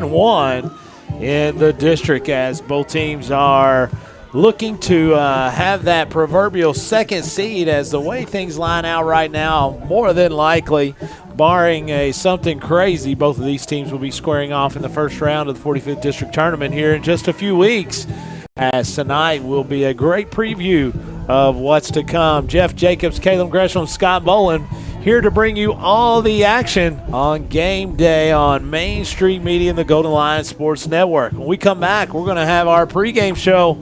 2-1 in the district as both teams are looking to have that proverbial second seed. As the way things line out right now, more than likely, barring something crazy, both of these teams will be squaring off in the first round of the 45th District Tournament here in just a few weeks, as tonight will be a great preview of what's to come. Jeff Jacobs, Caleb Gresham, Scott Boland here to bring you all the action on game day on Main Street Media and the Golden Lion Sports Network. When we come back, we're going to have our pregame show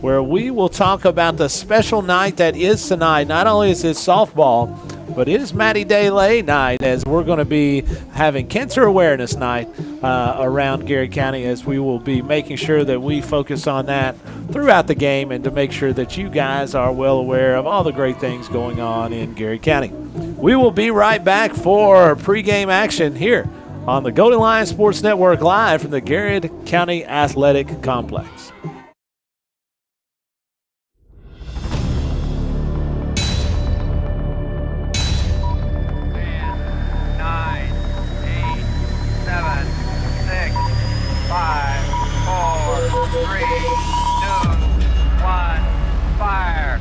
where we will talk about the special night that is tonight. Not only is it softball, but it is Matty Day Lay night, as we're going to be having Cancer Awareness Night around Garrett County, as we will be making sure that we focus on that throughout the game and to make sure that you guys are well aware of all the great things going on in Garrett County. We will be right back for pregame action here on the Golden Lion Sports Network, live from the Garrett County Athletic Complex. 5, 4, 3, 2, 1, fire.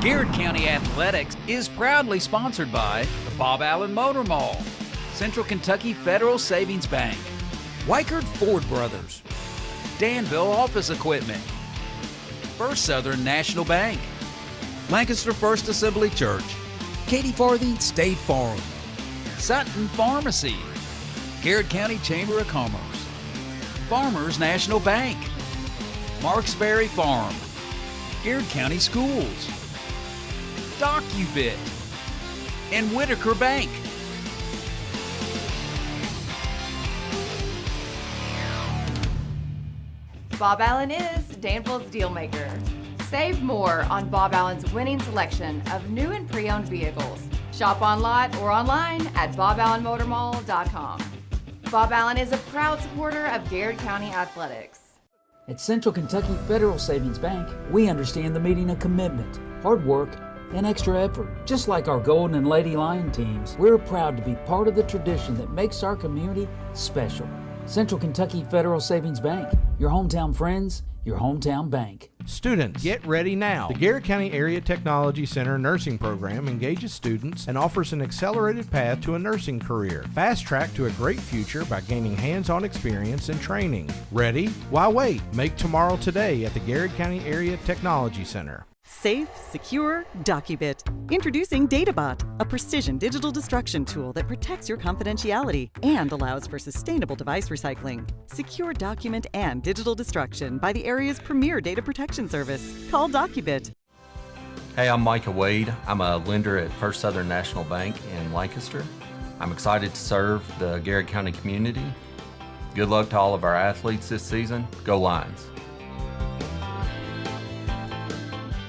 Garrett County Athletics is proudly sponsored by the Bob Allen Motor Mall, Central Kentucky Federal Savings Bank, Weichert Ford Brothers, Danville Office Equipment, First Southern National Bank, Lancaster First Assembly Church, Katie Farthing State Farm, Sutton Pharmacy, Garrett County Chamber of Commerce, Farmers National Bank, Marksberry Farm, Garrett County Schools, DocuBit, and Whitaker Bank. Bob Allen is Danville's dealmaker. Save more on Bob Allen's winning selection of new and pre-owned vehicles. Shop on lot or online at boballenmotormall.com. Bob Allen is a proud supporter of Garrett County Athletics. At Central Kentucky Federal Savings Bank, we understand the meaning of commitment, hard work, and extra effort. Just like our Golden and Lady Lion teams, we're proud to be part of the tradition that makes our community special. Central Kentucky Federal Savings Bank, your hometown friends, your hometown bank. Students, get ready now. The Garrett County Area Technology Center nursing program engages students and offers an accelerated path to a nursing career. Fast track to a great future by gaining hands-on experience and training. Ready? Why wait? Make tomorrow today at the Garrett County Area Technology Center. Safe, secure, DocuBit. Introducing DataBot, a precision digital destruction tool that protects your confidentiality and allows for sustainable device recycling. Secure document and digital destruction by the area's premier data protection service. Call DocuBit. Hey, I'm Micah Wade. I'm a lender at First Southern National Bank in Lancaster. I'm excited to serve the Garrett County community. Good luck to all of our athletes this season. Go Lions.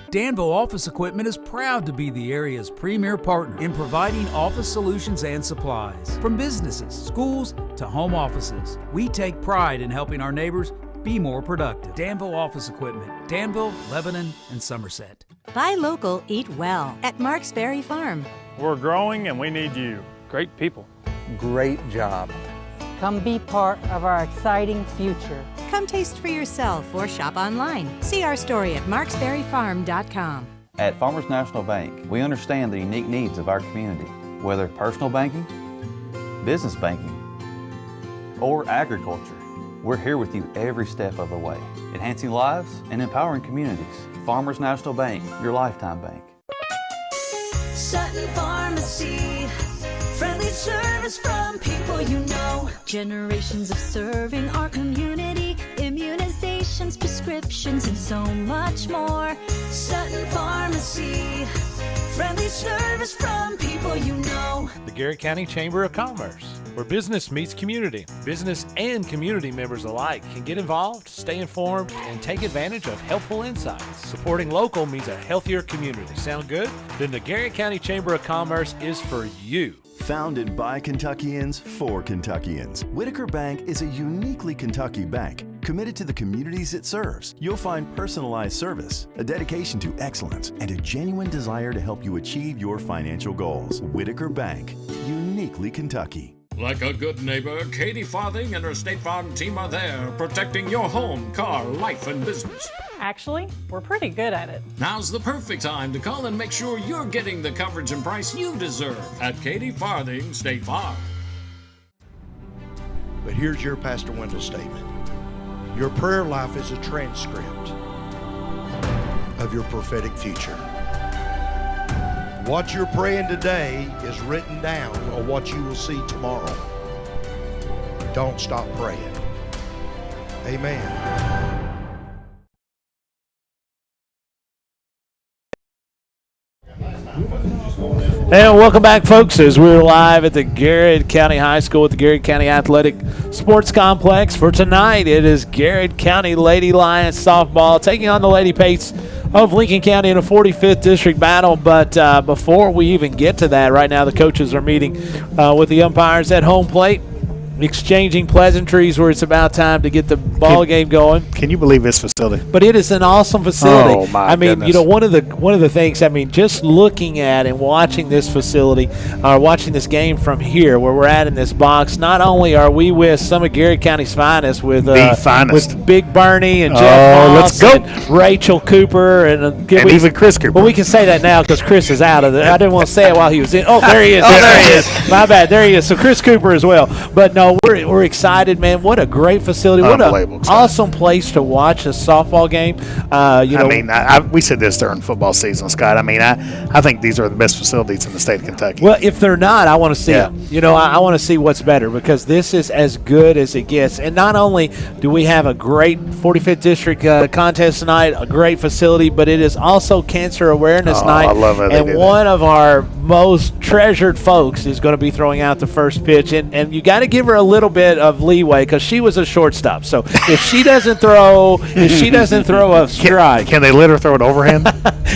Danville Office Equipment is proud to be the area's premier partner in providing office solutions and supplies. From businesses, schools, to home offices, we take pride in helping our neighbors be more productive. Danville Office Equipment, Danville, Lebanon, and Somerset. Buy local, eat well at Marksberry Farm. We're growing and we need you. Great people. Great job. Come be part of our exciting future. Come taste for yourself or shop online. See our story at marksberryfarm.com. At Farmers National Bank, we understand the unique needs of our community. Whether personal banking, business banking, or agriculture, we're here with you every step of the way, enhancing lives and empowering communities. Farmers National Bank, your lifetime bank. Sutton Pharmacy, friendly service from people you know. Generations of serving our community, immunizations, prescriptions, and so much more. Sutton Pharmacy, friendly service from people you know. The Garrett County Chamber of Commerce, where business meets community. Business and community members alike can get involved, stay informed, and take advantage of helpful insights. Supporting local means a healthier community. Sound good? Then the Garrett County Chamber of Commerce is for you. Founded by Kentuckians for Kentuckians, Whitaker Bank is a uniquely Kentucky bank committed to the communities it serves. You'll find personalized service, a dedication to excellence, and a genuine desire to help you achieve your financial goals. Whitaker Bank, uniquely Kentucky. Like a good neighbor, Katie Farthing and her State Farm team are there, protecting your home, car, life, and business. Actually, we're pretty good at it. Now's the perfect time to call and make sure you're getting the coverage and price you deserve at Katie Farthing State Farm. But here's your Pastor Wendell statement. Your prayer life is a transcript of your prophetic future. What you're praying today is written down on what you will see tomorrow. Don't stop praying. Amen. And welcome back, folks, as we're live at the Garrett County High School at the Garrett County Athletic Sports Complex. For tonight, it is Garrett County Lady Lions softball taking on the Lady Pates of Lincoln County in a 45th District battle. But before we even get to that, right now the coaches are meeting with the umpires at home plate, exchanging pleasantries where it's about time to get the ball game going. Can you believe this facility? But it is an awesome facility. Oh my goodness. You know, one of the things, I mean, just looking at and watching this facility, watching this game from here where we're at in this box, not only are we with some of Garrett County's finest with with Big Bernie and Jeff Moss and Rachel Cooper and even Chris Cooper. Well, we can say that now because Chris is out of it. I didn't want to say it while he was in. Oh, there he is. There he is. My bad. There he is. So Chris Cooper as well. But no, we're excited, man. What a great facility. What an awesome place to watch a softball game. We said this during football season, Scott. I mean, I think these are the best facilities in the state of Kentucky. Well, if they're not, I want to see them. You know, I want to see what's better because this is as good as it gets. And not only do we have a great 45th District contest tonight, a great facility, but it is also Cancer Awareness Night. I love it. And one of our most treasured folks is going to be throwing out the first pitch. And you got to give her a little bit of leeway because she was a shortstop. So if she doesn't throw a strike, can they let her throw it overhand?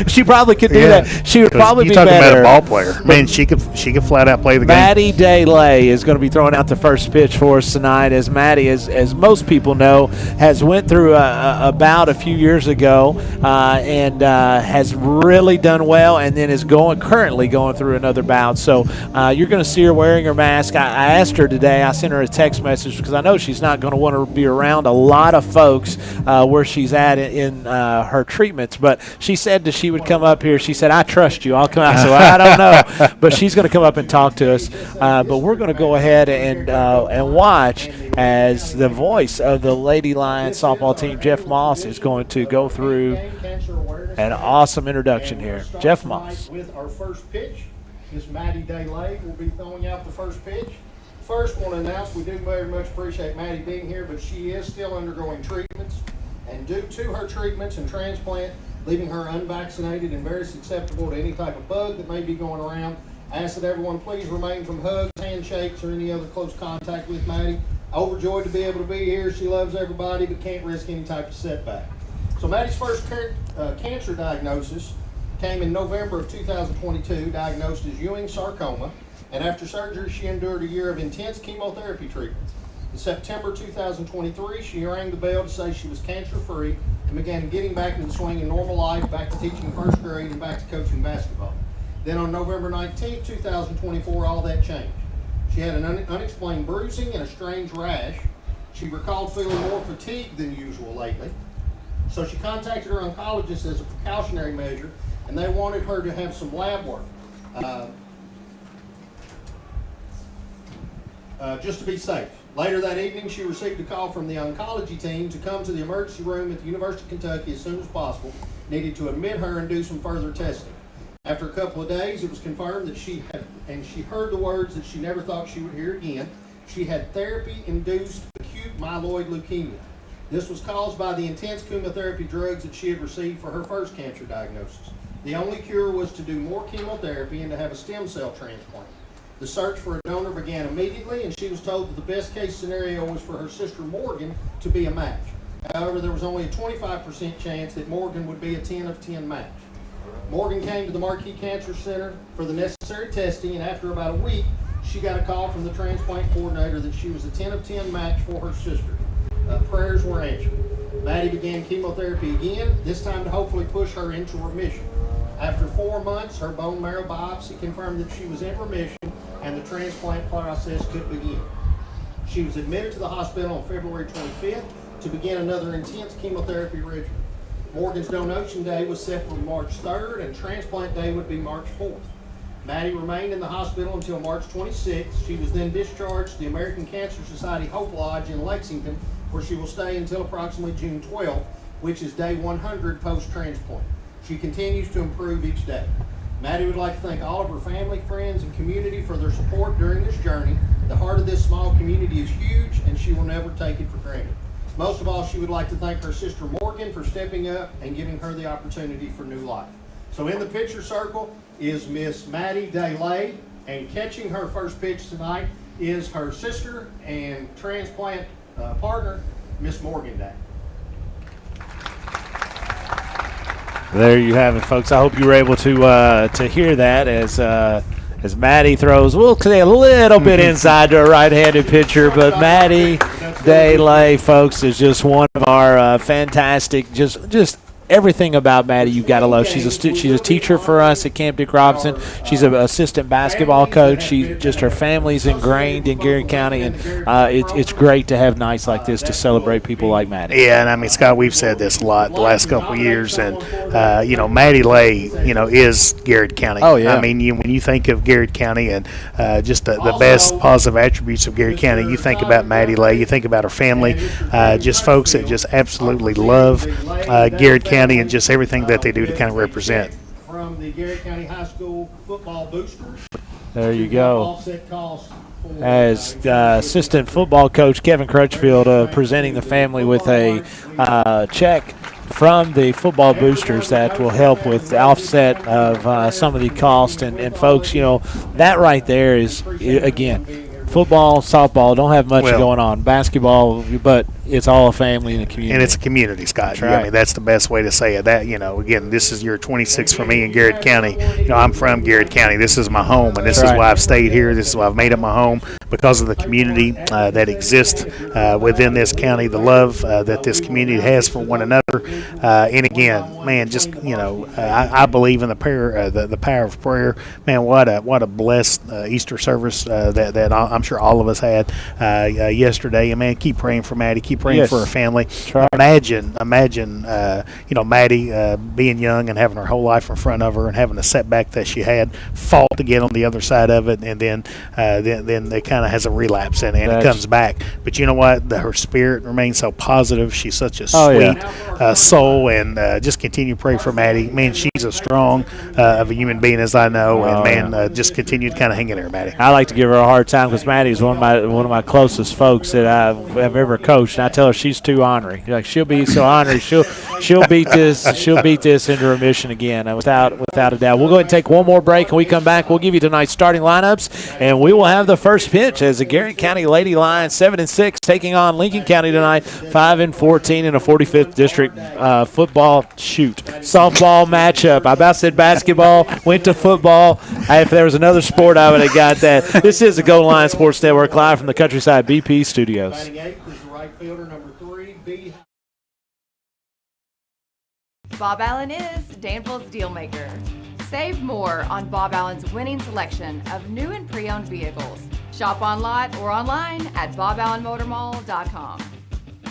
She probably could do that. She would probably be better. You're talking about a ball player. Man, she could flat out play the game. Maddie DeLay is going to be throwing out the first pitch for us tonight. As Maddie, as most people know, has went through a bout a few years ago and has really done well, and then is currently going through another bout. So you're going to see her wearing her mask. I asked her today. I sent her a text message because I know she's not going to want to be around a lot of folks where she's at in her treatments. But she said that she would come up here. She said, "I trust you. I'll come out." So I don't know, but she's going to come up and talk to us. But we're going to go ahead and watch as the voice of the Lady Lions softball team, Jeff Moss, is going to go through an awesome introduction here. Jeff Moss. With our first pitch, Miss Maddie DeLay will be throwing out the first pitch. First, want to announce we do very much appreciate Maddie being here, but she is still undergoing treatments. And due to her treatments and transplant, leaving her unvaccinated and very susceptible to any type of bug that may be going around, I ask that everyone please remain from hugs, handshakes, or any other close contact with Maddie. Overjoyed to be able to be here. She loves everybody, but can't risk any type of setback. So Maddie's first cancer diagnosis came in November of 2022, diagnosed as Ewing sarcoma. And after surgery, she endured a year of intense chemotherapy treatment. In September 2023, she rang the bell to say she was cancer-free and began getting back into the swing of normal life, back to teaching first grade and back to coaching basketball. Then on November 19, 2024, all that changed. She had an unexplained bruising and a strange rash. She recalled feeling more fatigued than usual lately. So she contacted her oncologist as a precautionary measure, and they wanted her to have some lab work. Just to be safe. Later that evening, she received a call from the oncology team to come to the emergency room at the University of Kentucky as soon as possible, needed to admit her and do some further testing. After a couple of days, it was confirmed that she heard the words that she never thought she would hear again. She had therapy-induced acute myeloid leukemia. This was caused by the intense chemotherapy drugs that she had received for her first cancer diagnosis. The only cure was to do more chemotherapy and to have a stem cell transplant. The search for a donor began immediately, and she was told that the best case scenario was for her sister Morgan to be a match. However, there was only a 25% chance that Morgan would be a 10 of 10 match. Morgan came to the Marquis Cancer Center for the necessary testing, and after about a week, she got a call from the transplant coordinator that she was a 10 of 10 match for her sister. Prayers were answered. Maddie began chemotherapy again, this time to hopefully push her into remission. After 4 months, her bone marrow biopsy confirmed that she was in remission and the transplant process could begin. She was admitted to the hospital on February 25th to begin another intense chemotherapy regimen. Morgan's donation day was set for March 3rd, and transplant day would be March 4th. Maddie remained in the hospital until March 26th. She was then discharged to the American Cancer Society Hope Lodge in Lexington, where she will stay until approximately June 12th, which is day 100 post-transplant. She continues to improve each day. Maddie would like to thank all of her family, friends, and community for their support during this journey. The heart of this small community is huge, and she will never take it for granted. Most of all, she would like to thank her sister Morgan for stepping up and giving her the opportunity for new life. So in the picture circle is Miss Maddie DeLay, and catching her first pitch tonight is her sister and transplant partner, Miss Morgan Day. There you have it, folks. I hope you were able to hear that as Maddie throws. We'll say a little bit inside to a right-handed pitcher, but Maddie DeLay, folks, is just one of our fantastic, just everything about Maddie you've got to love. She's a teacher for us at Camp Dick Robinson. She's an assistant basketball coach. Her family's ingrained in Garrett County, and it's great to have nights like this to celebrate people like Maddie. Yeah, and I mean, Scott, we've said this a lot the last couple of years, and Maddie Lay, is Garrett County. Oh yeah. I mean, when you think of Garrett County and just the best positive attributes of Garrett County, you think about Maddie Lay, you think about her family, just folks that just absolutely love Garrett County and just everything that they do to kind of represent. From the Garrett County High School football boosters. There you go. As assistant football coach Kevin Crutchfield presenting the family with a check from the football boosters that will help with the offset of some of the cost. And folks, that right there is, again, football, softball don't have much going on. Basketball, but it's all a family and a community. And it's a community, Scott. That's right. I mean, that's the best way to say it. That, again, this is year 26 for me in Garrett County. I'm from Garrett County. This is my home, and this is why I've stayed here. This is why I've made it my home, because of the community that exists within this county, the love that this community has for one another. And again, man, just, I believe in the power of prayer. Man, what a blessed Easter service that I'm sure all of us had yesterday. And man, keep praying for Maddie. Keep praying for her family. Right. Imagine, Maddie being young and having her whole life in front of her and having a setback that she had, fought to get on the other side of it, and then it kind of has a relapse and it comes back. But you know what? Her spirit remains so positive. She's such a sweet soul, and just continue to pray for Maddie. Man, she's as strong of a human being as I know, and man, just continue to kind of hang in there, Maddie. I like to give her a hard time because Maddie's one of my closest folks that I've ever coached. And I tell her she's too ornery. Like, she'll be so ornery, she'll beat this into remission again, without a doubt. We'll go ahead and take one more break, and we come back. We'll give you tonight's starting lineups, and we will have the first pitch as the Garrett County Lady Lions 7-6 taking on Lincoln County tonight, 5-14 in a 45th district softball matchup. I about said basketball, went to football. If there was another sport, I would have got that. This is the Golden Lion Sports Network live from the Countryside BP studios. Batting eighth is the right fielder, number 3, B. Bob Allen is Danville's Dealmaker. Save more on Bob Allen's winning selection of new and pre-owned vehicles. Shop on lot or online at boballenmotormall.com.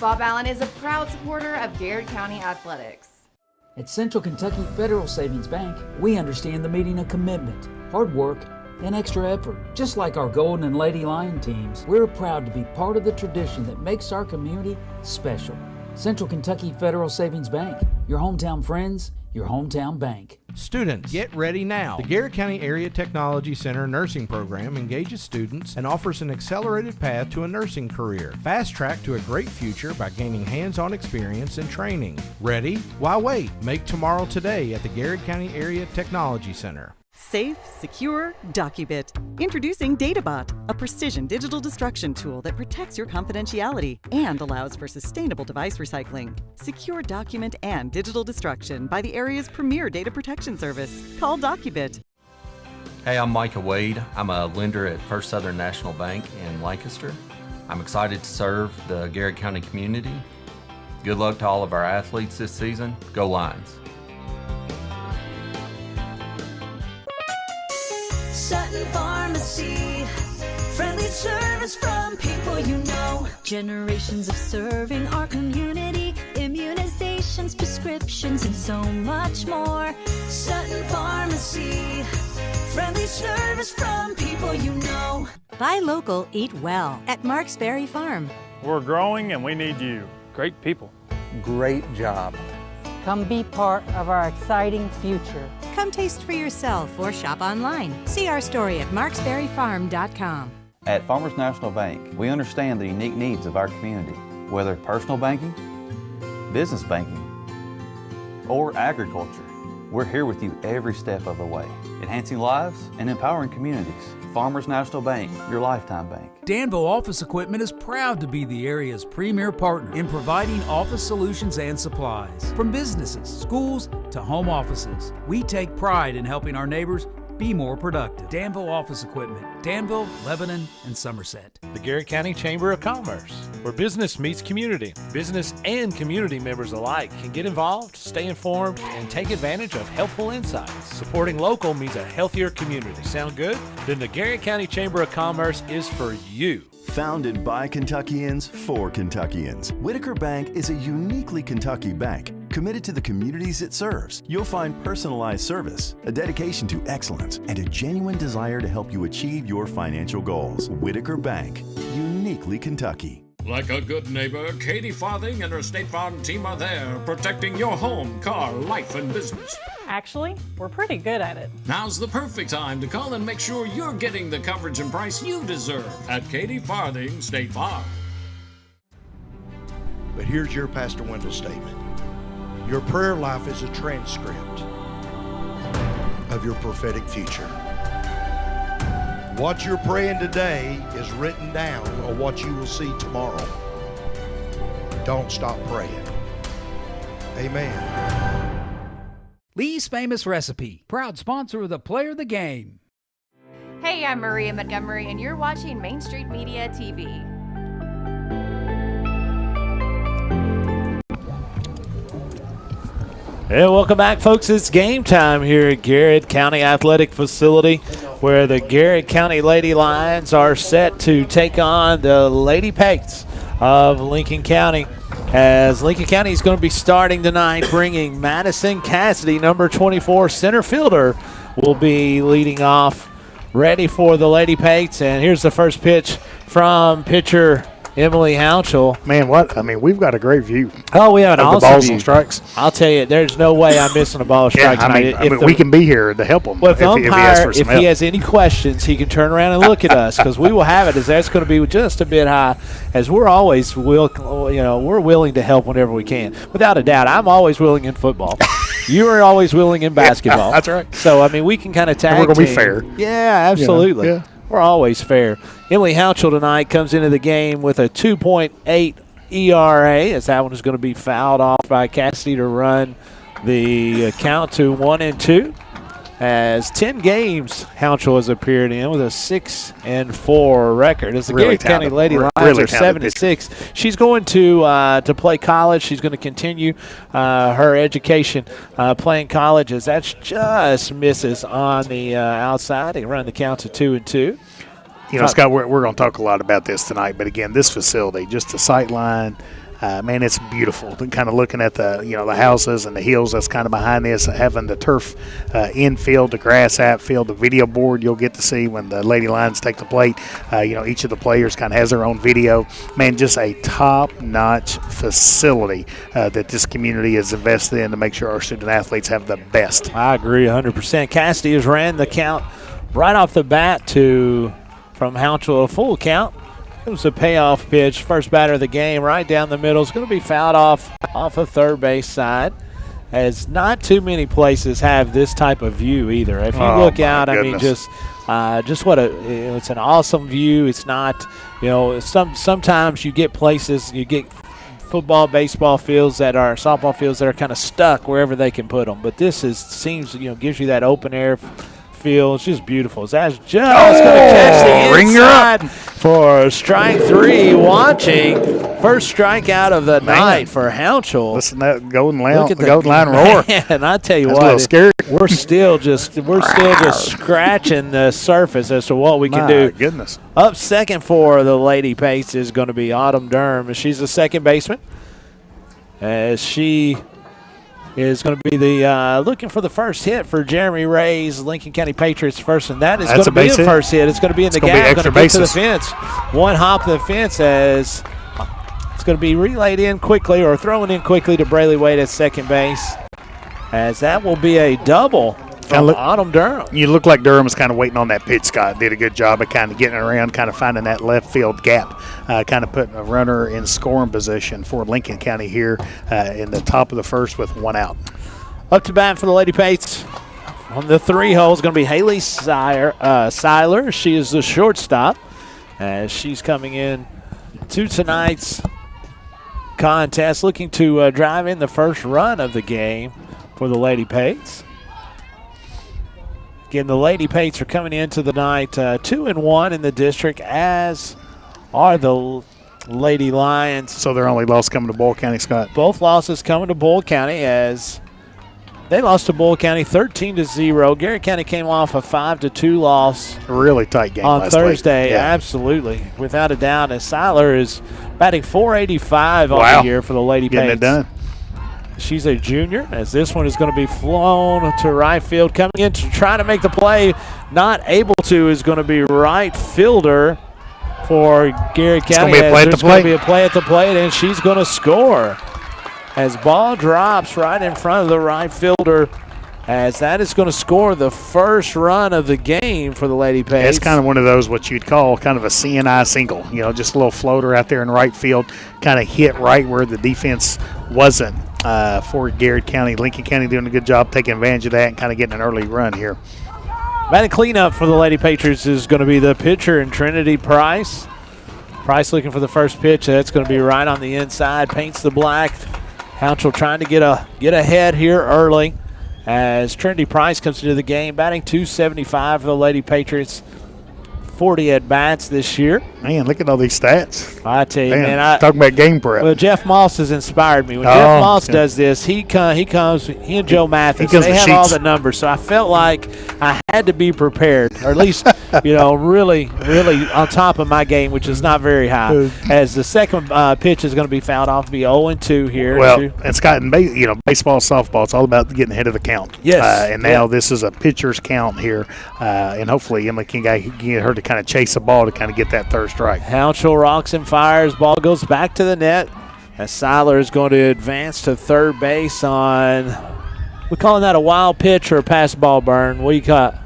Bob Allen is a proud supporter of Garrett County Athletics. At Central Kentucky Federal Savings Bank, we understand the meaning of commitment, hard work, and extra effort. Just like our Golden and Lady Lion teams, we're proud to be part of the tradition that makes our community special. Central Kentucky Federal Savings Bank, your hometown friends, your hometown bank. Students, get ready now. The Garrett County Area Technology Center nursing program engages students and offers an accelerated path to a nursing career. Fast track to a great future by gaining hands-on experience and training. Ready? Why wait? Make tomorrow today at the Garrett County Area Technology Center. Safe, secure, DocuBit. Introducing DataBot, a precision digital destruction tool that protects your confidentiality and allows for sustainable device recycling. Secure document and digital destruction by the area's premier data protection service. Call DocuBit. Hey, I'm Micah Wade. I'm a lender at First Southern National Bank in Lancaster. I'm excited to serve the Garrett County community. Good luck to all of our athletes this season. Go Lions! Sutton Pharmacy. pharmacy. Friendly service from people you know. Generations of serving our community. Immunizations, prescriptions, and so much more. Sutton Pharmacy. Friendly service from people you know. Buy local, eat well at Marksberry Farm. We're growing and we need you. Great people. Great job. Come be part of our exciting future. Come taste for yourself or shop online. See our story at marksberryfarm.com. At Farmers National Bank, we understand the unique needs of our community, whether personal banking, business banking, or agriculture. We're here with you every step of the way, enhancing lives and empowering communities. Farmers National Bank, your lifetime bank. Danville Office Equipment is proud to be the area's premier partner in providing office solutions and supplies. From businesses, schools, to home offices, we take pride in helping our neighbors be more productive. Danville Office Equipment, Danville, Lebanon, and Somerset. The Garrett County Chamber of Commerce, where business meets community. Business and community members alike can get involved, stay informed, and take advantage of helpful insights. Supporting local means a healthier community. Sound good? Then the Garrett County Chamber of Commerce is for you. Founded by Kentuckians for Kentuckians, Whitaker Bank is a uniquely Kentucky bank committed to the communities it serves. You'll find personalized service, a dedication to excellence, and a genuine desire to help you achieve your financial goals. Whitaker Bank, uniquely Kentucky. Like a good neighbor, Katie Farthing and her State Farm team are there, protecting your home, car, life, and business. Actually, we're pretty good at it. Now's the perfect time to call and make sure you're getting the coverage and price you deserve at Katie Farthing State Farm. But here's your Pastor Wendell statement. Your prayer life is a transcript of your prophetic future. What you're praying today is written down on what you will see tomorrow. Don't stop praying. Amen. Lee's Famous Recipe, proud sponsor of the Player of the Game. Hey, I'm Maria Montgomery, and you're watching Main Street Media TV. Hey, welcome back, folks. It's game time here at Garrett County Athletic Facility, where the Garrett County Lady Lions are set to take on the Lady Pates of Lincoln County. As Lincoln County is going to be starting tonight, bringing Madison Cassidy, number 24 center fielder, will be leading off, ready for the Lady Pates. And here's the first pitch from pitcher Emily Houchel. Man, what? I mean, we've got a great view. Oh, we have an awesome the balls view. And strikes. I'll tell you, there's no way I'm missing a ball or strike tonight. I mean, we can be here to help him. Well, if he has any questions, he can turn around and look at us, because we will have it. As that's going to be just a bit high, as we're always we're willing to help whenever we can. Without a doubt, I'm always willing in football. You are always willing in basketball. Yeah, that's right. So I mean, we can kind of tag. And we're going to team. be fair. Yeah, absolutely. Yeah. We're always fair. Emily Houchel tonight comes into the game with a 2.8 ERA, as that one is going to be fouled off by Cassidy to run the count to 1-2. As 10 games Houchel has appeared in with a 6-4 record. As the Garrett County Lady Lions are 7-6. She's going to play college. She's going to continue her education playing college, as that's just misses on the outside. They run the count to 2-2. You know, Scott, we're going to talk a lot about this tonight, but again, this facility, just the sight line, man, it's beautiful. Kind of looking at the houses and the hills that's kind of behind this, having the turf infield, the grass outfield, the video board you'll get to see when the Lady Lions take the plate. Each of the players kind of has their own video. Man, just a top-notch facility that this community is invested in to make sure our student athletes have the best. I agree 100%. Cassidy has ran the count right off the bat from Houchel a full count. It was a payoff pitch, first batter of the game, right down the middle. It's going to be fouled off the third base side, as not too many places have this type of view either. If you look out, goodness. I mean, just what it's an awesome view. It's not, sometimes you get places, you get football, baseball fields softball fields that are kind of stuck wherever they can put them. But this gives you that open air field. It's just beautiful. That's just going to catch the inside for strike three. Watching First strikeout of the night for Hounshell. Listen to that golden line roar. And I tell you That's what, a little scary. we're still just scratching the surface as to what we can do. My goodness. Up second for the Lady Pates is going to be Autumn Durham. She's the second baseman, as she is going to be the looking for the first hit for Jeremy Ray's Lincoln County Patriots first, and that is going to be the first hit. It's going to be in the gap. Going to get to the fence. One hop to the fence as it's going to be relayed in quickly or thrown in quickly to Brayley Wade at second base, as that will be a double from Autumn Durham. You look like Durham was kind of waiting on that pitch, Scott. Did a good job of kind of getting around, kind of finding that left field gap, kind of putting a runner in scoring position for Lincoln County here in the top of the first with one out. Up to bat for the Lady Pates on the 3-hole is going to be Haley Seiler. She is the shortstop, as she's coming in to tonight's contest, looking to drive in the first run of the game for the Lady Pates. Again, the Lady Pates are coming into the night 2-1 in the district, as are the Lady Lions. So their only loss coming to Boyle County, Scott? Both losses coming to Boyle County, as they lost to Boyle County 13-0. Garrett County came off a 5-2 loss. A really tight game on last Thursday. week. Yeah. Absolutely, without a doubt. As Seiler is batting .485 on the year for the Lady Pates. Getting it done. She's a junior, as this one is going to be flown to right field. Coming in to try to make the play, not able to, is going to be right fielder for Garrett County. It's going to be a play at the plate. There's going to be a play at the plate, and she's going to score. As ball drops right in front of the right fielder, as that is going to score the first run of the game for the Lady Pates. It's kind of one of those what you'd call kind of a CNI single. You know, just a little floater out there in right field, kind of hit right where the defense wasn't for Garrett County. Lincoln County doing a good job taking advantage of that and kind of getting an early run here. Batting cleanup for the Lady Patriots is going to be the pitcher in Trinity Price. Price looking for the first pitch. That's going to be right on the inside. Paints the black. Hounshell trying to get ahead here early, as Trinity Price comes into the game, batting .275 for the Lady Patriots. 40 at-bats this year. Man, look at all these stats. I tell you, man. Talking about game prep. Well, Jeff Moss has inspired me. When Jeff Moss does this, he and Joe Mathis, they have all the numbers. So I felt like I had to be prepared, or at least, really on top of my game, which is not very high. As the second pitch is going to be fouled off, to be 0-2 here. Well, and Scott, baseball, softball, it's all about getting ahead of the count. Yes. And now this is a pitcher's count here, and hopefully Emily can get her to kind of chase the ball to kind of get that third strike. Hounshell rocks and fires. Ball goes back to the net, as Seiler is going to advance to third base on, we're calling that a wild pitch or a pass ball, Burn. What do you got?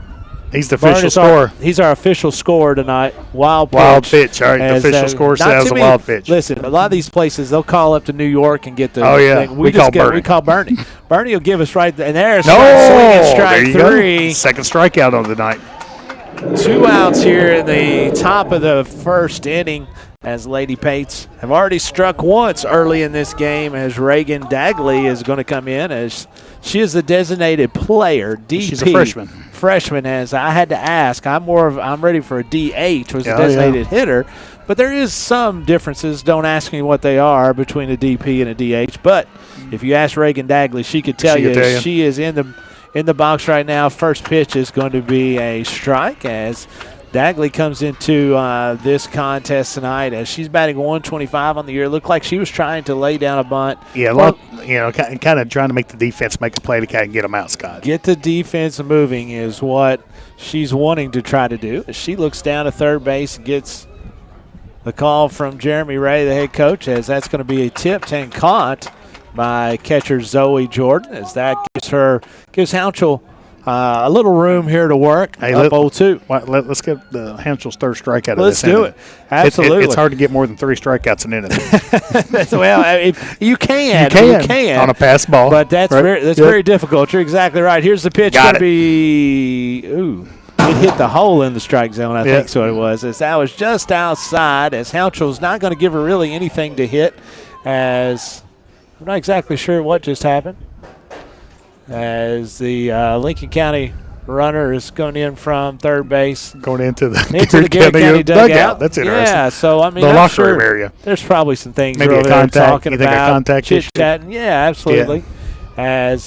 He's the official scorer. He's our official scorer tonight. Wild pitch. Wild pitch. All right, the official scorer says a wild pitch. Listen, a lot of these places, they'll call up to New York and get the thing. We call Bernie. Bernie will give us right there. And there's strike three. Second strikeout on the night. 2 outs here in the top of the first inning, as Lady Pates have already struck once early in this game, as Reagan Dagley is going to come in, as she is the designated player, DP. She's a freshman. Freshman, as I had to ask. I'm ready for a DH, was a designated hitter. But there is some differences, don't ask me what they are, between a DP and a DH. But if you ask Reagan Dagley, she could tell you she is in the box right now. First pitch is going to be a strike, as Dagley comes into this contest tonight, as she's batting .125 on the year. Looked like she was trying to lay down a bunt. Yeah, kind of trying to make the defense make a play to kind of get them out, Scott. Get the defense moving is what she's wanting to try to do. She looks down to third base and gets the call from Jeremy Ray, the head coach, as that's going to be a tipped and caught by catcher Zoe Jordan, as that gives Hounshell a little room here to work. Hey, up 0-2. Let's get the Hounshell's third strikeout of this. Let's do it. Absolutely. It's hard to get more than 3 strikeouts in an inning. Well, you can on a pass ball, but that's very difficult. You're exactly right. Here's the pitch. Going to be it hit the hole in the strike zone. I think so. It was. As that was just outside. As Hounshell's not going to give her really anything to hit. As I'm not exactly sure what just happened. As the Lincoln County runner is going in from third base. Going into the Garrett County dugout. That's interesting. Yeah, so, I mean, the I'm locker sure room area. There's probably some things maybe over a there contact, talking you think about. a contact issue? Chit-chatting. Yeah, absolutely. Yeah. As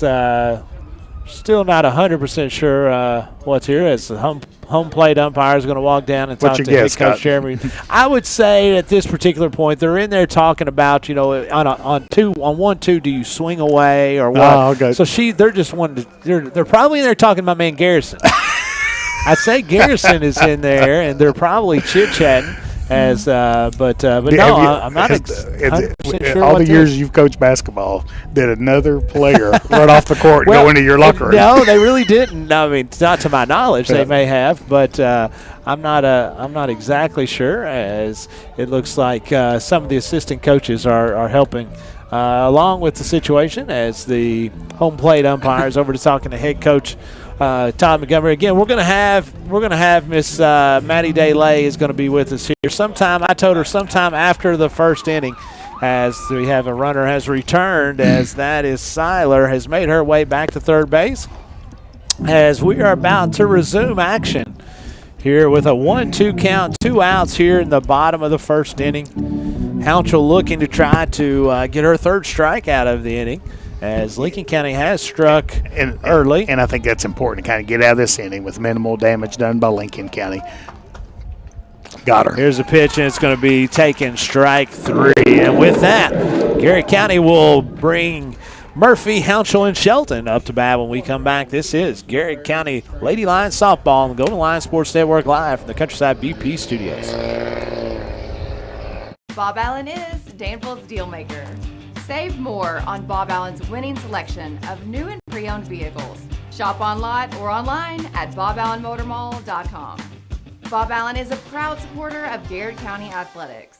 still not 100% sure what's here. As the home plate umpire is going to walk down and talk to head coach Jeremy. I would say at this particular point they're in there talking about, you know, on 1-2, do you swing away or what? Oh, okay. So they're just wanting to. They're probably in there talking about man Garrison. I'd say Garrison is in there, and they're probably chit-chatting. But no, I'm not 100% sure. All the years you've coached basketball, did another player run off the court and go into your locker room? No, they really didn't. I mean, not to my knowledge, they may have, but I'm not exactly sure. As it looks like some of the assistant coaches are helping along with the situation as the home plate umpires over to talking to head coach Todd Montgomery. Again, we're gonna have Miss Maddie DeLay is gonna be with us here I told her sometime after the first inning, as we have a runner has returned, as that is Seiler, has made her way back to third base, as we are about to resume action here with a 1-2 count, 2 outs here in the bottom of the first inning. Hounsell looking to try to get her third strikeout of the inning, as Lincoln County has struck early. And I think that's important to kind of get out of this inning with minimal damage done by Lincoln County. Got her. Here's a pitch, and it's going to be taken strike 3. And with that, Garrett County will bring Murphy, Hounsell, and Shelton up to bat when we come back. This is Garrett County Lady Lions Softball on the Golden Lion Sports Network live from the Countryside BP studios. Bob Allen is Danville's deal maker. Save more on Bob Allen's winning selection of new and pre-owned vehicles. Shop on lot or online at boballenmotormall.com. Bob Allen is a proud supporter of Garrett County Athletics.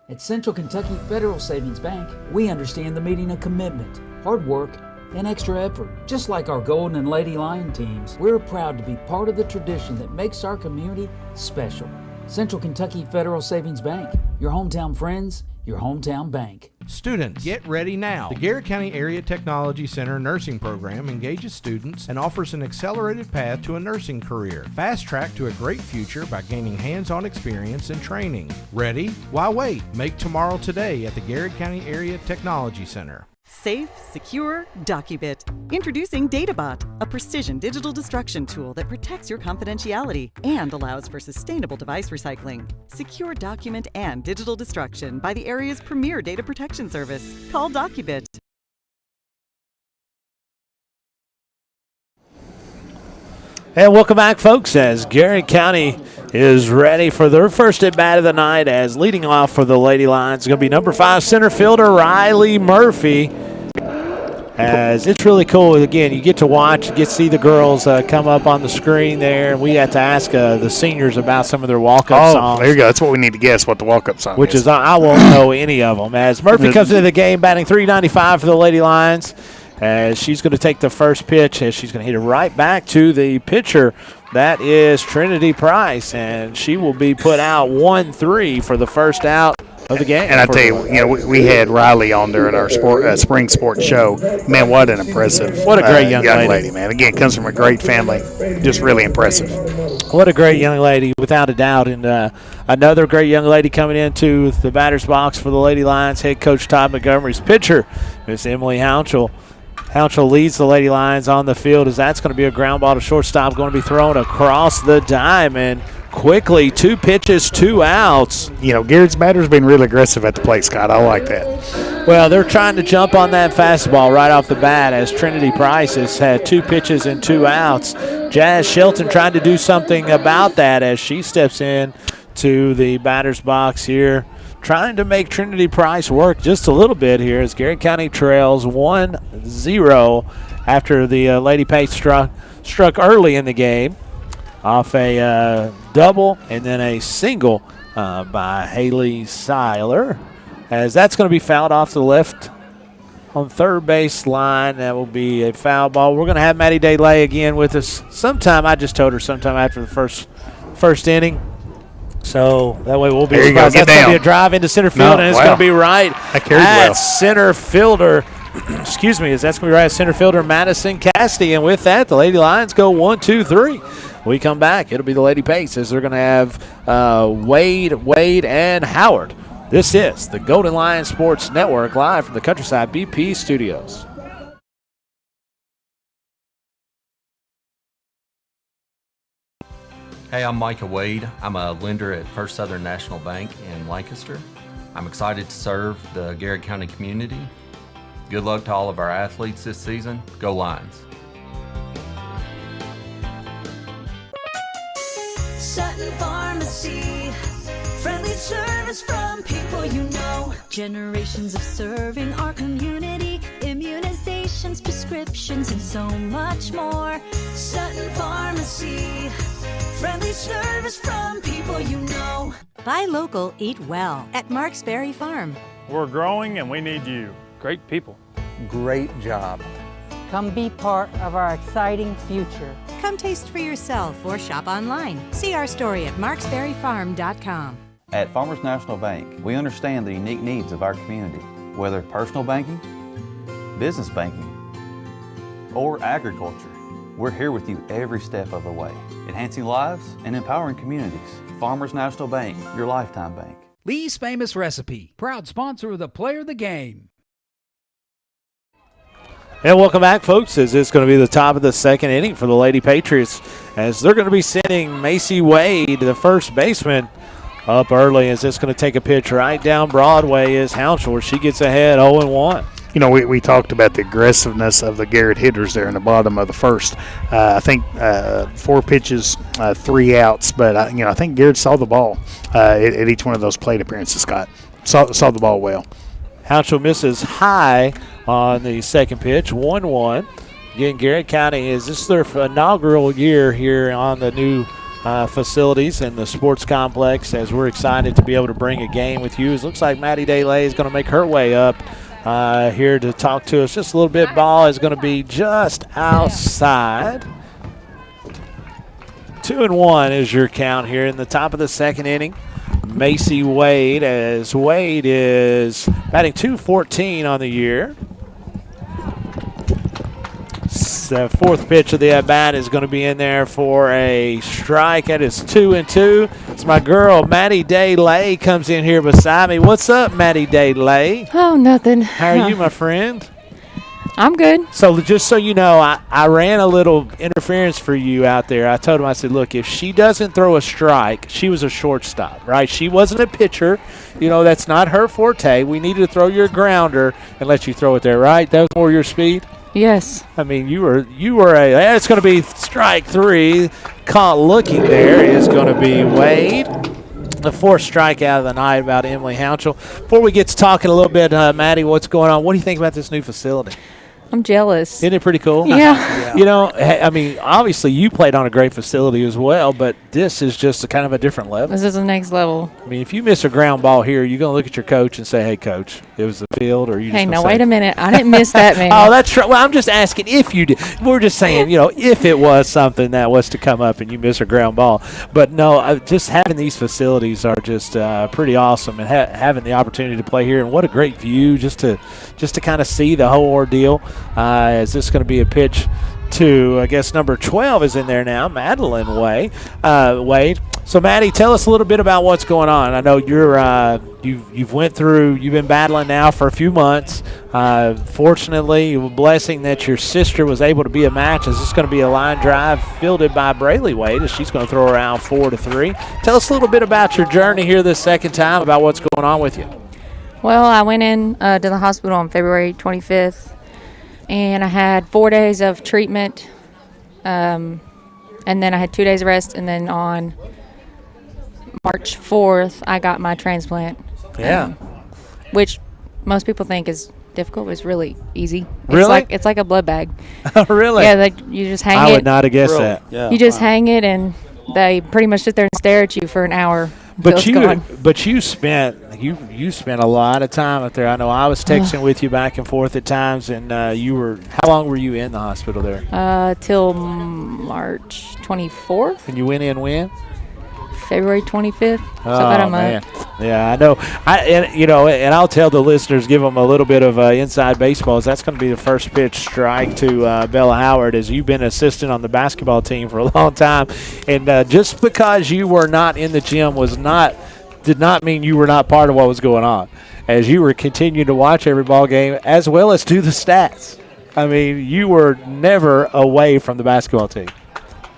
At Central Kentucky Federal Savings Bank, we understand the meaning of commitment, hard work, and extra effort. Just like our Golden and Lady Lion teams, we're proud to be part of the tradition that makes our community special. Central Kentucky Federal Savings Bank, your hometown friends, your hometown bank. Students, get ready now. The Garrett County Area Technology Center nursing program engages students and offers an accelerated path to a nursing career. Fast track to a great future by gaining hands-on experience and training. Ready? Why wait? Make tomorrow today at the Garrett County Area Technology Center. Safe, secure, DocuBit. Introducing DataBot, a precision digital destruction tool that protects your confidentiality and allows for sustainable device recycling. Secure document and digital destruction by the area's premier data protection service. Call DocuBit. And welcome back, folks, as Garrett County is ready for their first at-bat of the night, as leading off for the Lady Lions is going to be number 5 center fielder Riley Murphy. As it's really cool. Again, you get to watch, you get to see the girls come up on the screen there. We had to ask the seniors about some of their walk-up songs. There you go. That's what we need to guess, what the walk-up song which is. I won't know any of them. As Murphy comes into the game batting .395 for the Lady Lions, as she's going to take the first pitch, as she's going to hit it right back to the pitcher. That is Trinity Price, and she will be put out 1-3 for the first out of the game. And I tell you, we had Riley on there at our spring sports show. Man, what an impressive, what a great young lady, man. Again, comes from a great family, just really impressive. What a great young lady, without a doubt. And another great young lady coming into the batter's box for the Lady Lions. Head coach Todd Montgomery's pitcher, Miss Emily Hounsell. Hounsell leads the Lady Lions on the field, as that's going to be a ground ball to shortstop, going to be thrown across the diamond. Quickly, 2 pitches, 2 outs. Garrett's batter's been really aggressive at the plate, Scott. I like that. Well, they're trying to jump on that fastball right off the bat, as Trinity Price has had 2 pitches and 2 outs. Jazz Shelton trying to do something about that as she steps in to the batter's box here, trying to make Trinity Price work just a little bit here, as Garrett County trails 1-0 after the Lady Pace struck early in the game off a double and then a single by Haley Seiler, as that's going to be fouled off to the left on third base line. That will be a foul ball. We're going to have Maddie DeLay again with us sometime. I just told her sometime after the first inning. So that way we'll be surprised. That's going to be a drive into center field, and it's going to be right at center fielder excuse me, as that's going to be right center fielder Madison Cassidy. And with that, the Lady Lions go 1, 2, 3. We come back. It'll be the Lady Pace as they're going to have Wade, and Howard. This is the Golden Lion Sports Network live from the Countryside BP studios. Hey, I'm Micah Wade. I'm a lender at First Southern National Bank in Lancaster. I'm excited to serve the Garrett County community. Good luck to all of our athletes this season. Go Lions. Sutton Pharmacy, friendly service from people you know. Generations of serving our community, immunizations, prescriptions, and so much more. Sutton Pharmacy, friendly service from people you know. Buy local, eat well at Marksberry Farm. We're growing and we need you. Great people. Great job. Come be part of our exciting future. Come taste for yourself or shop online. See our story at marksberryfarm.com. At Farmers National Bank, we understand the unique needs of our community, whether personal banking, business banking, or agriculture. We're here with you every step of the way, enhancing lives and empowering communities. Farmers National Bank, your lifetime bank. Lee's Famous Recipe, proud sponsor of the Player of the Game. And welcome back, folks, as it's going to be the top of the second inning for the Lady Patriots, as they're going to be sending Macy Wade, the first baseman, up early, as it's going to take a pitch right down Broadway is Hounshell, where she gets ahead 0-1. You know, we talked about the aggressiveness of the Garrett hitters there in the bottom of the first. I think 4 pitches, 3 outs, but I think Garrett saw the ball at each one of those plate appearances. Scott saw the ball well. Hounshell misses high on the second pitch, 1-1. Again, Garrett County this is their inaugural year here on the new facilities and the sports complex, as we're excited to be able to bring a game with you. It looks like Maddie DeLay is going to make her way up here to talk to us just a little bit. Ball is going to be just outside. 2-1 is your count here in the top of the second inning. Macy Wade, as Wade is batting .214 on the year. The fourth pitch of the at-bat is going to be in there for a strike. That is 2-2. It's my girl, Maddie DeLay, comes in here beside me. What's up, Maddie DeLay? Oh, nothing. How are you, my friend? I'm good. So just so you know, I ran a little interference for you out there. I told him, I said, look, if she doesn't throw a strike, she was a shortstop, right? She wasn't a pitcher. You know, that's not her forte. We needed to throw your grounder and let you throw it there, right? That was more your speed? Yes. I mean, you were it's going to be strike 3. Caught looking there is going to be Wade. The 4th strikeout of the night about Emily Hounshell. Before we get to talking a little bit, Maddie, what's going on? What do you think about this new facility? I'm jealous. Isn't it pretty cool? Yeah. You know, I mean, obviously you played on a great facility as well, but this is just a kind of a different level. This is the next level. I mean, if you miss a ground ball here, you're going to look at your coach and say, hey, coach, it was the field, or you just Hey, now say, wait a minute. I didn't miss that, man. Oh, that's right. Well, I'm just asking if you did. We're just saying, you know, if it was something that was to come up and you miss a ground ball. But, no, just having these facilities are just pretty awesome, and having the opportunity to play here. And what a great view just to kind of see the whole ordeal. As this is going to be a pitch to, I guess, number 12 is in there now, Madeline Wade. So, Maddie, tell us a little bit about what's going on. I know you've been battling now for a few months. Fortunately, a blessing that your sister was able to be a match. As this is going to be a line drive fielded by Braylee Wade, as she's going to throw around 4-3. Tell us a little bit about your journey here this second time, about what's going on with you. Well, I went in to the hospital on February 25th. And I had 4 days of treatment, and then I had 2 days of rest, and then on March 4th, I got my transplant. Yeah. Which most people think is difficult, but it's really easy. Really? It's like a blood bag. Really? Yeah, you just hang it. I would not have guessed that. Yeah. You just hang it, and they pretty much sit there and stare at you for an hour. But you spent a lot of time up there. I know I was texting with you back and forth at times, and how long were you in the hospital there? Till March 24th. And you went in when? February 25th. So about a month. Man. Yeah, I know. And I'll tell the listeners, give them a little bit of inside baseball. That's going to be the first pitch strike to Bella Howard, as you've been an assistant on the basketball team for a long time. And just because you were not in the gym did not mean you were not part of what was going on, as you were continuing to watch every ball game as well as do the stats. I mean, you were never away from the basketball team.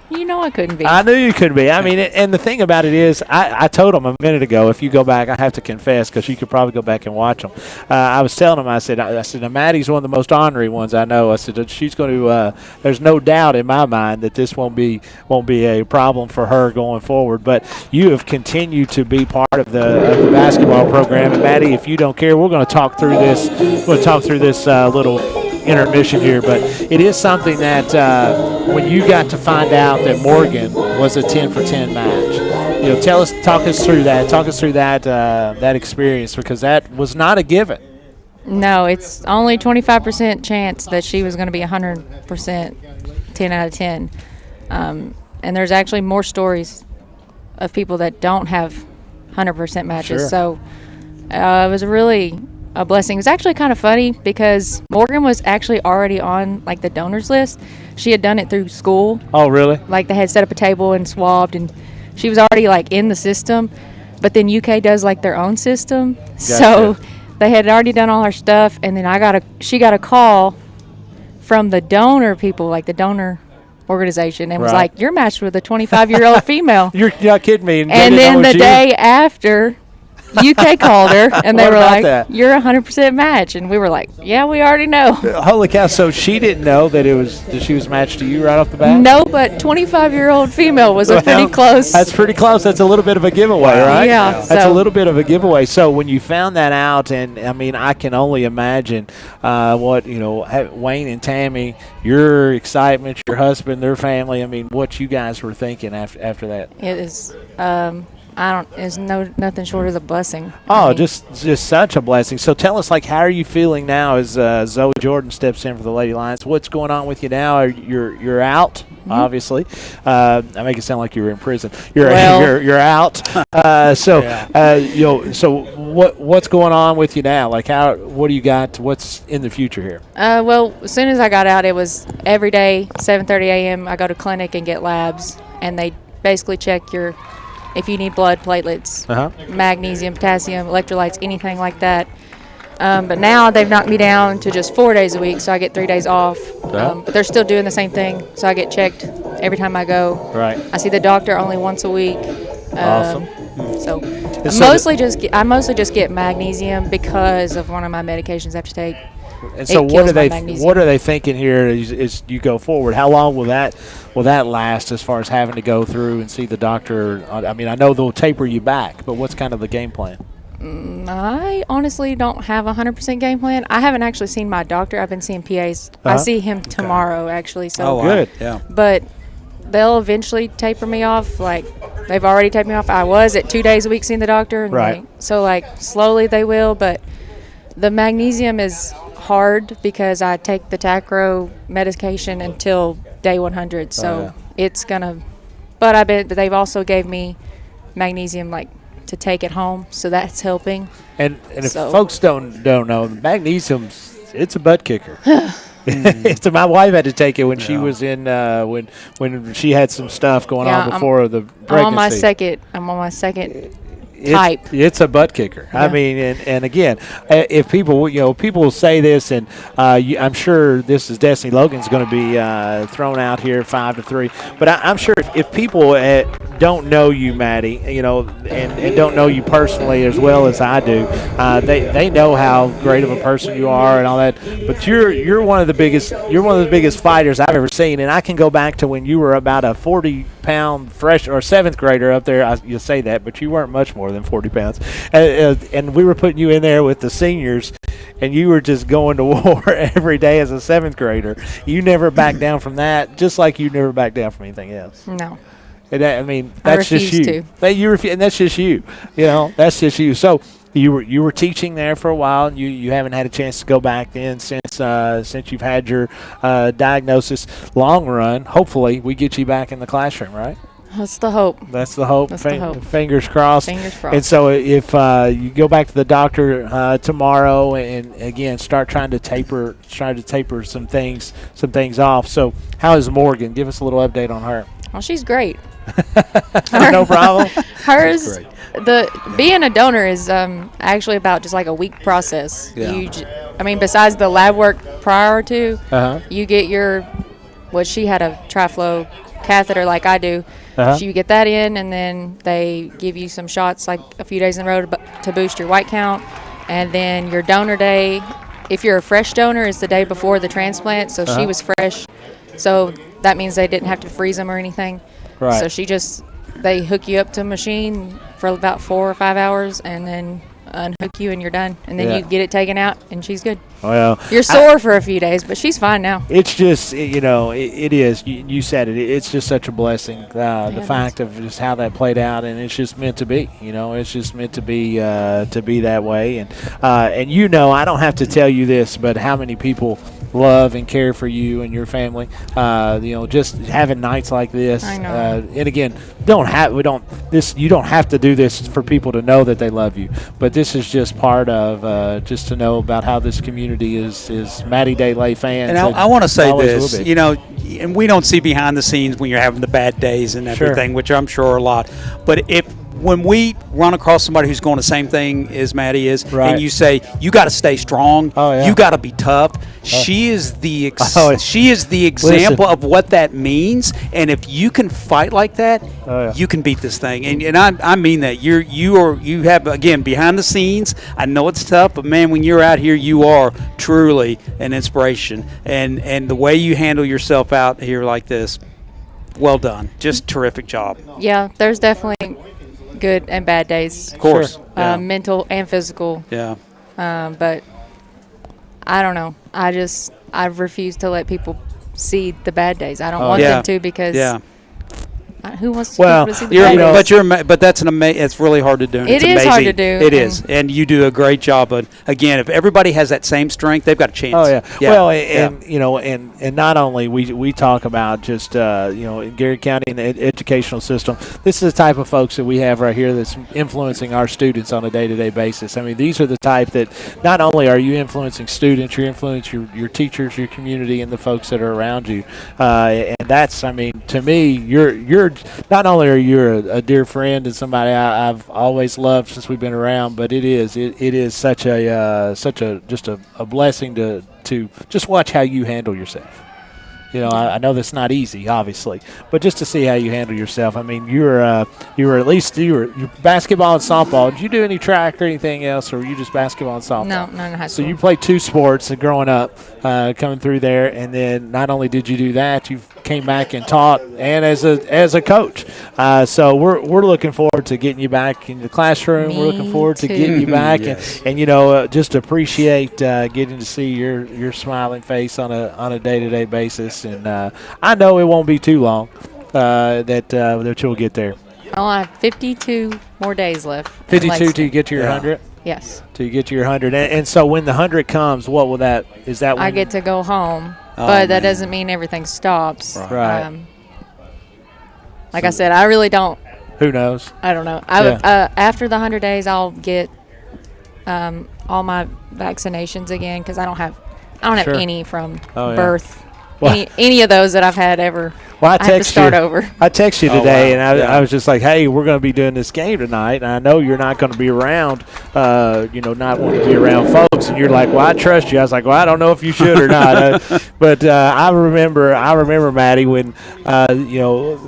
You know I couldn't be. I knew you couldn't be. I mean, and the thing about it is, I told him a minute ago, if you go back, I have to confess, because you could probably go back and watch them. I was telling him, I said, now Maddie's one of the most ornery ones I know. I said, she's going to. There's no doubt in my mind that this won't be a problem for her going forward. But you have continued to be part of the basketball program. And Maddie, if you don't care, we're going to talk through this. We'll talk through this little intermission here, but it is something that when you got to find out that Morgan was a 10 for 10 match, talk us through that experience, because that was not a given. No, it's only 25% chance that she was going to be 100% 10 out of 10. And there's actually more stories of people that don't have 100% matches. Sure. So it was really a blessing. It was actually kind of funny because Morgan was actually already on like the donors list. She had done it through school. Oh, really? Like they had set up a table and swabbed, and she was already like in the system. But then UK does like their own system. Gotcha. So they had already done all her stuff, and then she got a call from the donor people, like the donor organization, and was like, "You're matched with a 25-year-old female." You're not kidding me. And then the day after, UK called her, and they were like, "You're 100% match," and we were like, "Yeah, we already know." Holy cow! So she didn't know that she was matched to you right off the bat? No, but 25-year-old female was pretty close. That's pretty close. That's a little bit of a giveaway, right? Yeah. That's a little bit of a giveaway. So when you found that out, and I mean, I can only imagine what Wayne and Tammy, your excitement, your husband, their family. I mean, what you guys were thinking after that. It is. It's nothing short of a blessing. Oh, just such a blessing. So tell us, how are you feeling now as Zoe Jordan steps in for the Lady Lions? What's going on with you now? You're out, obviously. I make it sound like you were in prison. You're out. So what's going on with you now? What do you got? What's in the future here? Well, as soon as I got out, it was every day, 7:30 a.m. I go to clinic and get labs, and they basically check if you need blood, platelets, magnesium, potassium, electrolytes, anything like that. But now they've knocked me down to just 4 days a week, so I get 3 days off. But they're still doing the same thing, so I get checked every time I go. Right. I see the doctor only once a week. Awesome. So I mostly just get magnesium because of one of my medications I have to take. And so what are they thinking here as you go forward? How long will that last as far as having to go through and see the doctor? I mean, I know they'll taper you back, but what's kind of the game plan? I honestly don't have a 100% game plan. I haven't actually seen my doctor. I've been seeing PAs. I see him tomorrow, actually. So good. Yeah. But they'll eventually taper me off. Like, they've already tapered me off. I was at 2 days a week seeing the doctor. And slowly they will. But the magnesium is hard because I take the Tacro medication until day 100. So it's going to – but I bet they've also gave me magnesium, to take it home, so that's helping. And if folks don't know, magnesium's it's a butt kicker. My wife had to take it when she was in when she had some stuff going on before the pregnancy. I'm on my second type. It's a butt kicker. Yeah. I mean, and again, if people will say this, and I'm sure this is Destiny Logan's going to be thrown out here 5-3. But I'm sure if people don't know you, Maddie, and don't know you personally as well as I do, they know how great of a person you are and all that. But you're one of the biggest fighters I've ever seen, and I can go back to when you were about a 40-pound fresh or seventh grader up there. You say that, but you weren't much more than 40 pounds, and we were putting you in there with the seniors, and you were just going to war every day as a seventh grader. You never backed down from that, just like you never backed down from anything else. No. And that's just you. And that's just you. That's just you. So you were teaching there for a while, and you haven't had a chance to go back in since you've had your diagnosis. Long run, hopefully we get you back in the classroom, right? That's the hope. That's the hope. That's the hope. Fingers crossed. Fingers crossed. And so if you go back to the doctor tomorrow and again start trying to taper some things off. So how is Morgan? Give us a little update on her. Well, she's great. No problem. Hers, being a donor is actually about just like a week process. Yeah. Besides the lab work prior to, you get she had a TriFlow catheter like I do. So you get that in, and then they give you some shots like a few days in a row to boost your white count. And then your donor day, if you're a fresh donor, is the day before the transplant. So she was fresh. So that means they didn't have to freeze them or anything. Right. So they hook you up to a machine for about 4 or 5 hours and then unhook you and you're done. And then you get it taken out and she's good. Well, you're sore for a few days, but she's fine now. It's just, it is. You said it. It's just such a blessing, the fact of just how that played out, and it's just meant to be. It's just meant to be that way. And I don't have to tell you this, but how many people love and care for you and your family. Just having nights like this. I know. And again, you don't have to do this for people to know that they love you, but this is just part of just to know about how this community is Maddie Day Lay fans. And I want to say this, and we don't see behind the scenes when you're having the bad days and everything, which I'm sure are a lot. But when we run across somebody who's going the same thing as Maddie is, and you say, you got to stay strong, you got to be tough, she is the example of what that means. And if you can fight like that, you can beat this thing. And I mean that. You have, again, behind the scenes, I know it's tough, but man, when you're out here, you are truly an inspiration. And the way you handle yourself out here like this, well done. Just terrific job. Yeah, there's definitely good and bad days. Of course. Sure. Mental and physical. Yeah. But I don't know. I refuse to let people see the bad days. I don't want them to because who wants to see the bad days? But that's it's really hard to do. It is hard to do. It is. And you do a great job. But again, if everybody has that same strength, they've got a chance. Oh yeah. Well, and not only we talk about just Garrett County and the educational system. This is the type of folks that we have right here that's influencing our students on a day-to-day basis. I mean, these are the type that not only are you influencing students, you're influencing your teachers, your community, and the folks that are around you. And that's, to me, you're not only are you a dear friend and somebody I've always loved since we've been around, but it is such a blessing to just watch how you handle yourself. I know that's not easy, obviously, but just to see how you handle yourself. I mean, you were basketball and softball. Did you do any track or anything else, or were you just basketball and softball? No, not in high school. So you played 2 sports growing up, coming through there, and then not only did you do that, you came back and taught, and as a coach. So we're looking forward to getting you back in the classroom. We're looking forward to getting you back, and just appreciate getting to see your smiling face on a day-to-day basis. And I know it won't be too long that you'll get there. Well, I have 52 more days left. 52 till you get to your 100? Yes. Till you get to your 100. And so when the 100 comes, what will that – is that when – I get to go home, but that doesn't mean everything stops. Right. Like I said, I really don't – Who knows? I don't know. After the 100 days, I'll get all my vaccinations again because I don't have any from birth. Well, any of those that I've had ever. Well, I have to start over. I text you today, and I was just like, "Hey, we're going to be doing this game tonight, and I know you're not going to be around, not wanting to be around folks." And you're like, "Well, I trust you." I was like, "Well, I don't know if you should or not." But I remember, Maddie, when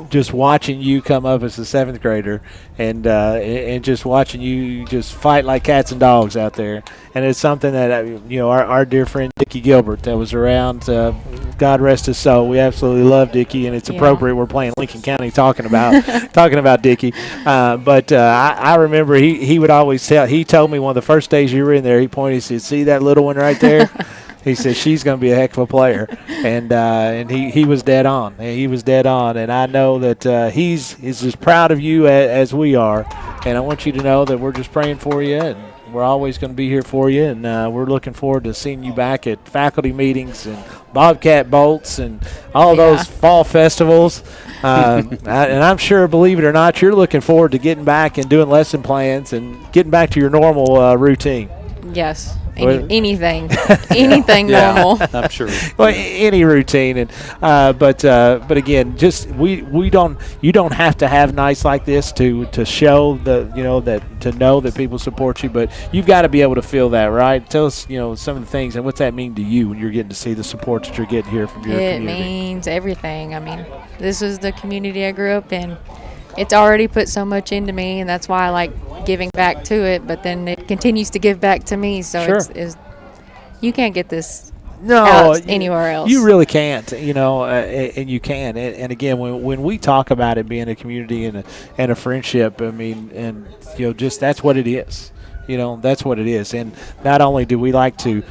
just watching you come up as a 7th grader, and just watching you just fight like cats and dogs out there. And it's something that our dear friend Dickie Gilbert that was around. God rest his soul. We absolutely love Dickie, and it's appropriate we're playing Lincoln County talking about Dickie. But I remember he would always tell. He told me one of the first days you were in there. He pointed. He said, "See that little one right there?" He said she's going to be a heck of a player, and he was dead on. He was dead on, and I know that he's as proud of you as we are. And I want you to know that we're just praying for you, we're always going to be here for you, and we're looking forward to seeing you back at faculty meetings and Bobcat Bolts and all those fall festivals. And I'm sure, believe it or not, you're looking forward to getting back and doing lesson plans and getting back to your normal routine. Yes. Anything normal. I'm sure. Well, any routine, and but again, just you don't have to have nights like this to show that to know that people support you, but you've got to be able to feel that, right? Tell us, some of the things and what's that mean to you when you're getting to see the support that you're getting here from your community. It means everything. I mean, this is the community I grew up in. It's already put so much into me, and that's why I like giving back to it, but then it continues to give back to me, so it's you can't get this anywhere else. You really can't, and you can. And again, when we talk about it being a community and a friendship, I mean, and just that's what it is. That's what it is. And not only do we like to,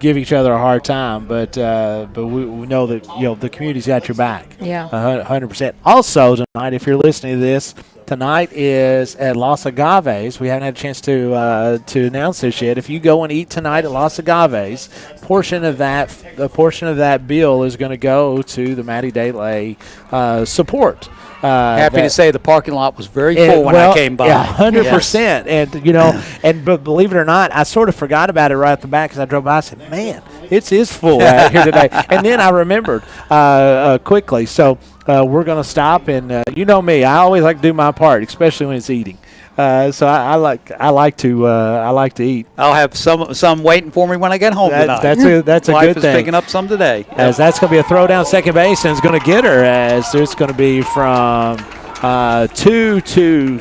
give each other a hard time, but we know that the community's got your back. Yeah, 100%. Also tonight, if you're listening to this, tonight is at Los Agaves. We haven't had a chance to announce this yet. If you go and eat tonight at Los Agaves, a portion of that bill is going to go to the Maddie Day support. Happy to say the parking lot was very full when I came by. Yeah, 100%. And but believe it or not, I sort of forgot about it right at the back because I drove by. I said, "Man, it is full out here today." And then I remembered quickly. So we're going to stop, and you know me, I always like to do my part, especially when it's eating. So I like to eat. I'll have some waiting for me when I get home tonight. That's a Life good is thing. picking up some today. As that's going to be a throw down second base, and it's going to get her as it's going to be from 2 to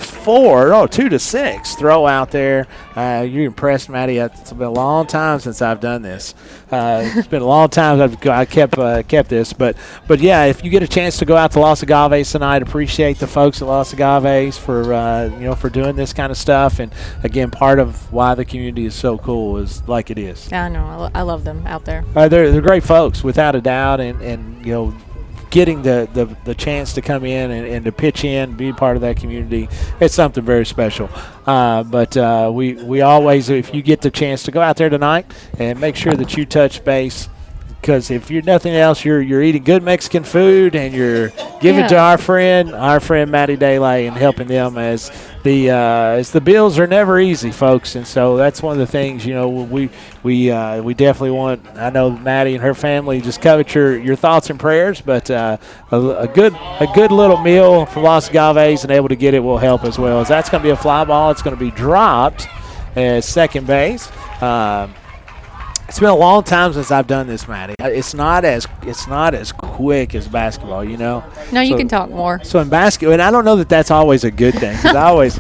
6 throw out there. You're impressed, Maddie. It's been a long time since I've done this. It's been a long time I kept this, but yeah, if you get a chance to go out to Los Agaves tonight, appreciate the folks at Los Agaves for doing this kind of stuff. And again, part of why the community is so cool is like it is. I know. I love them out there. They're great folks, without a doubt, and getting the chance to come in and to pitch in, be part of that community, it's something very special. But we always, if you get the chance to go out there tonight, and make sure that you touch base, because if you're nothing else, you're eating good Mexican food, and you're giving to our friend Maddie Daylay, and helping them as the bills are never easy, folks. And so that's one of the things, we definitely want. I know Maddie and her family just covet your thoughts and prayers, but a good little meal from Los Agaves and able to get it will help as well. As that's going to be a fly ball. It's going to be dropped at second base. It's been a long time since I've done this, Maddie. It's not as quick as basketball, No, you can talk more. So in basketball, and I don't know that that's always a good thing, because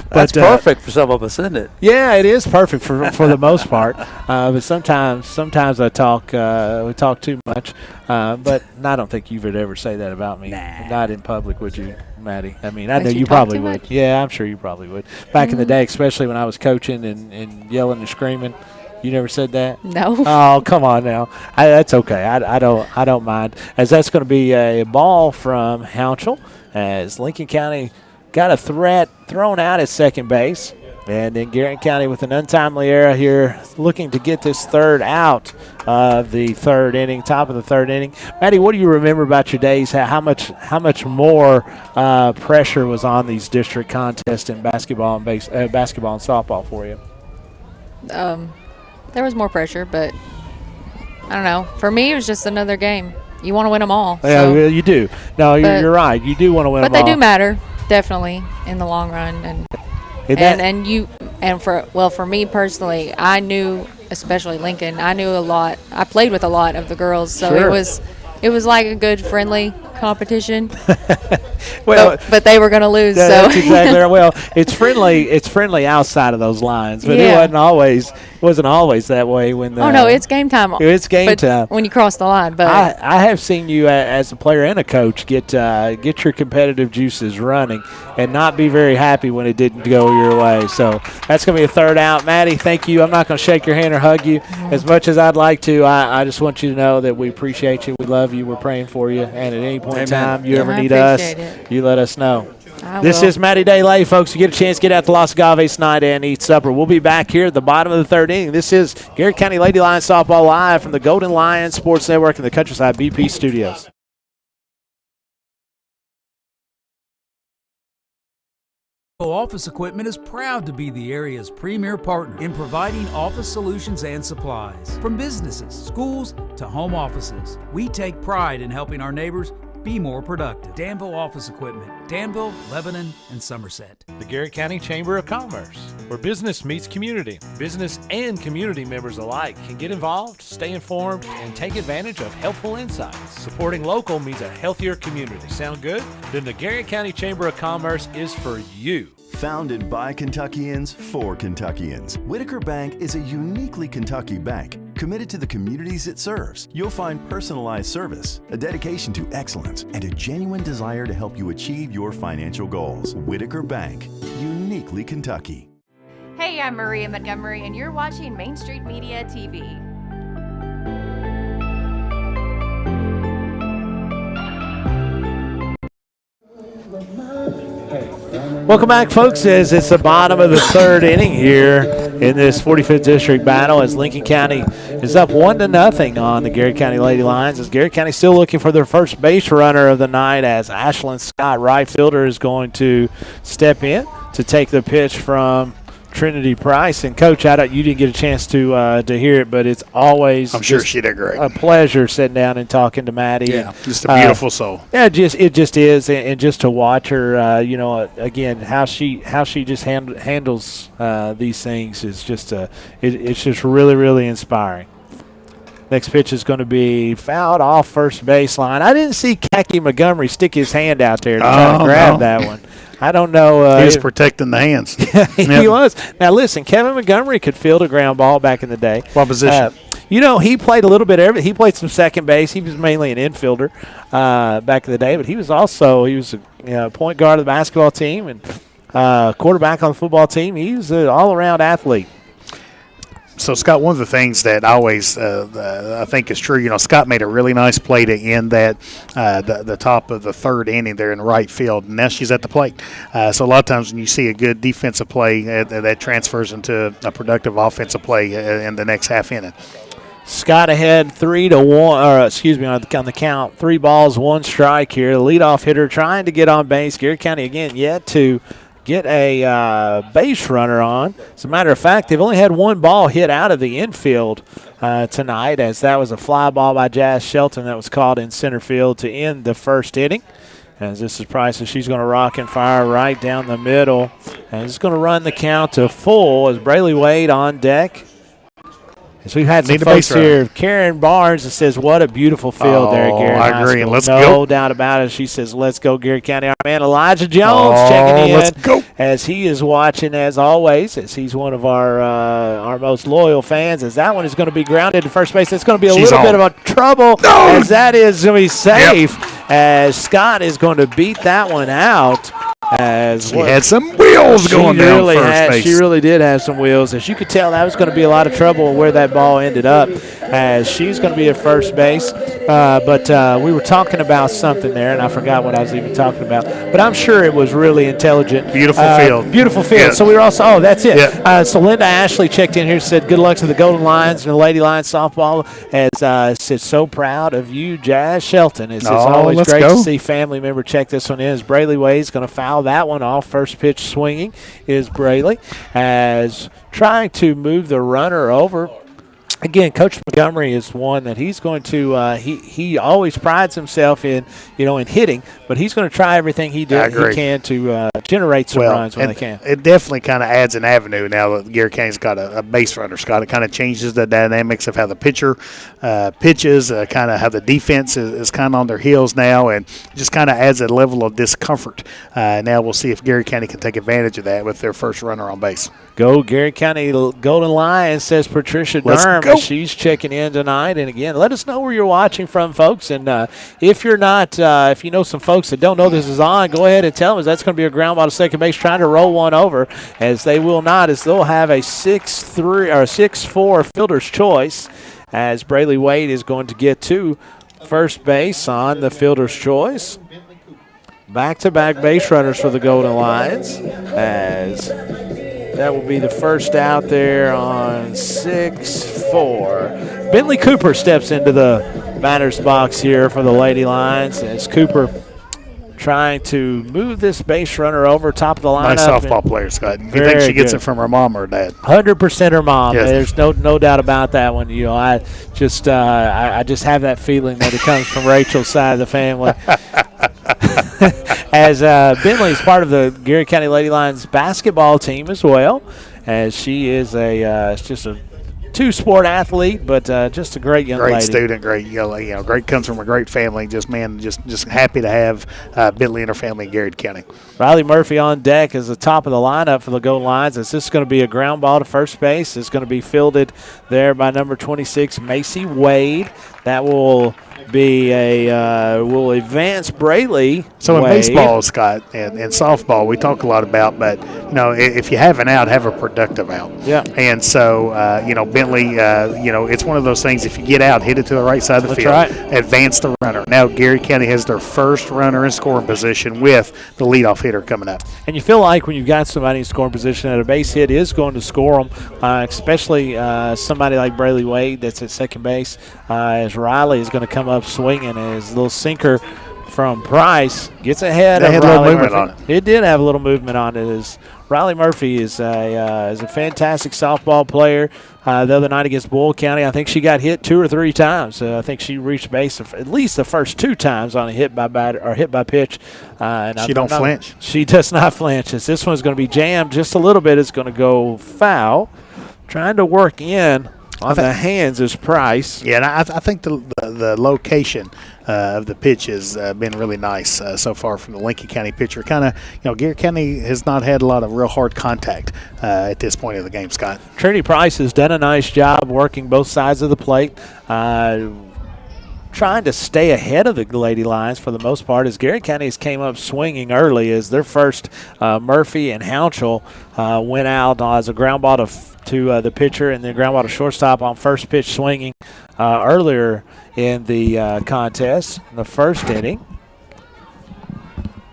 that's perfect for some of us, isn't it? Yeah, it is perfect for the most part. But sometimes we talk too much. But I don't think you would ever say that about me. Nah. Not in public, would you, Maddie? I mean, I know you you talk probably too would. much? Yeah, I'm sure you probably would. Back in the day, especially when I was coaching and yelling and screaming. You never said that? No. Oh, come on now. That's okay. I don't mind. As that's going to be a ball from Hounshell, as Lincoln County got a threat thrown out at second base. And then Garrett County with an untimely error here, looking to get this third out of the third inning, top of the third inning. Maddie, what do you remember about your days? How much more pressure was on these district contests in basketball and basketball and softball for you? There was more pressure, but I don't know. For me, it was just another game. You want to win them all. Yeah, so. you do. No, you're right. You do want to win them all. But they do matter, definitely, in the long run. For me personally, I knew, especially Lincoln, I knew a lot. I played with a lot of the girls, so it was like a good friendly competition. But they were going to lose. That's exactly right. Well, it's friendly outside of those lines, but it wasn't always that way when. It's game time. It's game time when you cross the line. But I have seen you as a player and a coach get your competitive juices running and not be very happy when it didn't go your way. So that's going to be a third out. Maddie, thank you. I'm not going to shake your hand or hug you as much as I'd like to. I just want you to know that we appreciate you. We love you. We're praying for you. And at any point in time you ever need us, you let us know. This is Matty Day Lay, folks. You get a chance to get out to Los Agaves tonight and eat supper. We'll be back here at the bottom of the third inning. This is Garrett County Lady Lions Softball live from the Golden Lions Sports Network in the Countryside BP Studios. Office Equipment is proud to be the area's premier partner in providing office solutions and supplies. From businesses, schools, to home offices, we take pride in helping our neighbors be more productive. Danville Office Equipment, Danville, Lebanon, and Somerset. The Garrett County Chamber of Commerce, where business meets community. Business and community members alike can get involved, stay informed, and take advantage of helpful insights. Supporting local means a healthier community. Sound good? Then the Garrett County Chamber of Commerce is for you. Founded by Kentuckians for Kentuckians, Whitaker Bank is a uniquely Kentucky bank committed to the communities it serves. You'll find personalized service, a dedication to excellence, and a genuine desire to help you achieve your financial goals. Whitaker Bank, uniquely Kentucky. Hey, I'm Maria Montgomery, and you're watching Main Street Media TV. Welcome back, folks, as it's the bottom of the third inning here in this 45th District battle as Lincoln County is up 1-0 on the Garrett County Lady Lions. As Garrett County still looking for their first base runner of the night as Ashlyn Scott, right fielder, is going to step in to take the pitch from Trinity Price. And Coach, you didn't get a chance to hear it, but it's always I'm sure she did great. A pleasure sitting down and talking to Maddie. Yeah, just a beautiful soul. Yeah, it just is, and just to watch her, again, how she just handles these things is just it's just really, really inspiring. Next pitch is going to be fouled off first baseline. I didn't see Khaki Montgomery stick his hand out there to try to grab that one. I don't know. He was protecting the hands. He was. Now, listen, Kevin Montgomery could field a ground ball back in the day. What position? He played a little bit of everything. He played some second base. He was mainly an infielder back in the day, but he was a point guard of the basketball team and quarterback on the football team. He was an all-around athlete. So, Scott, one of the things that I always I think is true, Scott made a really nice play to end that the top of the third inning there in right field, and now she's at the plate. So a lot of times when you see a good defensive play, that transfers into a productive offensive play in the next half inning. Scott ahead 3-1, on the count, 3 balls, 1 strike here. The leadoff hitter trying to get on base. Garrett County, again, yet to get a base runner on. As a matter of fact, they've only had 1 ball hit out of the infield tonight, as that was a fly ball by Jazz Shelton that was caught in center field to end the first inning. As this is Price, she's going to rock and fire right down the middle. And it's going to run the count to full as Brayley Wade on deck. So we've had some folks here. Karen Barnes that says, what a beautiful field there at Garrett I agree. High Let's School. go. No doubt about it. She says, let's go Garrett County. Our man Elijah Jones checking in. Let's go. As he is watching, as always, as he's one of our most loyal fans, as that one is going to be grounded to first base. It's going to be a little bit of a trouble as that is going to be safe, as Scott is going to beat that one out. As she had some wheels going down first base. She really did have some wheels. As you could tell, that was going to be a lot of trouble where that ball ended up, as she's going to be at first base. But we were talking about something there, and I forgot what I was even talking about. But I'm sure it was really intelligent. Beautiful field. Beautiful field. Yeah. So we were also, that's it. Yeah. So Linda Ashley checked in here and said, good luck to the Golden Lions and the Lady Lions softball. As said, so proud of you, Jazz Shelton. It's always great to see family member check this one in. As Brayley Wade's going to foul that one off. First pitch swinging is Brayley, as trying to move the runner over. Again, Coach Montgomery is one that he's going to he always prides himself in in hitting, but he's going to try everything he can to generate some runs when they can. It definitely kind of adds an avenue now that Garrett County's got a base runner, Scott. It kind of changes the dynamics of how the pitcher pitches, kind of how the defense is kind of on their heels now, and just kind of adds a level of discomfort. Now we'll see if Garrett County can take advantage of that with their first runner on base. Go Garrett County Golden Lions, says Patricia Durham. She's checking in tonight. And, again, let us know where you're watching from, folks. And if you're not, if you know some folks that don't know this is on, go ahead and tell them, as that's going to be a ground ball to second base trying to roll one over, as they will not, as they'll have a 6-3 or 6-4 fielder's choice, as Brayley Wade is going to get to first base on the fielder's choice. Back-to-back base runners for the Golden Lions, as that will be the first out there on 6-4. Bentley Cooper steps into the batter's box here for the Lady Lions, as Cooper trying to move this base runner over top of the lineup. Nice softball player, Scott. You think she gets it from her mom or dad? 100% her mom. Yes. There's no doubt about that one. You know, I just have that feeling that it comes from Rachel's side of the family. As Bentley is part of the Gary County Lady Lions basketball team as well, as she is just a two-sport athlete, but just a great young lady. Great student, great, great, comes from a great family. Just happy to have Bentley and her family in Garrett County. Riley Murphy on deck as the top of the lineup for the Golden Lions. As this is going to be a ground ball to first base. It's going to be fielded there by number 26, Macy Wade. That will be will advance Braley. So in Wade. baseball, Scott, and softball, we talk a lot about, but if you have an out, have a productive out. Yeah. And so Bentley, it's one of those things. If you get out, hit it to the right side of the field, right. Advance the runner. Now Gary County has their first runner in scoring position with the leadoff hitter coming up. And you feel like when you've got somebody in scoring position that a base hit is going to score them, especially somebody like Braley Wade that's at second base, as Riley is going to come up swinging, his little sinker from Price gets ahead of Riley. Had a little movement on it. It did have a little movement on it. As Riley Murphy is a fantastic softball player. The other night against Bull County, I think she got hit 2 or 3 times. I think she reached base at least the first 2 times on a hit by batter or hit by pitch. And she don't flinch. She does not flinch. As this one's going to be jammed just a little bit. It's going to go foul. Trying to work in on the hands is Price. Yeah, and I think the location of the pitch has been really nice so far from the Lincoln County pitcher. Kind of, Gary County has not had a lot of real hard contact at this point of the game, Scott. Trinity Price has done a nice job working both sides of the plate. Trying to stay ahead of the Lady Lions for the most part, as Gary County has came up swinging early as their first Murphy and Hounchel went out as a ground ball to the pitcher and then ground ball to shortstop on first pitch swinging earlier in the contest, in the first inning.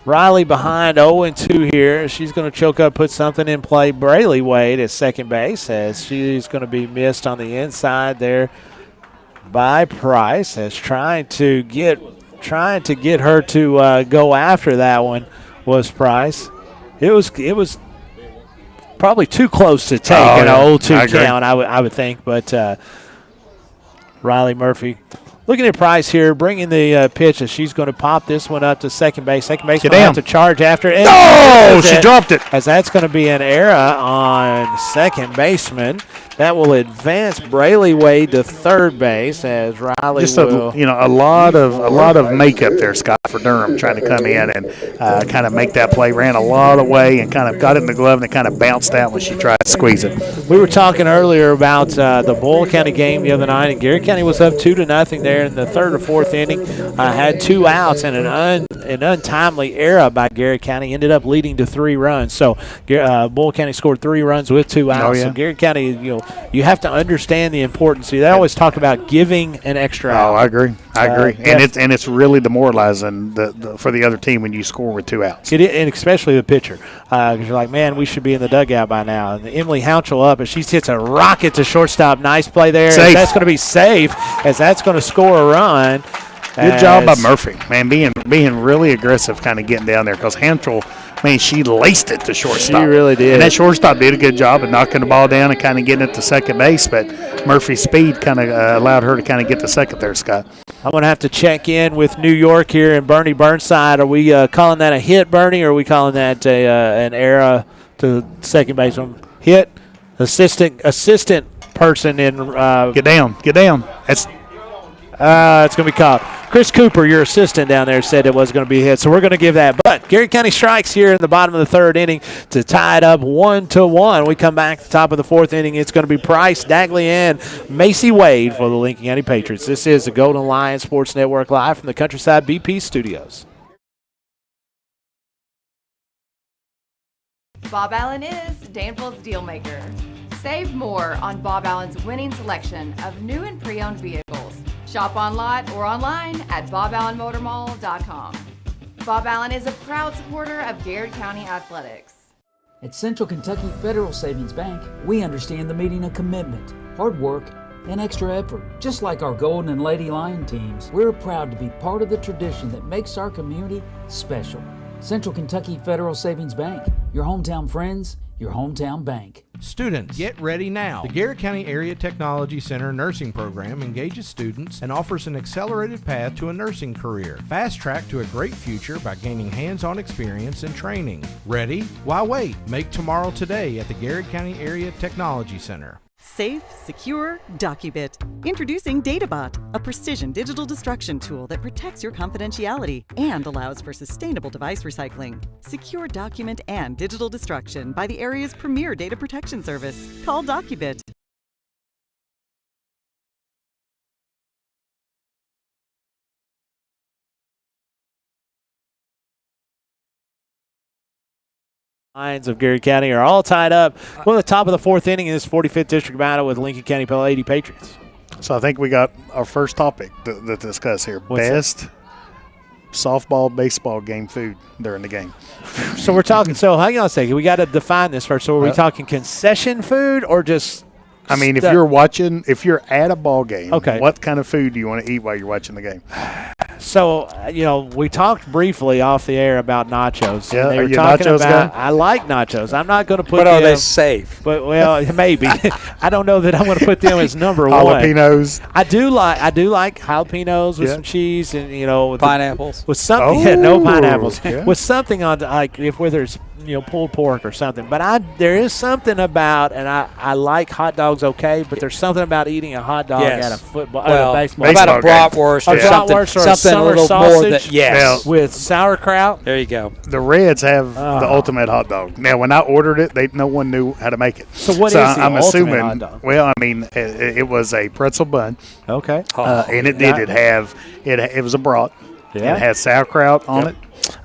Riley behind 0-2 here. She's going to choke up, put something in play. Braley Wade at second base, as she's going to be missed on the inside there by Price, as trying to get her to go after that one was Price. It was probably too close to take an 0-2 count, I would think, but Riley Murphy looking at Price here, bringing the pitch, as she's going to pop this one up to second base. Second base going to have to charge after it. Oh, she dropped it. As that's going to be an error on second baseman. That will advance Braley Wade to third base, as Riley just will. a lot of makeup there, Scott, for Durham trying to come in and kind of make that play. Ran a lot of way and kind of got it in the glove and it kind of bounced out when she tried to squeeze it. We were talking earlier about the Bull County game the other night, and Gary County was up 2-0 there in the third or fourth inning. Had 2 outs, and an untimely error by Gary County ended up leading to 3 runs. So Bull County scored 3 runs with 2 outs. Oh, yeah. So Gary County, you have to understand the importance. They always talk about giving an extra out. Oh, I agree. And it's really demoralizing for the other team when you score with 2 outs. And especially the pitcher, because you're like, man, we should be in the dugout by now. And Emily Hounchel up, and she hits a rocket to shortstop. Nice play there. That's going to be safe, as that's going to score a run. Good job by Murphy, man, being really aggressive, kind of getting down there, because Hounchel, man, she laced it to shortstop. She really did. And that shortstop did a good job of knocking the ball down and kind of getting it to second base, but Murphy's speed kind of allowed her to kind of get to second there, Scott. I'm going to have to check in with New York here and Bernie Burnside. Are we calling that a hit, Bernie, or are we calling that an error to second base? Hit? Assistant person in get down. That's it's going to be called. Chris Cooper, your assistant down there, said it was going to be a hit, so we're going to give that. But Gary County strikes here in the bottom of the third inning to tie it up 1-1. We come back to the top of the fourth inning. It's going to be Price, Dagley, and Macy Wade for the Lincoln County Patriots. This is the Golden Lion Sports Network live from the Countryside BP studios. Bob Allen is Danville's Dealmaker. Save more on Bob Allen's winning selection of new and pre-owned vehicles. Shop on lot or online at boballenmotormall.com. Bob Allen is a proud supporter of Garrett County Athletics. At Central Kentucky Federal Savings Bank, we understand the meaning of commitment, hard work, and extra effort. Just like our Golden and Lady Lion teams, we're proud to be part of the tradition that makes our community special. Central Kentucky Federal Savings Bank, your hometown friends, your hometown bank. Students, get ready now. The Garrett County Area Technology Center nursing program engages students and offers an accelerated path to a nursing career. Fast track to a great future by gaining hands-on experience and training. Ready? Why wait? Make tomorrow today at the Garrett County Area Technology Center. Safe, secure, DocuBit. Introducing DataBot, a precision digital destruction tool that protects your confidentiality and allows for sustainable device recycling. Secure document and digital destruction by the area's premier data protection service. Call DocuBit. Lions of Garrett County are all tied up. We're at the top of the fourth inning in this 45th district battle with Lincoln County Lady Patriots. So I think we got our first topic to discuss here. What's Best softball, baseball game food during the game. So we're talking, hang on a second. We got to define this first. So are we talking concession food or just I mean, if you're at a ball game, what kind of food do you want to eat while you're watching the game? So, we talked briefly off the air about nachos. Yeah, they were are you talking nachos about, guy? I like nachos. I'm not going to put But them. are they safe? But, maybe. I don't know that I'm going to put them as number one. Jalapenos. I do like jalapenos with some cheese and, with pineapples. With something. No pineapples. With something on, whether it's, pulled pork or something. But there is something about, and I like hot dogs but there's something about eating a hot dog at a football, at a baseball. About a bratwurst or something a little more than, with sauerkraut. There you go. The Reds have the ultimate hot dog. Now, when I ordered it, no one knew how to make it. So what is the I'm ultimate assuming, hot dog? Well, I mean, it was a pretzel bun. Okay. And it was a brat. Yeah. It had sauerkraut on it.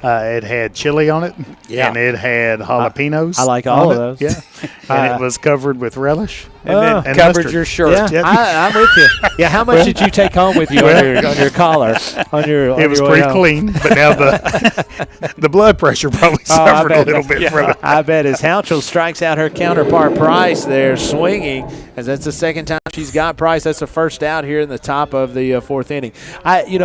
It had chili on it. Yeah. And it had jalapenos. I like all of those. Yeah. And it was covered with relish. And and covered mustard. your shirt. Yeah, I'm with you. Yeah, how much did you take home with you on your collar? It was pretty clean, but now the blood pressure probably suffered a little bit from it. I bet as Houchel strikes out her counterpart Price there swinging, as that's the second time she's got Price. That's the first out here in the top of the fourth inning.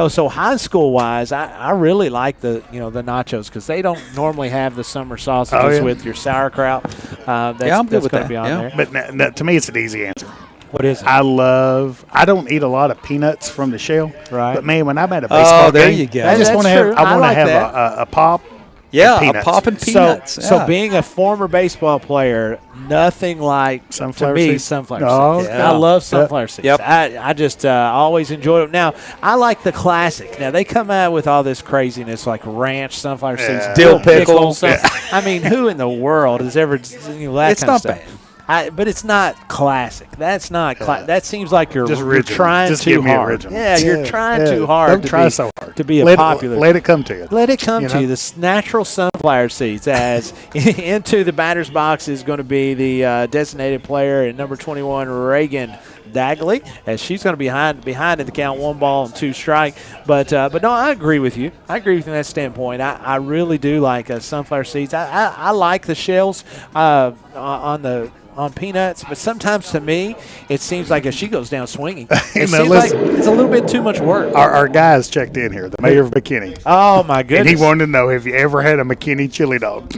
So high school wise, I really like the nachos because they don't normally have the summer sausages with your sauerkraut. I'm good with that. Be on there. But to me, it's an easy answer. What is it? I don't eat a lot of peanuts from the shell. Right. But man, when I'm at a baseball there game, you go. I just want to have a pop. Yeah, peanuts. a pop and peanuts. So being a former baseball player, nothing like sunflower seeds. seeds. Sunflower seeds. I love sunflower seeds. Yep. I just always enjoy them. Now, I like the classic. Now, they come out with all this craziness like ranch, sunflower seeds, dill pickles. I mean, who in the world has ever that It's kind not of stuff? bad. But it's not classic. That's not that seems like you're original. trying Just too give me hard. original. Yeah, you're trying too hard. Don't try so hard to be popular. Let it come to you. Let it come to you. The natural sunflower seeds. As into the batter's box is going to be the designated player at number 21, Reagan Dagley, as she's going to be behind in the count, 1-2 strike. But no, I agree with you. I agree with you from that standpoint. I really do like sunflower seeds. I like the shells on peanuts, but sometimes to me it seems like if she goes down swinging, it seems like it's a little bit too much work. Our guys checked in here, the mayor of McKinney. Oh my goodness! And he wanted to know, have you ever had a McKinney chili dog?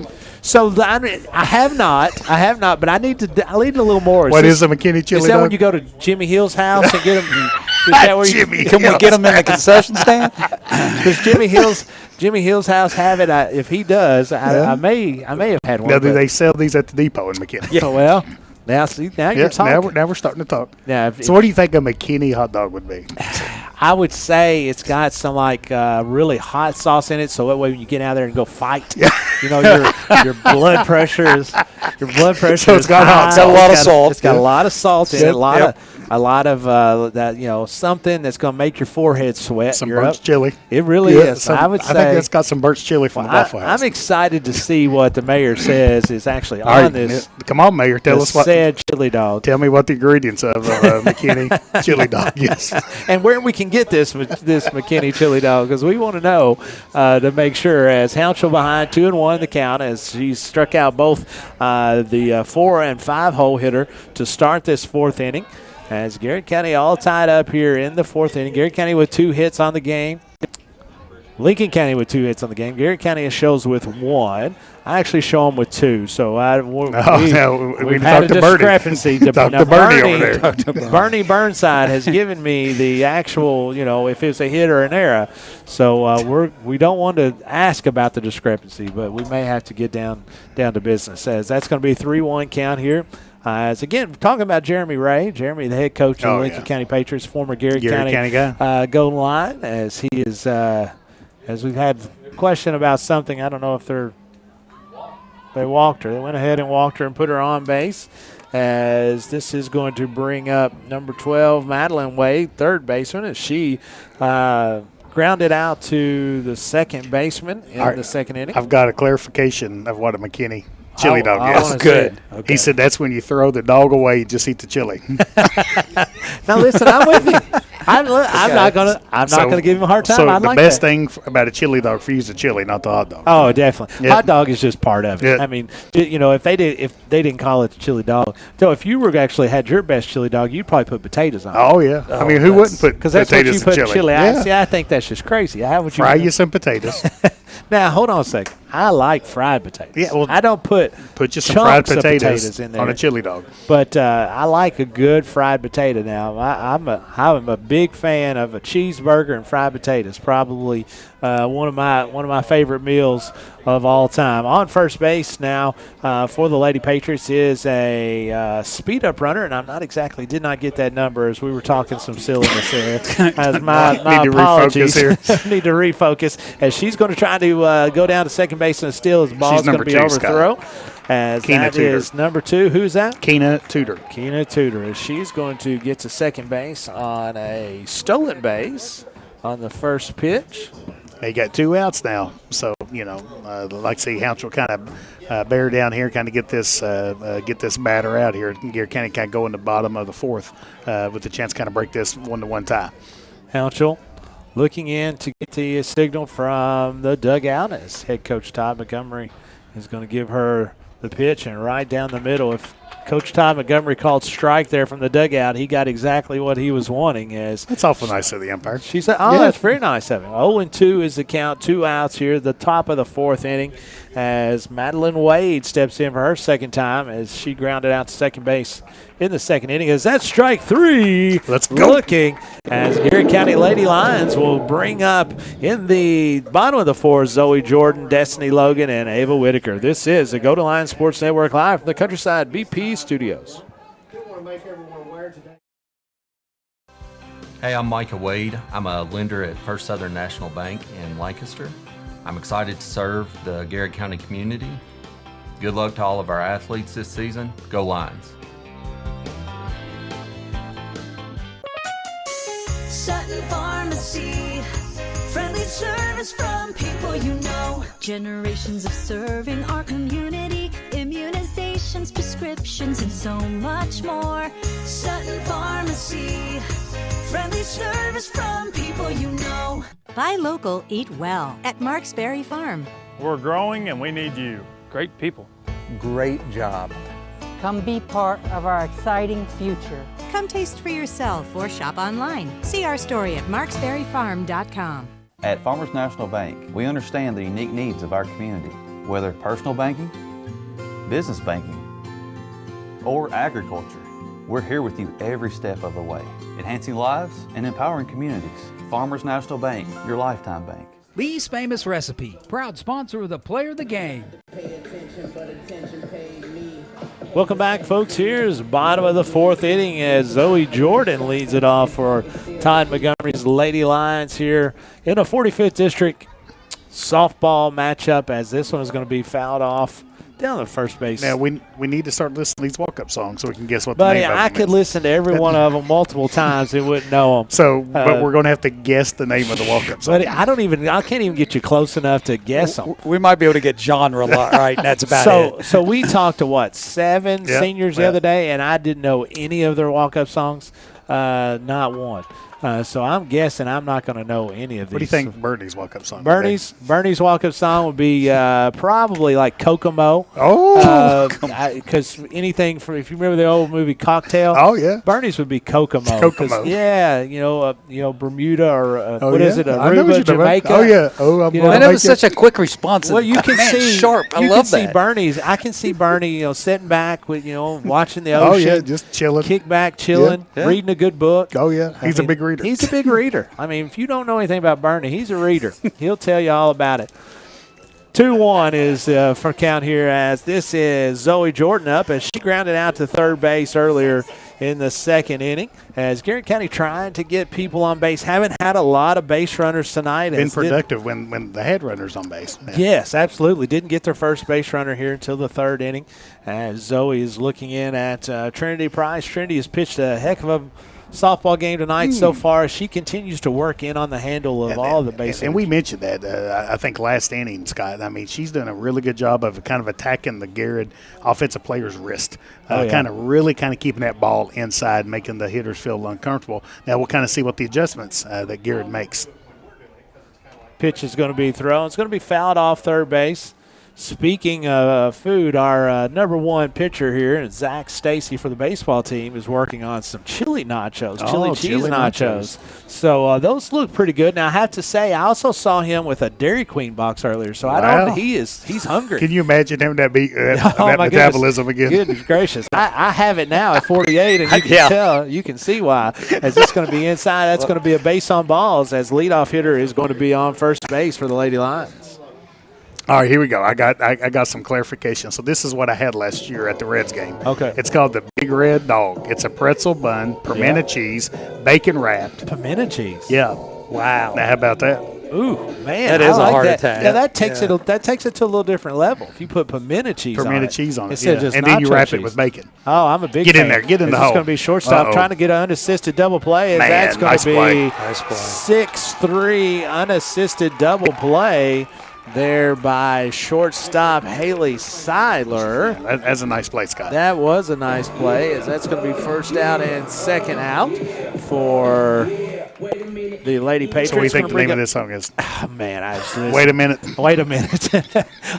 So I have not, but I need a little more. What is a McKinney chili dog? Is that when you go to Jimmy Hill's house and get them? Is that where Can we get them in the concession stand? Does Jimmy Hill's house have it? If he does, I may have had one. Now, do they sell these at the depot in McKinney? Yeah. Well, now you're talking. Now we're starting to talk. Yeah. So what do you think a McKinney hot dog would be? I would say it's got some really hot sauce in it, so that way when you get out there and go fight, You know, your blood pressure is So it's got high. a lot of salt. It's got a lot of salt in it. A lot of that, you know, something that's going to make your forehead sweat. Some Burt's chili. It really is. I would say. I think it's got some Burt's chili from the Buffalo House. I'm excited to see what the mayor says is actually on this. Come on, Mayor. Tell us what. Said chili dog. Tell me what the ingredients of McKinney chili dog. Yes. And where we can get this McKinney chili dog, because we want to know to make sure, as Hounshill behind 2-1 in the count, as she struck out both the 4 and 5 hole hitter to start this fourth inning. As Garrett County all tied up here in the fourth inning. Garrett County with 2 hits on the game. Lincoln County with 2 hits on the game. Garrett County shows with 1. I actually show them with 2. So we've had a discrepancy. Bernie Burnside has given me the actual, you know, if it's a hit or an error. So we don't want to ask about the discrepancy, but we may have to get down to business. As that's going to be a 3-1 count here. As again, talking about Jeremy Ray, the head coach of the Lincoln County Patriots, former Garrett County guy. Golden Line, as he is, as we've had a question about something. I don't know if they walked her. They went ahead and walked her and put her on base. As this is going to bring up number 12, Madeline Wade, third baseman, as she grounded out to the second baseman in the second inning. I've got a clarification of what a McKinney chili dog is. Good. Okay. He said that's when you throw the dog away, you just eat the chili. Now listen, I'm with you. I'm not gonna give him a hard time. So I the like best that. thing about a chili dog for you is the chili, not the hot dog. Oh, definitely. Yep. Hot dog is just part of it. Yep. I mean, you know, if they didn't call it the chili dog, so if you were actually had your best chili dog, you'd probably put potatoes on it. Oh yeah. I mean, who wouldn't put because that's potatoes what you put in chili. Yeah. I think that's just crazy. How would you fry you some potatoes? Now hold on a second. I like fried potatoes. Yeah, well, I don't put you some fried potatoes in there on a chili dog. But I like a good fried potato. Now I'm a big fan of a cheeseburger and fried potatoes. Probably one of my favorite meals of all time. On first base now for the Lady Patriots is a speed up runner, and did not get that number as we were talking some silliness there. As my apologies. Need to refocus as she's going to try to go down to second base and steal his ball. It's going to be overthrow. As that is number 2. Who's that? Keena Tudor. Keena Tudor. As she's going to get to second base on a stolen base on the first pitch. They got 2 outs now. So, you know, like I say, Hounshill kind of bear down here, kind of get this batter out here. Garrett County kind of go in the bottom of the fourth with the chance to kind of break this 1-1 tie. Hounshill looking in to get the signal from the dugout as head coach Todd Montgomery is going to give her the pitch, and right down the middle. If Coach Todd Montgomery called strike there from the dugout, he got exactly what he was wanting. That's awful nice of the umpire. She said, that's very nice of him. 0-2 is the count, 2 outs here, the top of the fourth inning, as Madeline Wade steps in for her second time as she grounded out to second base in the second inning. As that's strike 3. Let's go. Looking as Garrett County Lady Lions will bring up in the bottom of the 4 Zoe Jordan, Destiny Logan, and Ava Whitaker. This is the Go to Lions Sports Network live from the Countryside BP Studios. Hey, I'm Micah Wade. I'm a lender at First Southern National Bank in Lancaster. I'm excited to serve the Garrett County community. Good luck to all of our athletes this season. Go Lions. Sutton Pharmacy, friendly service from people you know. Generations of serving our community, immunizations, prescriptions, and so much more. Sutton Pharmacy, friendly service from people you know. Buy local, eat well at Marksberry Farm. We're growing and we need you. Great people. Great job. Come be part of our exciting future. Come taste for yourself or shop online. See our story at marksberryfarm.com. At Farmers National Bank, we understand the unique needs of our community, whether personal banking, business banking, or agriculture. We're here with you every step of the way, enhancing lives and empowering communities. Farmers National Bank, your lifetime bank. Lee's Famous Recipe, proud sponsor of the Player of the Game. Welcome back, folks. Here's bottom of the fourth inning as Zoe Jordan leads it off for Todd Montgomery's Lady Lions here in the 45th District. softball matchup, as this one is going to be fouled off down the first base. Now, we need to start listening to these walk-up songs so we can guess what Buddy, the name of I them could is. listen to every one of them multiple times and wouldn't know them. So, but we're going to have to guess the name of the walk-up song. Buddy, I can't even get you close enough to guess them. We might be able to get genre right. That's about it. So we talked to, 7 seniors the other day, and I didn't know any of their walk-up songs, not one. So I'm guessing I'm not going to know any of these. What do you think Bernie's walk-up song? Bernie's walk-up song would be probably like Kokomo. Oh, because anything from, if you remember the old movie Cocktail. Oh yeah, Bernie's would be Kokomo. Kokomo. Yeah, Bermuda or what is it? Aruba, Jamaica. Oh yeah. Oh, man, that was such a quick response. Well, you can see sharp. I love that. Bernie's. I can see Bernie, sitting back with watching the ocean. Oh yeah, just chilling. Kick back, chilling, reading a good book. Oh yeah, he's a big reader. He's a big reader. I mean, if you don't know anything about Bernie, he's a reader. He'll tell you all about it. 2-1 is for count here, as this is Zoe Jordan up as she grounded out to third base earlier in the second inning. As Garrett County trying to get people on base, haven't had a lot of base runners tonight. Been productive when the head runner's on base. Man. Yes, absolutely. Didn't get their first base runner here until the third inning. As Zoe is looking in at Trinity Price. Trinity has pitched a heck of a softball game tonight so far. She continues to work in on the handle of all the bases. And we mentioned that, I think, last inning, Scott. I mean, she's done a really good job of kind of attacking the Garrett offensive player's wrist, kind of keeping that ball inside, making the hitters feel uncomfortable. Now we'll kind of see what the adjustments that Garrett makes. Pitch is going to be thrown. It's going to be fouled off third base. Speaking of food, our number one pitcher here, Zach Stacy for the baseball team, is working on some chili nachos, chili cheese nachos. So those look pretty good. Now, I have to say, I also saw him with a Dairy Queen box earlier, so I don't know. He's hungry. Can you imagine him that metabolism again? Goodness gracious. I have it now at 48, and you can tell, you can see why. As it's going to be inside, that's going to be a base on balls, as leadoff hitter is going to be on first base for the Lady Lions. All right, here we go. I got some clarification. So this is what I had last year at the Reds game. Okay. It's called the Big Red Dog. It's a pretzel bun, pimento cheese, bacon wrapped. Pimento cheese? Yeah. Wow. Now, how about that? Ooh, man. That is a heart attack. Yeah, that takes it to a little different level. If you put pimento cheese on it. Instead of just and then you wrap it with bacon. Oh, I'm a big fan. Get in there. Get in the hole. It's going to be shortstop trying to get an unassisted double play. Man, that's going to be nice play. 6-3 unassisted double play there by shortstop Haley Seidler. Yeah, that's a nice play, Scott. That was a nice play, as that's going to be first out and second out for the Lady Patriots. So what do you think the name of this song is? Oh, man, Wait a minute. Wait a minute.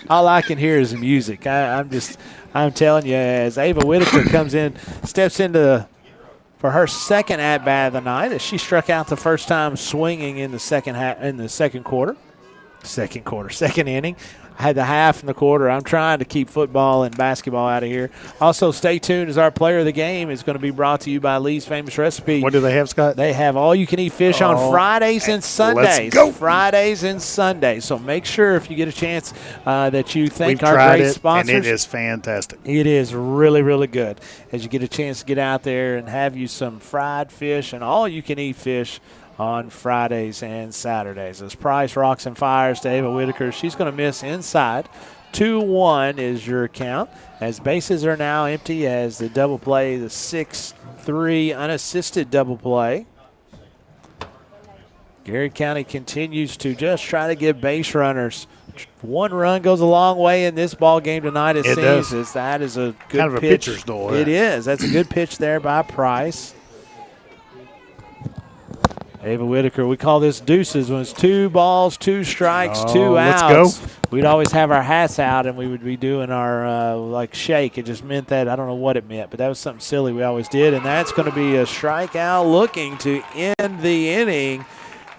All I can hear is music. I'm telling you, as Ava Whitaker steps into for her second at-bat of the night, as she struck out the first time swinging in the second inning. I had the half and the quarter. I'm trying to keep football and basketball out of here. Also, stay tuned, as our player of the game is going to be brought to you by Lee's Famous Recipe. What do they have, Scott? They have all-you-can-eat fish on Fridays and Sundays. Let's go. Fridays and Sundays. So make sure, if you get a chance, that you thank We've our tried great it, sponsors. and it is fantastic. It is really, really good. As you get a chance to get out there and have you some fried fish and all-you-can-eat fish on Fridays and Saturdays. As Price rocks and fires to Ava Whitaker, she's going to miss inside. 2-1 is your count, as bases are now empty, as the double play, the 6-3 unassisted double play. Garrett County continues to just try to get base runners. One run goes a long way in this ball game tonight, it seems. Does. That is a good kind of pitch. A pitcher's duel. It is. That's a good pitch there by Price. Ava Whitaker, we call this deuces when it's 2 balls, 2 strikes, 2 outs. Let's go. We'd always have our hats out and we would be doing our shake. It just meant that. I don't know what it meant, but that was something silly we always did. And that's going to be a strikeout looking to end the inning,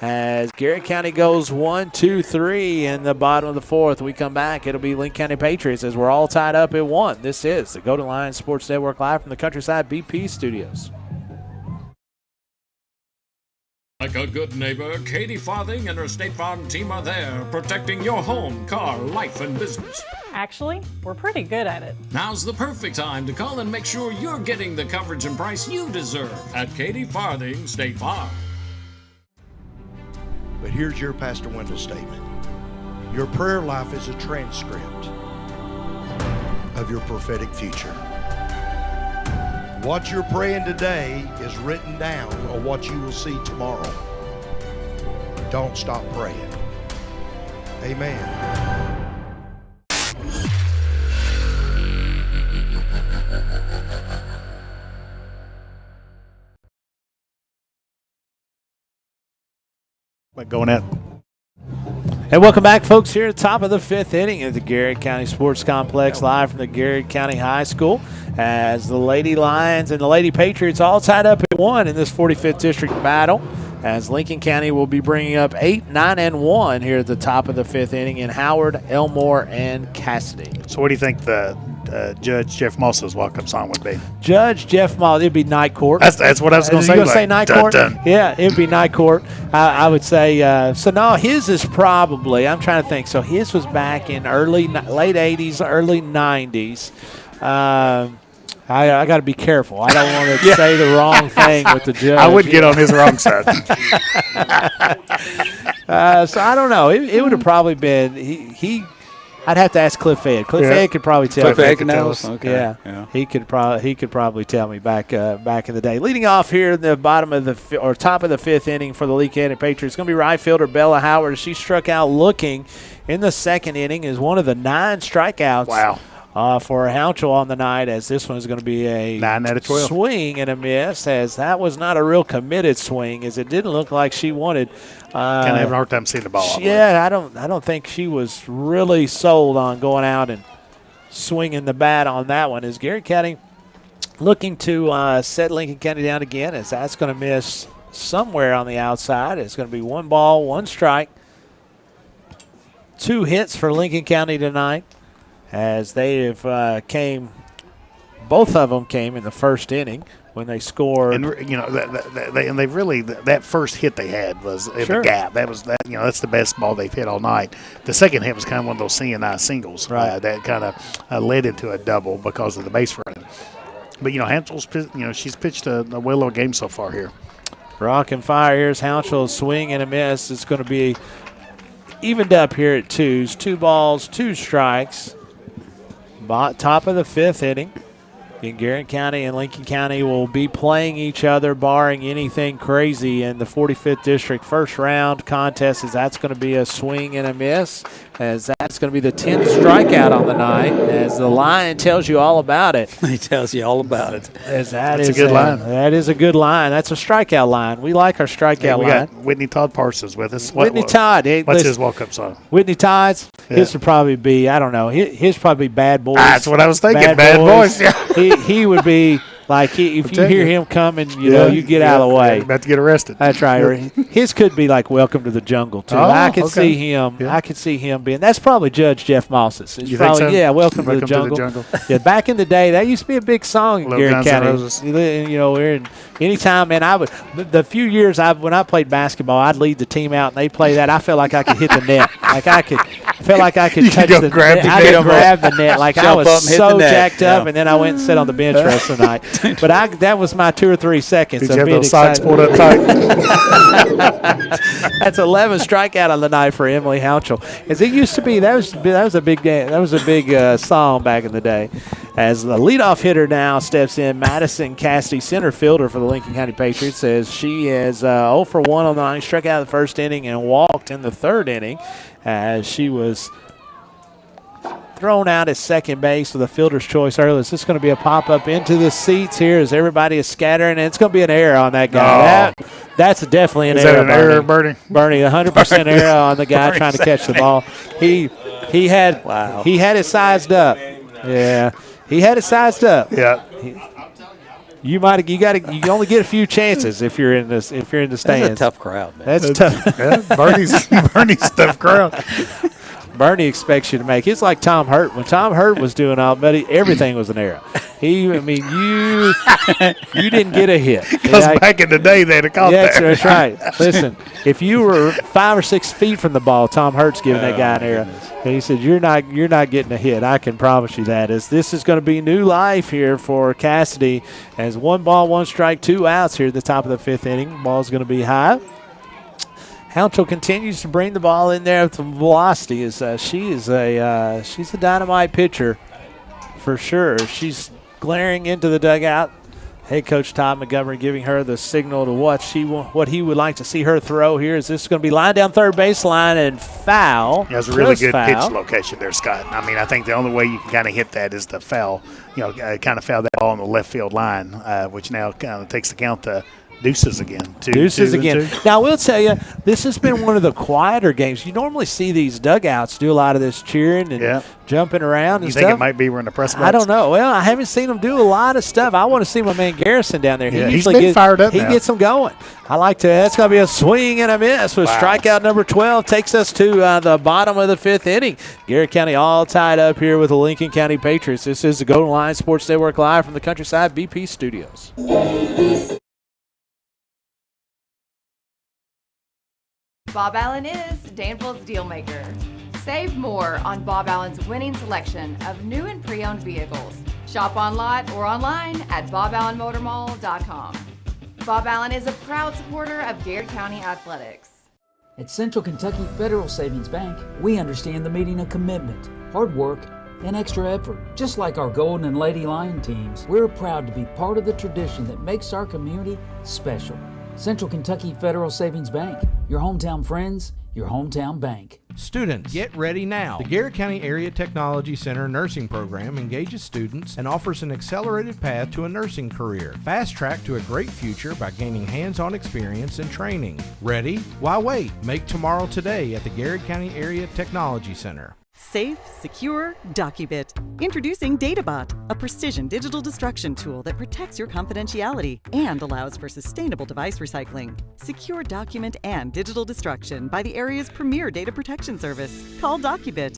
as Garrett County goes 1, 2, 3 in the bottom of the fourth. We come back, it'll be Lincoln County Patriots, as we're all tied up at 1. This is the Go to Line Sports Network, live from the Countryside BP studios. Like a good neighbor, Katie Farthing and her State Farm team are there, protecting your home, car, life, and business. Actually, we're pretty good at it. Now's the perfect time to call and make sure you're getting the coverage and price you deserve at Katie Farthing State Farm. But here's your Pastor Wendell statement. Your prayer life is a transcript of your prophetic future. What you're praying today is written down on what you will see tomorrow. Don't stop praying. Amen. Going out. And welcome back, folks, here at the top of the 5th inning of the Garrett County Sports Complex, live from the Garrett County High School, as the Lady Lions and the Lady Patriots all tied up at 1 in this 45th District battle, as Lincoln County will be bringing up 8, 9, and 1 here at the top of the 5th inning in Howard, Elmore, and Cassidy. So what do you think the Judge Jeff Moss's welcome song would be? Judge Jeff Moss, it'd be Night Court. That's what I was going to say. You going to say Night Court? Dun. Yeah, it'd be Night Court. I would say, so no, his is probably, I'm trying to think. So his was back in late 80s, early 90s. I got to be careful. I don't want to say the wrong thing with the judge. I would get on his wrong side. So I don't know. It would have probably been he. I'd have to ask Cliff Ed. Cliff Ed could probably tell me. Cliff Ed can tell us. Okay. Yeah. He could probably tell me back in the day. Leading off here in the bottom of top of the 5th inning for the Lee County Patriots, it's going to be right fielder Bella Howard. She struck out looking in the 2nd inning as one of the 9 strikeouts. Wow. For Houchel on the night, as this one is going to be a 9 out of 12 swing and a miss, as that was not a real committed swing, as it didn't look like she wanted. Kind of having a hard time seeing the ball. I don't think she was really sold on going out and swinging the bat on that one. As Garrett County looking to set Lincoln County down again, as that's going to miss somewhere on the outside. It's going to be 1 ball, 1 strike. 2 hits for Lincoln County tonight, as they have both of them came in the 1st inning when they scored. And they really that first hit they had was in the gap. That's the best ball they've hit all night. The second hit was kind of one of those CNI singles that kind of led into a double because of the base running. But Houchel's she's pitched a well little game so far here. Rock and fire. Here's Houchel's swing and a miss. It's going to be evened up here at 2s. 2 balls, 2 strikes. Top of the 5th inning. In Garrett County and Lincoln County will be playing each other, barring anything crazy in the 45th District first round contest, as that's going to be a swing and a miss, as that's going to be the 10th strikeout on the night, as the line tells you all about it. He tells you all about it. As that's a good line. That is a good line. That's a strikeout line. We like our strikeout line. We got Whitney Todd Parsons with us. Whitney Todd. What's his welcome song? Whitney Todd's? Yeah. His would probably be, I don't know, his probably Bad Boys. That's what I was thinking, Bad Boys. Yeah. He would be like, if you hear him coming, you get out of the way. About to get arrested. That's right. His could be like Welcome to the Jungle, too. I could see him. Yeah. I could see him being. That's probably Judge Jeff Moss's. You think so? Yeah, Welcome to the Jungle. Yeah, back in the day, that used to be a big song in Garrett County. Anytime, man, the few years when I played basketball, I'd lead the team out and they'd play that. I felt like I could hit the net. I felt like I could touch the net. I could grab the net. Like I was so jacked up, and then I went and sat on the bench the rest of the night. But that was my 2 or 3 seconds Did of you being have those sides pulled up tight? That's 11 strikeout on the night for Emily Houchel. As it used to be, that was a big game. That was a big song back in the day. As the leadoff hitter now steps in, Madison Cassidy, center fielder for the Lincoln County Patriots, says she is 0 for 1 on the night. Struck out the 1st inning and walked in the 3rd inning, as she was thrown out at second base with a fielder's choice early. Is this going to be a pop-up into the seats here as everybody is scattering? And it's going to be an error on that guy. Oh. That's definitely an error. Is that an error, Bernie? Bernie, 100% error on the guy trying to catch the ball. He had it sized up. Yeah, he had it sized up. Yeah. You only get a few chances if you're in the stands. That's a tough crowd, man. That's tough. Yeah, Bernie's tough crowd. Bernie expects you to make. It's like Tom Hurt. When Tom Hurt was doing all, buddy, everything was an error. You didn't get a hit. Because back in the day, they'd have caught that. That's right. Listen, if you were 5 or 6 feet from the ball, Tom Hurt's giving that guy an error. And he said, "You're not getting a hit. I can promise you that." As this is going to be new life here for Cassidy, as 1 ball, 1 strike, 2 outs here at the top of the 5th inning. Ball's going to be high. Hounslow continues to bring the ball in there with some velocity. She's a dynamite pitcher for sure. She's glaring into the dugout. Head coach Todd Montgomery giving her the signal to what he would like to see her throw here. Is this going to be line down third baseline and foul? Yeah, it's a really good pitch location there, Scott. I mean, I think the only way you can kind of hit that is to foul, kind of foul that ball on the left field line, which now kind of takes the count to deuces again. Deuces again. Now, I will tell you, this has been one of the quieter games. You normally see these dugouts do a lot of this cheering and jumping around and stuff. You think it might be we're in the press box? I don't know. Well, I haven't seen them do a lot of stuff. I want to see my man Garrison down there. He's been fired up He now. gets them going. I like to. That's going to be a swing and a miss with strikeout number 12. Takes us to the bottom of the 5th inning. Garrett County all tied up here with the Lincoln County Patriots. This is the Golden Line Sports Network live from the Countryside BP Studios. Bob Allen is Danville's Dealmaker. Save more on Bob Allen's winning selection of new and pre-owned vehicles. Shop on lot or online at boballenmotormall.com. Bob Allen is a proud supporter of Garrett County Athletics. At Central Kentucky Federal Savings Bank, we understand the meaning of commitment, hard work, and extra effort. Just like our Golden and Lady Lion teams, we're proud to be part of the tradition that makes our community special. Central Kentucky Federal Savings Bank, your hometown friends, your hometown bank. Students, get ready now. The Garrett County Area Technology Center nursing program engages students and offers an accelerated path to a nursing career. Fast track to a great future by gaining hands-on experience and training. Ready? Why wait? Make tomorrow today at the Garrett County Area Technology Center. Safe, secure, DocuBit. Introducing DataBot, a precision digital destruction tool that protects your confidentiality and allows for sustainable device recycling. Secure document and digital destruction by the area's premier data protection service. Call DocuBit.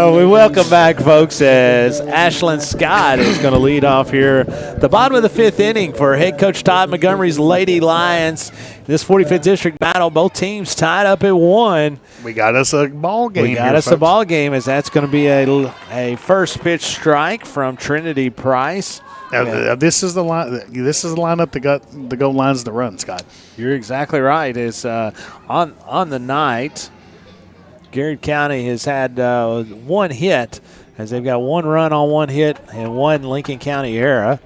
We welcome back, folks, as Ashlyn Scott is going to lead off here the bottom of the 5th inning for head coach Todd Montgomery's Lady Lions. This 45th district battle, both teams tied up at 1. We got us a ball game. A ball game, as that's going to be a first pitch strike from Trinity Price. This is the line. This is the lineup that got the goal lines to run, Scott. You're exactly right. It's on the night. Garrett County has had 1 hit, as they've got 1 run on 1 hit and 1 Lincoln County error.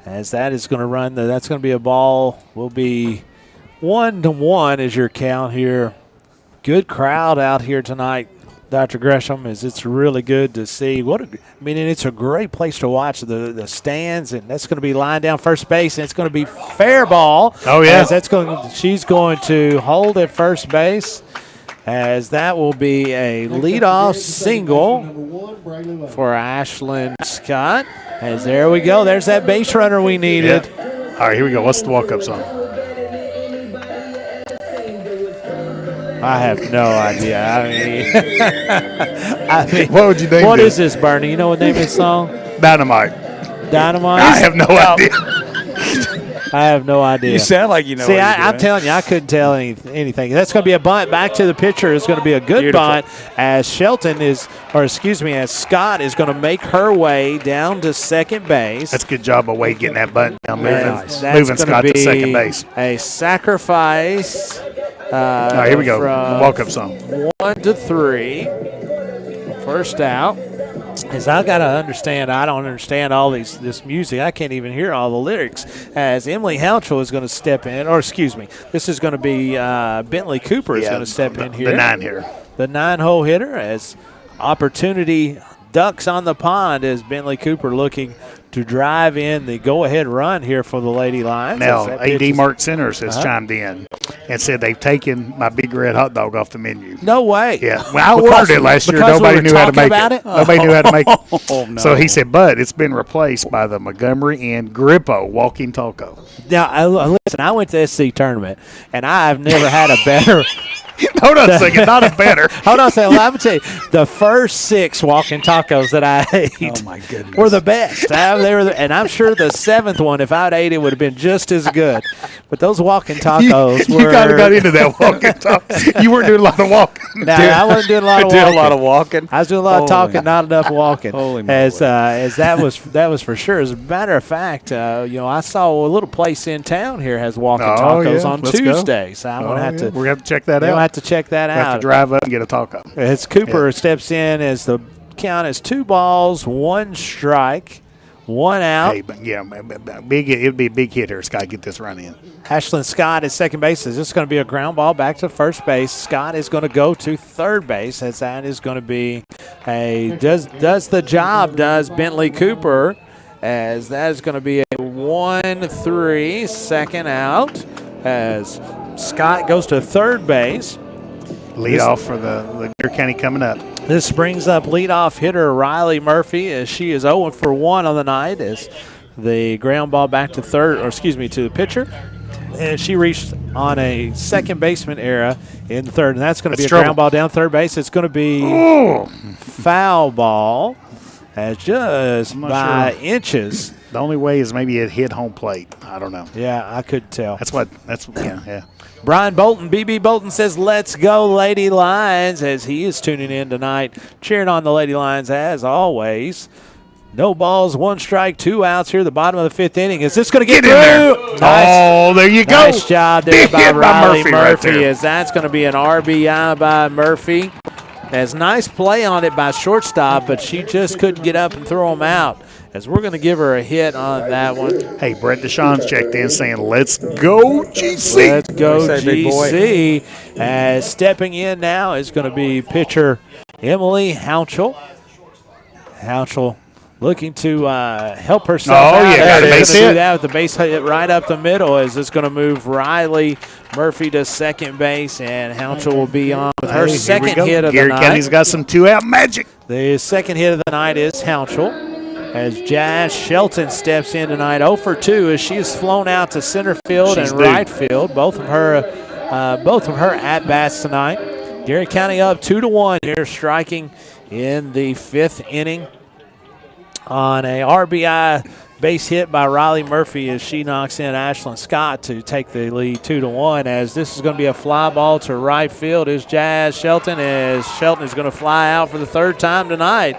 As that is going to run, that's going to be a ball. Will be 1-1 is your count here. Good crowd out here tonight, Dr. Gresham. It's really good to see. It's a great place to watch the stands, and that's going to be lined down first base, and it's going to be fair ball. Oh yeah, she's going to hold at first base. As that will be a leadoff single for Ashlyn Scott. As there we go. There's that base runner we needed. Yeah. All right, here we go. What's the walk-up song? I have no idea. I mean, what would you name What this? is this, Bernie? You know what name of the song? Dynamite. I have no idea. I have no idea. You sound like you know. See, I'm telling you, I couldn't tell anything. That's going to be a bunt back to the pitcher. It's going to be a good bunt as as Scott is going to make her way down to second base. That's a good job of Wade getting that bunt down, moving That's Scott to second base. A sacrifice. All right, here we go. Walk-up song. 1-3. First out. As I got to understand, I don't understand all this music. I can't even hear all the lyrics. As Emily Hounslow is going to step in, this is going to be Bentley Cooper is going to step in here. The 9 hitter. The 9-hole hitter, as opportunity ducks on the pond as Bentley Cooper looking to drive in the go-ahead run here for the Lady Lions. Now, A.D. Mark Centers has chimed in and said they've taken my Big Red hot dog off the menu. No way. Yeah. Well, I ordered it last year. Nobody knew how to make it. Nobody knew how to make it. Oh, no. So he said, but it's been replaced by the Montgomery and Grippo walking taco. Now, listen, I went to the SC tournament, and I've never had a better Hold on a second, not a better. Hold on a second. Well, I'm going to tell you, the first 6 walking tacos that I ate my goodness. were the best. And I'm sure the 7th one, if I'd ate it, would have been just as good. But those walking tacos were. You kind of got into that walking taco. You weren't doing a lot of walking. No, I wasn't doing a lot of walking. Did a lot of walking. I was doing a lot of talking, not enough walking. Holy as that was for sure. As a matter of fact, I saw a little place in town here has walking tacos on Tuesdays. So I'm gonna have to. We're gonna have to check that out. We'll have to check that out. We'll have to drive up and get a taco. As Cooper steps in, as the count is 2 balls, 1 strike, 1 out. Hey, but it'd be a big hit here. Scott, get this run in. Ashlyn Scott at second base. Is this going to be a ground ball back to first base? Scott is going to go to third base, as that is going to be does the job, does Bentley Cooper, as that is going to be a 1-3, second out, as Scott goes to third base. Lead off for the Gary County coming up. This brings up leadoff hitter Riley Murphy, as she is 0 for 1 on the night, as the ground ball back to to the pitcher. And she reached on a second baseman error in third, and that's going to be a ground ball down third base. It's going to be foul ball, as just by inches. The only way is maybe it hit home plate. I don't know. Yeah, I couldn't tell. Yeah. Brian Bolton, BB Bolton says, "Let's go, Lady Lions," as he is tuning in tonight, cheering on the Lady Lions as always. No balls, 1 strike, 2 outs here, the bottom of the 5th inning. Is this going to get in there? Nice, there you go. Nice job there by Riley Murphy, right there. as that's going to be an RBI by Murphy. As nice play on it by shortstop, but she just couldn't get up and throw him out. As we're going to give her a hit on that one. Hey, Brett Deshawn's checked in saying, "Let's go, GC." Let's go, GC. As stepping in now is going to be pitcher Emily Houchel. Houchel looking to help herself out. Got a base hit. Do that with the base hit right up the middle. As it's going to move Riley Murphy to second base, and Houchel will be on with her second hit of the night. Gary County's got some 2-out magic. The second hit of the night is Houchel. As Jazz Shelton steps in tonight, 0 for 2, as she is flown out to center field and right field. Both of her at bats tonight. Gary County up 2-1 here, striking in the 5th inning on a RBI base hit by Riley Murphy, as she knocks in Ashlyn Scott to take the lead 2-1. As this is going to be a fly ball to right field is Jazz Shelton, as Shelton is going to fly out for the 3rd time tonight.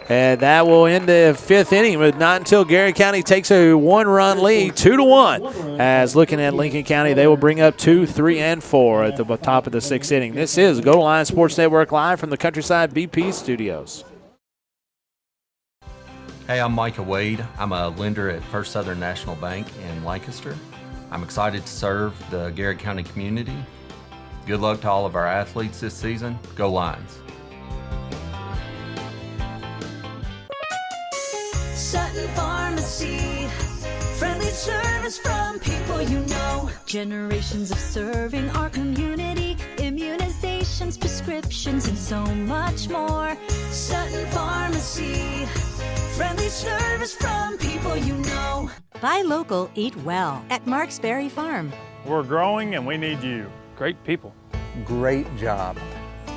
And that will end the 5th inning, but not until Gary County takes a 1-run lead, 2-1. As looking at Lincoln County, they will bring up 2, 3, and 4 at the top of the 6th inning. This is Go Line Sports Network live from the Countryside BP studios. Hey, I'm Micah Wade. I'm a lender at First Southern National Bank in Lancaster. I'm excited to serve the Gary County community. Good luck to all of our athletes this season. Go Lions. Sutton Pharmacy, friendly service from people you know. Generations of serving our community, immunizations, prescriptions, and so much more. Sutton Pharmacy, friendly service from people you know. Buy local, eat well at Marksberry Farm. We're growing and we need you. Great people. Great job.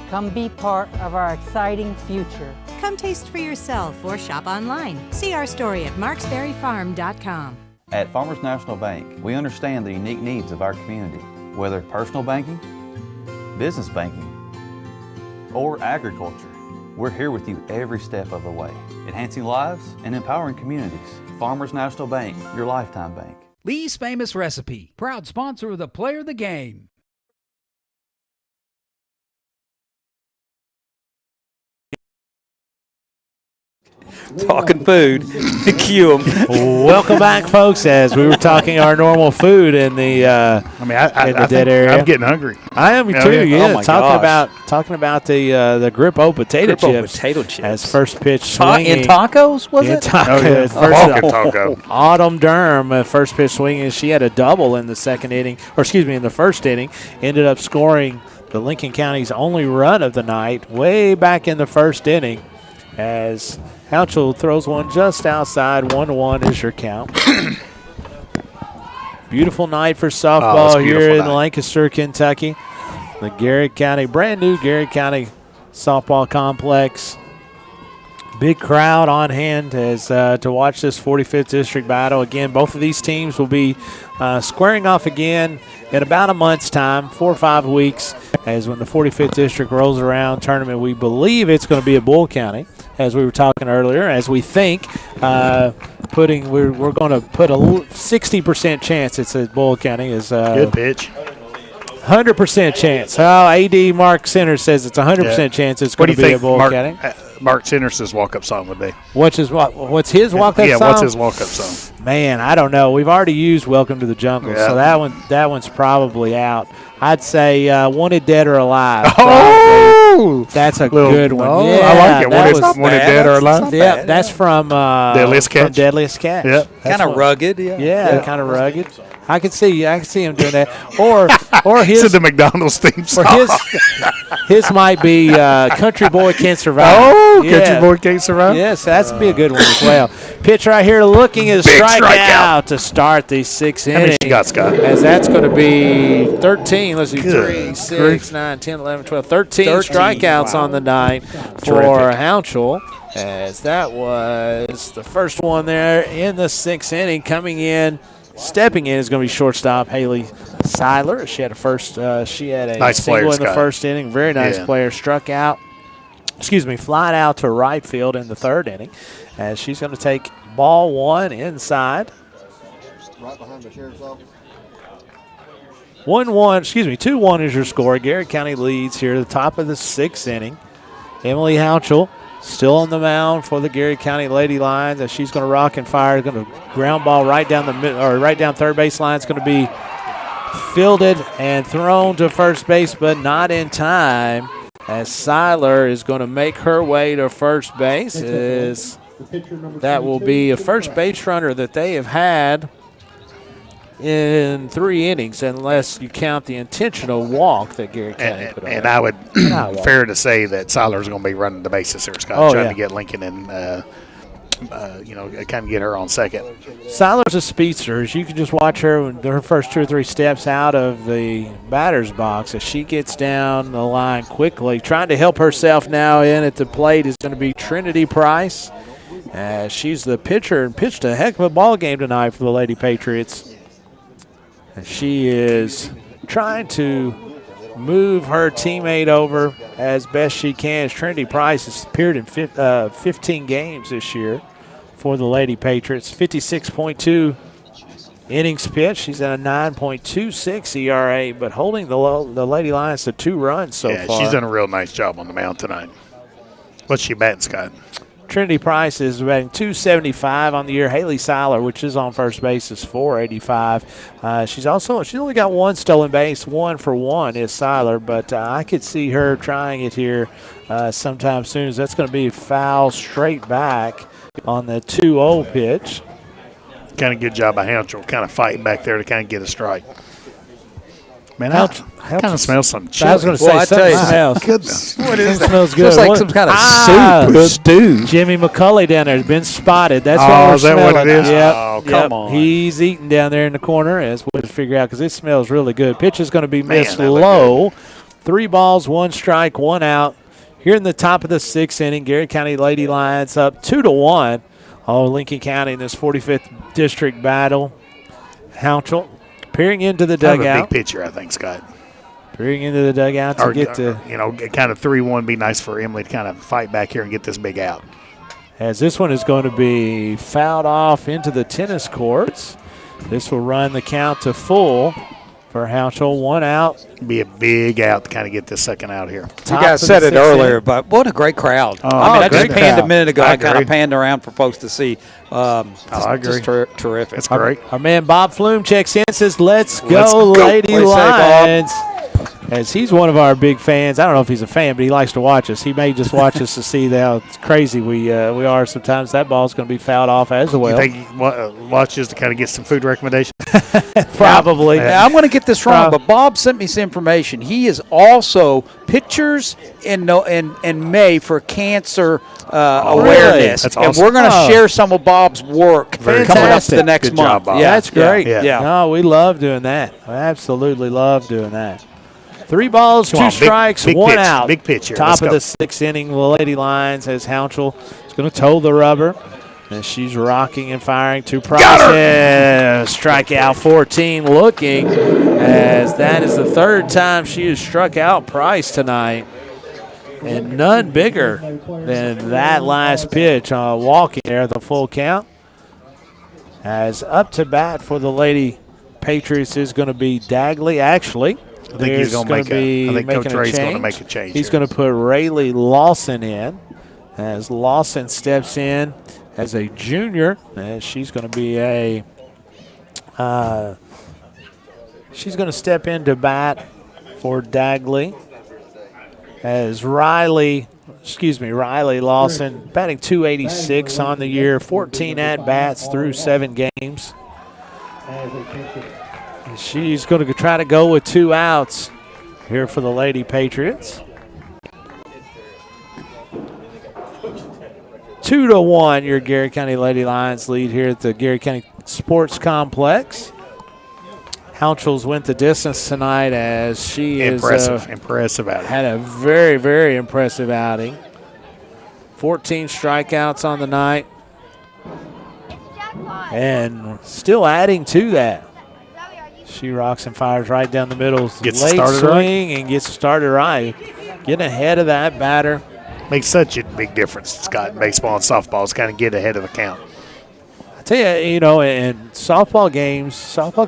Come be part of our exciting future. Come taste for yourself or shop online. See our story at marksberryfarm.com. At Farmers National Bank, we understand the unique needs of our community, whether personal banking, business banking, or agriculture. We're here with you every step of the way, enhancing lives and empowering communities. Farmers National Bank, your lifetime bank. Lee's Famous Recipe, proud sponsor of the Player of the Game. Talking food. Cue them. Welcome back, folks, as we were talking our normal food in the I dead area. I'm getting hungry. I am too. Yeah, Oh my talking about the Grippo potato chips. As first pitch swinging In tacos, was it? Taco. Autumn Durham, first pitch swinging. She had a double in the in the first inning. Ended up scoring the Lincoln County's only run of the night way back in the first inning. As Houchel throws one just outside, 1-1 is your count. Beautiful night for softball here in Lancaster, Kentucky. The Garrett County, brand new Garrett County softball complex. Big crowd on hand as to watch this 45th District battle. Again, both of these teams will be squaring off again in about a month's time, 4 or 5 weeks, as when the 45th District rolls around tournament. We believe it's going to be at Bull County, as we were talking earlier, as we think we're going to put a 60% chance it's at Bull County. Good pitch. 100% chance. AD Mark Center says it's 100% chance it's going to be at Bull County. Mark Centers' walk-up song would be. What's his walk-up song? Yeah, what's his walk-up song? Man, I don't know. We've already used Welcome to the Jungle, so that one's probably out. I'd say Wanted Dead or Alive. Oh! That's a good one. Oh, yeah, I like it. Wanted Dead or Alive? Yeah, that's from Deadliest Catch. Deadliest Catch. Yep. Kind of rugged. Yeah, kind of rugged. I can see him doing that. Or his the McDonald's theme song. His might be Country Boy Can't Survive. Oh, Country Boy Can't Survive. Yes, that's be a good one as well. Pitch right here, looking at a strikeout to start the 6th inning. How many you got, Scott? As that's going to be 13. Let's see, 3, 6, 9, 10, 11, 12, 13 strikeouts on the night for Hounshell. As that was the first one there in the 6th inning. Coming in, stepping in is going to be shortstop Haley Seiler. She had a nice single player, in the first inning. Very nice player. Struck out. Flied out to right field in the 3rd inning. As she's going to take ball 1 inside. Right behind the sheriff's office. 2-1 is your score. Garrett County leads here at the top of the 6th inning. Emily Hounshell still on the mound for the Garrett County Lady Lions as she's going to rock and fire. Going to ground ball right down third base line. It's going to be fielded and thrown to first base, but not in time. As Seiler is going to make her way to first base. That will be a first base runner that they have had in 3 innings, unless you count the intentional walk that Garrett County put on. And I would fair to say that Seiler's going to be running the bases here, Scott, trying to get Lincoln and kind of get her on second. Seiler's a speedster. As you can just watch her when her first 2 or 3 steps out of the batter's box as she gets down the line quickly. Trying to help herself now in at the plate is going to be Trinity Price. She's the pitcher and pitched a heck of a ball game tonight for the Lady Patriots. And she is trying to move her teammate over as best she can. Trinity Price has appeared in 15 games this year for the Lady Patriots. 56.2 innings pitched. She's at a 9.26 ERA, but holding the Lady Lions to 2 runs so far. She's done a real nice job on the mound tonight. What's she batting, Scott? Trinity Price is batting .275 on the year. Haley Seiler, which is on first base, is .485. She's only got 1 stolen base. 1 for 1 is Seiler, but I could see her trying it here sometime soon. That's going to be foul straight back on the 2-0 pitch. Kind of good job by Hounshell, kind of fighting back there to kind of get a strike. Man, I kind of smell some chili. I was going to say, something smells. Goodness. What is that? Smells good. Smells like some kind of soup. Stew. Jimmy McCulley down there has been spotted. That's what we're is that smelling. what it is? Yep. Oh, come on. He's eating down there in the corner as we'll figure out because it smells really good. Pitch is going to be missed low. 3 balls, 1 strike, 1 out. Here in the top of the 6th inning, Garrett County Lady Lions up 2-1 on Lincoln County in this 45th District battle. Hounshell peering into the dugout. A big pitcher, I think, Scott. Peering into the dugout to get to. Kind of 3-1 be nice for Emily to kind of fight back here and get this big out. As this one is going to be fouled off into the tennis courts. This will run the count to full for Hounshell. 1 out. Be a big out to kind of get this second out here. You guys said it earlier, but what a great crowd. I just panned a minute ago. I kind of panned around for folks to see. I agree. Just terrific. It's great. Our man Bob Flume checks in and says, let's go Lady Lions. As he's one of our big fans. I don't know if he's a fan, but he likes to watch us. He may just watch us to see how crazy we are sometimes. That ball's going to be fouled off as well. You think he watches to kind of get some food recommendations? Probably. Now, I'm going to get this wrong, but Bob sent me some information. He is also pictures in May for cancer awareness. That's awesome. And we're going to share some of Bob's work coming up the next Good month. job, Bob. Yeah, that's great. Yeah. No, we love doing that. I absolutely love doing that. 3 balls, 2 strikes, big 1 pitch, out. Big pitch here. Top of the 6th inning, the Lady Lions as Hounshell is going to toe the rubber. And she's rocking and firing to Price. Strikeout 14 looking, as that is the 3rd time she has struck out Price tonight. And none bigger than that last pitch walking there at the full count. As up to bat for the Lady Patriots is going to be Dagley. Actually, I think he's going to make a. I think Coach Ray's going to make a change. He's going to put Rayleigh Lawson in, as Lawson steps in as a junior. As she's going to be a. She's going to step into bat for Dagley. As Riley Lawson batting .286 on the year, 14 at-bats through 7 games. She's going to try to go with 2 outs here for the Lady Patriots. 2-1, your Garrett County Lady Lions lead here at the Garrett County Sports Complex. Hounshell's went the distance tonight, as she impressive outing. Had a very, very impressive outing. 14 strikeouts on the night, and still adding to that. She rocks and fires right down the middle. Gets late started swing right. And gets started right. Getting ahead of that batter. Makes such a big difference, Scott, in baseball and softball. It's kind of get ahead of the count. I tell you, in softball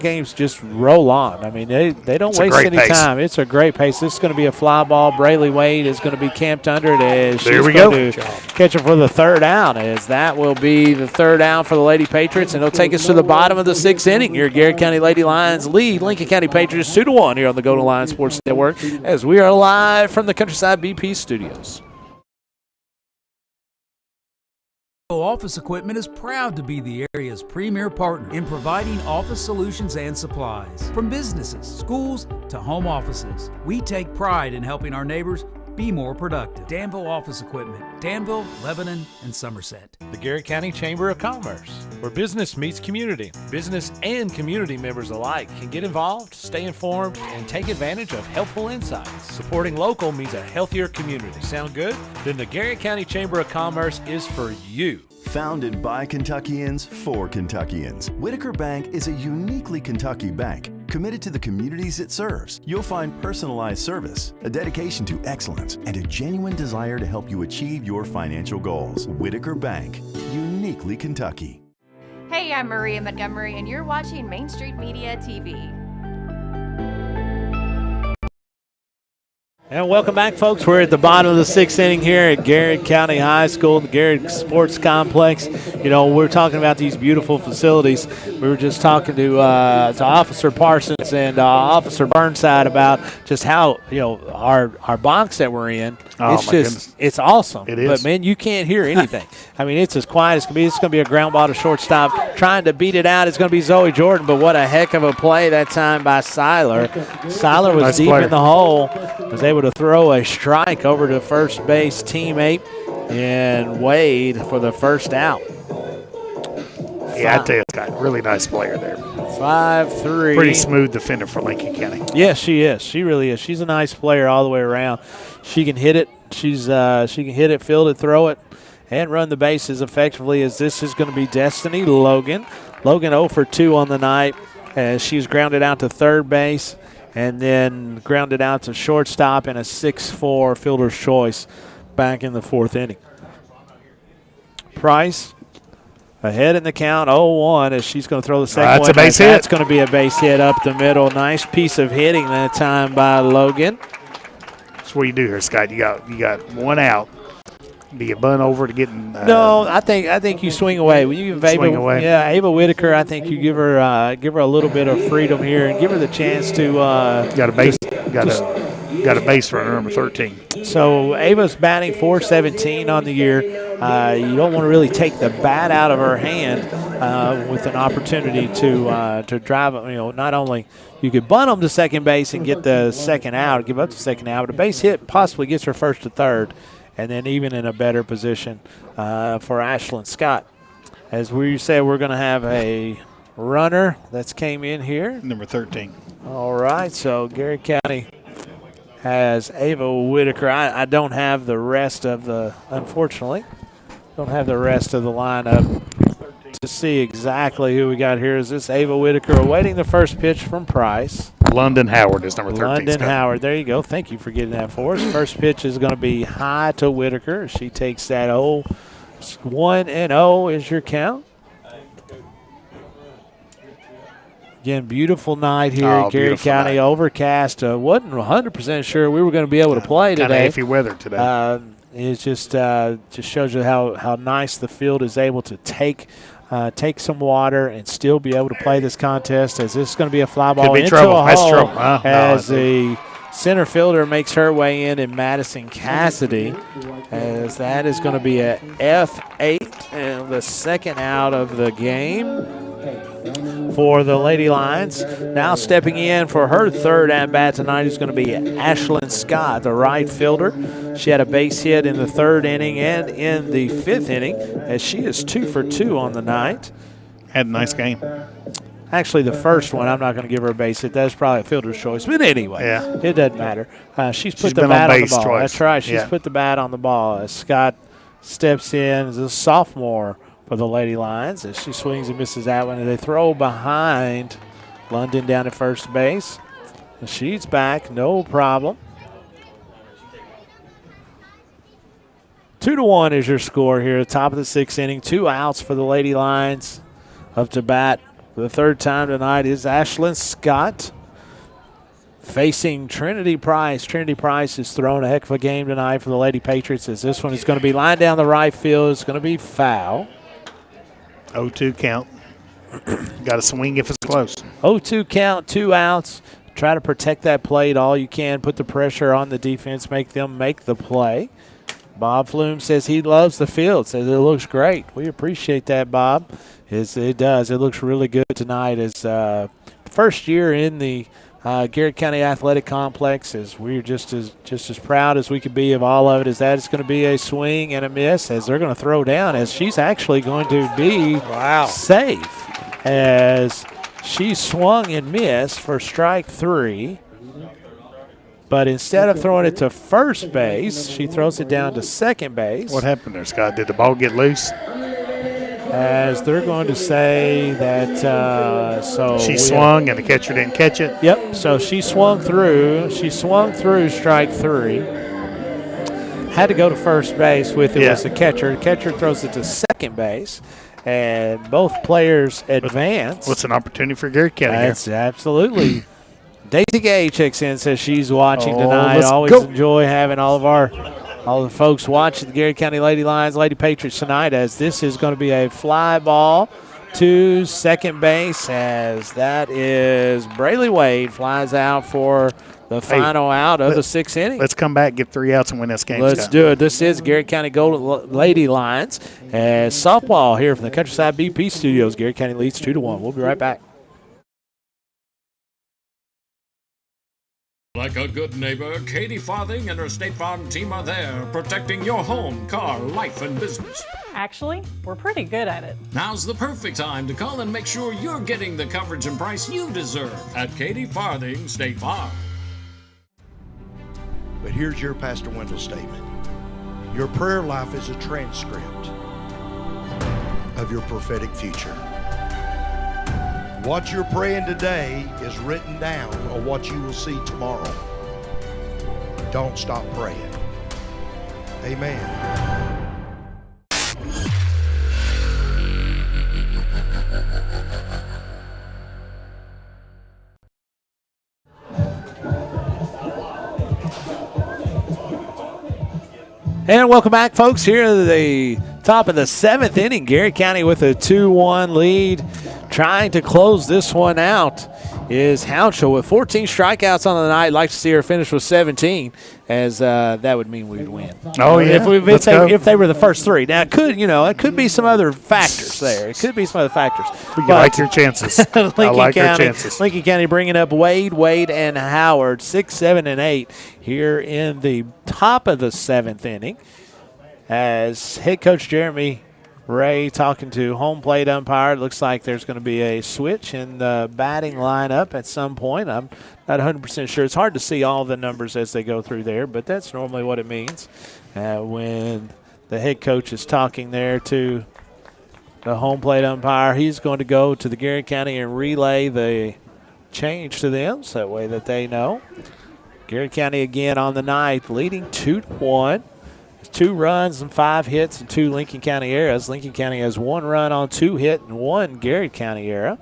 games just roll on. I mean, they don't waste any time. It's a great pace. This is going to be a fly ball. Brayley Wade is going to be camped under it as she's going to catch it for the 3rd out, as that will be the 3rd out for the Lady Patriots, and it'll take us to the bottom of the 6th inning. Your Garrett County Lady Lions lead Lincoln County Patriots 2-1 here on the Golden Lion Sports Network, as we are live from the Countryside BP studios. Office Equipment is proud to be the area's premier partner in providing office solutions and supplies. From businesses, schools, to home offices, we take pride in helping our neighbors be more productive. Danville Office Equipment, Danville, Lebanon, and Somerset. The Garrett County Chamber of Commerce, where business meets community. Business and community members alike can get involved, stay informed, and take advantage of helpful insights. Supporting local means a healthier community. Sound good? Then the Garrett County Chamber of Commerce is for you. Founded by Kentuckians for Kentuckians, Whitaker Bank is a uniquely Kentucky bank committed to the communities it serves. You'll find personalized service, a dedication to excellence, and a genuine desire to help you achieve your financial goals. Whitaker Bank, uniquely Kentucky. Hey, I'm Maria Montgomery, and you're watching Main Street Media TV. And welcome back, folks. We're at the bottom of the 6th inning here at Garrett County High School, the Garrett Sports Complex. We're talking about these beautiful facilities. We were just talking to Officer Parsons and Officer Burnside about just how, our box that we're in. It's awesome. It is. But, man, you can't hear anything. I mean, it's as quiet as can be. It's going to be a ground ball to shortstop. Trying to beat it out, it's going to be Zoe Jordan, but what a heck of a play that time by Seiler. Seiler was nice deep player. in the hole, was able to throw a strike over to first base teammate and Wade for the 1st out. Yeah, I tell you, Scott, really nice player there. 5-3. Pretty smooth defender for Lincoln County. Yes, she is. She really is. She's a nice player all the way around. She can hit it. She can hit it, field it, throw it, and run the bases effectively, as this is going to be Destiny Logan. Logan 0 for 2 on the night, as she's grounded out to 3rd base and then grounded out to shortstop in a 6-4 fielder's choice back in the 4th inning. Price ahead in the count, 0-1, as she's going to throw the second one. That's a base hit. That's going to be a base hit up the middle. Nice piece of hitting that time by Logan. That's what you do here, Scott. You got 1 out. Do you bunt over to get? No, I think you swing away. When you give swing away. Yeah, Ava Whitaker. I think you give her a little bit of freedom here and give her the chance to. Got a base runner, number 13. So Ava's batting .417 on the year. You don't want to really take the bat out of her hand with an opportunity to drive. Not only you could bunt them to second base and get the 2nd out, give up the 2nd out, but a base hit possibly gets her 1st to 3rd. And then even in a better position for Ashlyn Scott. As we said, we're going to have a runner that's came in here. Number 13. All right, so Garrett County has Ava Whitaker. I don't have the rest of unfortunately, don't have the rest of the lineup to see exactly who we got here. Is this Ava Whitaker awaiting the first pitch from Price? London Howard is number 13. London Howard. There you go. Thank you for getting that for us. First pitch is going to be high to Whitaker. She takes that 1-0 is your count. Again, beautiful night here in Garrett County. Overcast. Wasn't 100% sure we were going to be able to play today. Kind of iffy weather today. It just shows you how nice the field is able to take some water and still be able to play this contest, as this is going to be a fly ball into trouble. a hole. That's trouble. As the center fielder makes her way in Madison Cassidy, as that is going to be a F8 and the second out of the game for the Lady Lions. Now stepping in for her third at-bat tonight is going to be Ashlyn Scott, the right fielder. She had a base hit in the third inning and in the fifth inning, as she is 2 for 2 on the night. Had a nice game. Actually, the first one, I'm not going to give her a base hit. That's probably a fielder's choice. But anyway, it doesn't matter. She's put the bat on the ball. Twice. That's right. She's put the bat on the ball. As Scott steps in as a sophomore for the Lady Lions, as she swings and misses that one. And they throw behind London down at first base. And she's back, no problem. 2-1 is your score here. Top of the sixth inning. 2 outs for the Lady Lions. Up to bat for the third time tonight is Ashlyn Scott, facing Trinity Price. Trinity Price has thrown a heck of a game tonight for the Lady Patriots, as this one is going to be lined down the right field. It's going to be foul. 0-2 count. Got to swing if it's close. 0-2 count, 2 outs. Try to protect that plate all you can. Put the pressure on the defense. Make them make the play. Bob Flume says he loves the field. Says it looks great. We appreciate that, Bob. It does. It looks really good tonight. As first year in the Garrett County Athletic Complex, as we're just as proud as we could be of all of it. Is that it's going to be a swing and a miss, as they're going to throw down, as she's actually going to be safe, as she swung and missed for strike 3. But instead of throwing it to first base, she throws it down to second base. What happened there, Scott? Did the ball get loose? As they're going to say that she swung and the catcher didn't catch it. Yep. So she swung through. She swung through strike 3. Had to go to first base with it was the catcher. The catcher throws it to second base, and both players advance. What's an opportunity for Garrett County? That's absolutely. Daisy Gay checks in, says she's watching tonight. Always enjoy having all the folks watching the Garrett County Lady Lions, Lady Patriots tonight, as this is going to be a fly ball to second base, as that is Brayley Wade flies out for the final out of the sixth inning. Let's come back, get 3 outs, and win this game. Let's do it. This is Garrett County Gold Lady Lions as softball here from the Countryside BP Studios. Garrett County leads 2-1. We'll be right back. Like a good neighbor, Katie Farthing and her State Farm team are there, protecting your home, car, life, and business. Actually, we're pretty good at it. Now's the perfect time to call and make sure you're getting the coverage and price you deserve at Katie Farthing State Farm. But here's your Pastor Wendell statement. Your prayer life is a transcript of your prophetic future. What you're praying today is written down on what you will see tomorrow. Don't stop praying. Amen. And welcome back, folks. Here at the top of the 7th inning, Garrett County with a 2-1 lead. Trying to close this one out is Hounshaw with 14 strikeouts on the night. I'd like to see her finish with 17, as that would mean we'd win. Oh, yeah. If they were the first 3. Now, it could be some other factors there. It could be some other factors. You like your chances. I like your chances. Lincoln County bringing up Wade, and Howard, 6, 7, and 8 here in the top of the 7th inning, as head coach Jeremy Ray talking to home plate umpire. It looks like there's going to be a switch in the batting lineup at some point. I'm not 100% sure. It's hard to see all the numbers as they go through there, but that's normally what it means when the head coach is talking there to the home plate umpire. He's going to go to the Gary County and relay the change to them so that way that they know. Gary County again on the ninth, leading 2-1. 2 runs and 5 hits and 2 Lincoln County errors. Lincoln County has 1 run on 2 hit and 1 Garrett County error.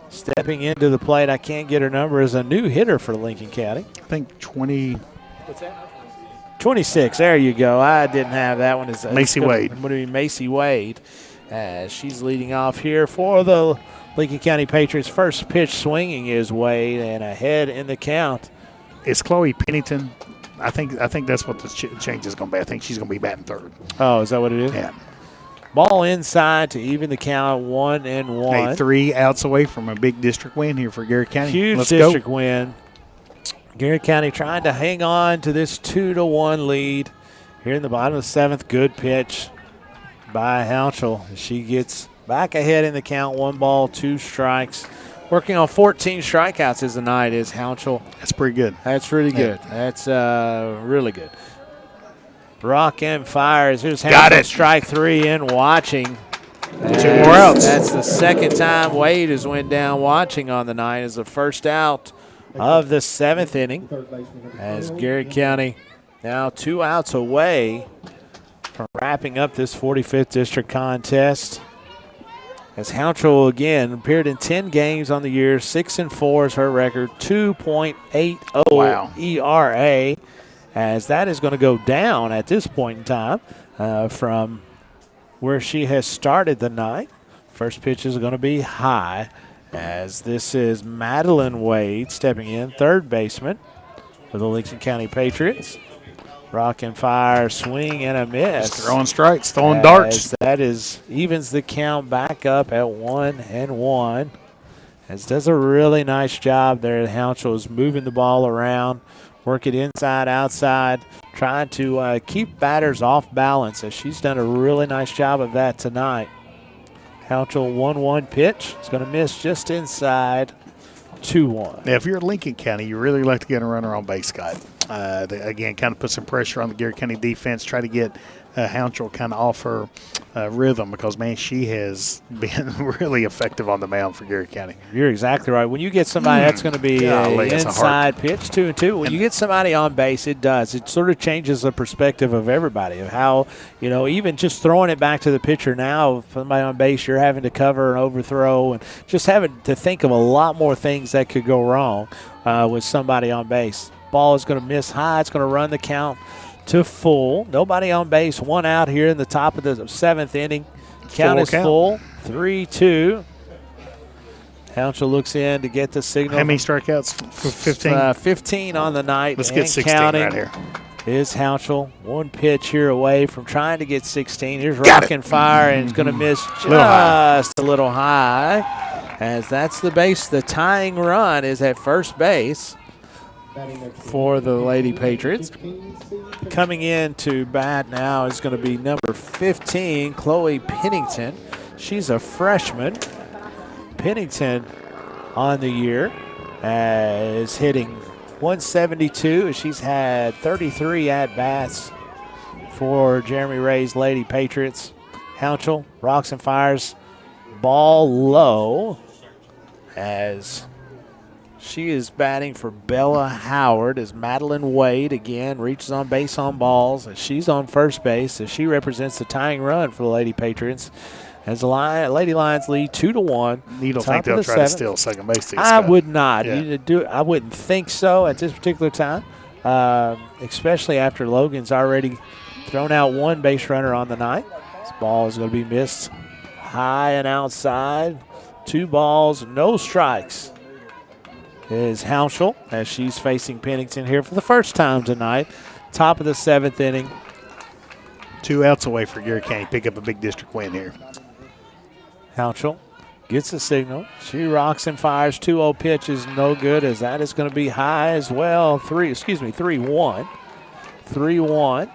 Stepping into the plate, I can't get her number, is a new hitter for Lincoln County. I think 20. What's that? 26. There you go. I didn't have that one. Macy Wade. It's going to be Macy Wade. She's leading off here for the Lincoln County Patriots. First pitch swinging is Wade and ahead in the count. It's Chloe Pennington. I think that's what the change is going to be. I think she's going to be batting third. Oh, is that what it is? Yeah. Ball inside to even the count, 1-1. Hey, 3 outs away from a big district win here for Garrett County. Huge district win. Garrett County trying to hang on to this 2-1 lead here in the bottom of the 7th. Good pitch by Houchel. She gets back ahead in the count, 1 ball, 2 strikes. Working on 14 strikeouts as the night is Houchel. That's pretty good. That's really good. That's really good. Rock and fires. Here's Houchel, strike 3 in watching. 2 more outs. That's the second time Wade has went down watching on the night as the first out of the 7th inning. As Garrett County now 2 outs away from wrapping up this 45th district contest. As Houchel again appeared in 10 games on the year, 6-4 is her record, 2.80 ERA. As that is going to go down at this point in time from where she has started the night. First pitch is going to be high, as this is Madeline Wade stepping in, third baseman for the Lincoln County Patriots. Rock and fire, swing and a miss. Just throwing strikes, throwing darts. That evens the count back up at 1-1. As does a really nice job there. Houchel is moving the ball around, work it inside, outside, trying to keep batters off balance, as she's done a really nice job of that tonight. Houchel 1-1 pitch. It's going to miss just inside, 2-1. Now, if you're at Lincoln County, you really like to get a runner on base, Scott. Again, kind of put some pressure on the Garrett County defense, try to get Houchel kind of off her rhythm, because, man, she has been really effective on the mound for Garrett County. You're exactly right. When you get somebody, that's going to be an inside pitch, 2-2. When you get somebody on base, it does. It sort of changes the perspective of everybody, of how, even just throwing it back to the pitcher now, if somebody on base, you're having to cover and overthrow and just having to think of a lot more things that could go wrong with somebody on base. Ball is going to miss high. It's going to run the count to full. Nobody on base. 1 out here in the top of the 7th inning. Count is full. 3-2. Houchel looks in to get the signal. How many strikeouts? 15? 15 on the night. Let's get 16 right here. Is Houchel. 1 pitch here away from trying to get 16. Here's Rock and fire, and it's going to miss just a little high. As that's the base. The tying run is at first base for the Lady Patriots. Coming in to bat now is going to be number 15, Chloe Pennington. She's a freshman. Pennington on the year is hitting 172. She's had 33 at-bats for Jeremy Ray's Lady Patriots. Houchel rocks and fires, ball low, as she is batting for Bella Howard, as Madeline Wade again reaches on base on balls, as she's on first base, as she represents the tying run for the Lady Patriots. As the Lady Lions lead 2-1. You don't think they'll try to steal second base? I would not. I wouldn't think so at this particular time, especially after Logan's already thrown out 1 base runner on the night. This ball is going to be missed high and outside. 2 balls, no strikes. Is Houchel, as she's facing Pennington here for the first time tonight. Top of the 7th inning. 2 outs away for Garrett County. Pick up a big district win here. Houchel gets the signal. She rocks and fires. 2-0 pitch is no good, as that is going to be high as well. 3-1. 3-1.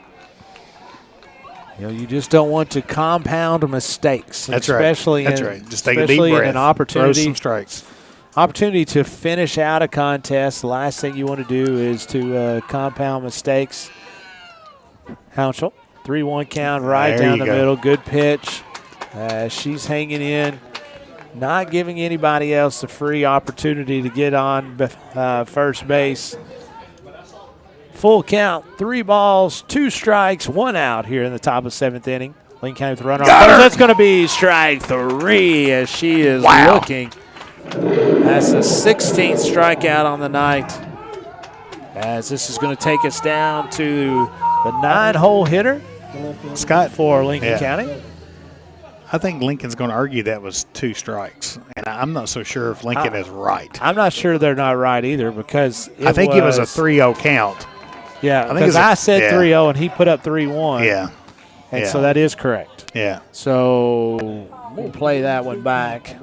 You just don't want to compound mistakes. That's especially right. That's in, right. Just take a deep especially breath. in an opportunity. Throw some strikes. Opportunity to finish out a contest. The last thing you want to do is to compound mistakes. Hounsell, 3-1 count right down the middle. Good pitch. She's hanging in, not giving anybody else a free opportunity to get on first base. Full count, 3 balls, 2 strikes, 1 out here in the top of 7th inning. Lincoln County with the runner on first. That's going to be strike 3 as she is looking. That's the 16th strikeout on the night. As this is going to take us down to the 9-hole hitter, Scott, for Lincoln County. I think Lincoln's going to argue that was 2 strikes, and I'm not so sure if Lincoln is right. I'm not sure they're not right either because I think it was a 3-0 count. Yeah, because I said 3-0 and he put up 3-1. Yeah. And so that is correct. Yeah. So we'll play that one back.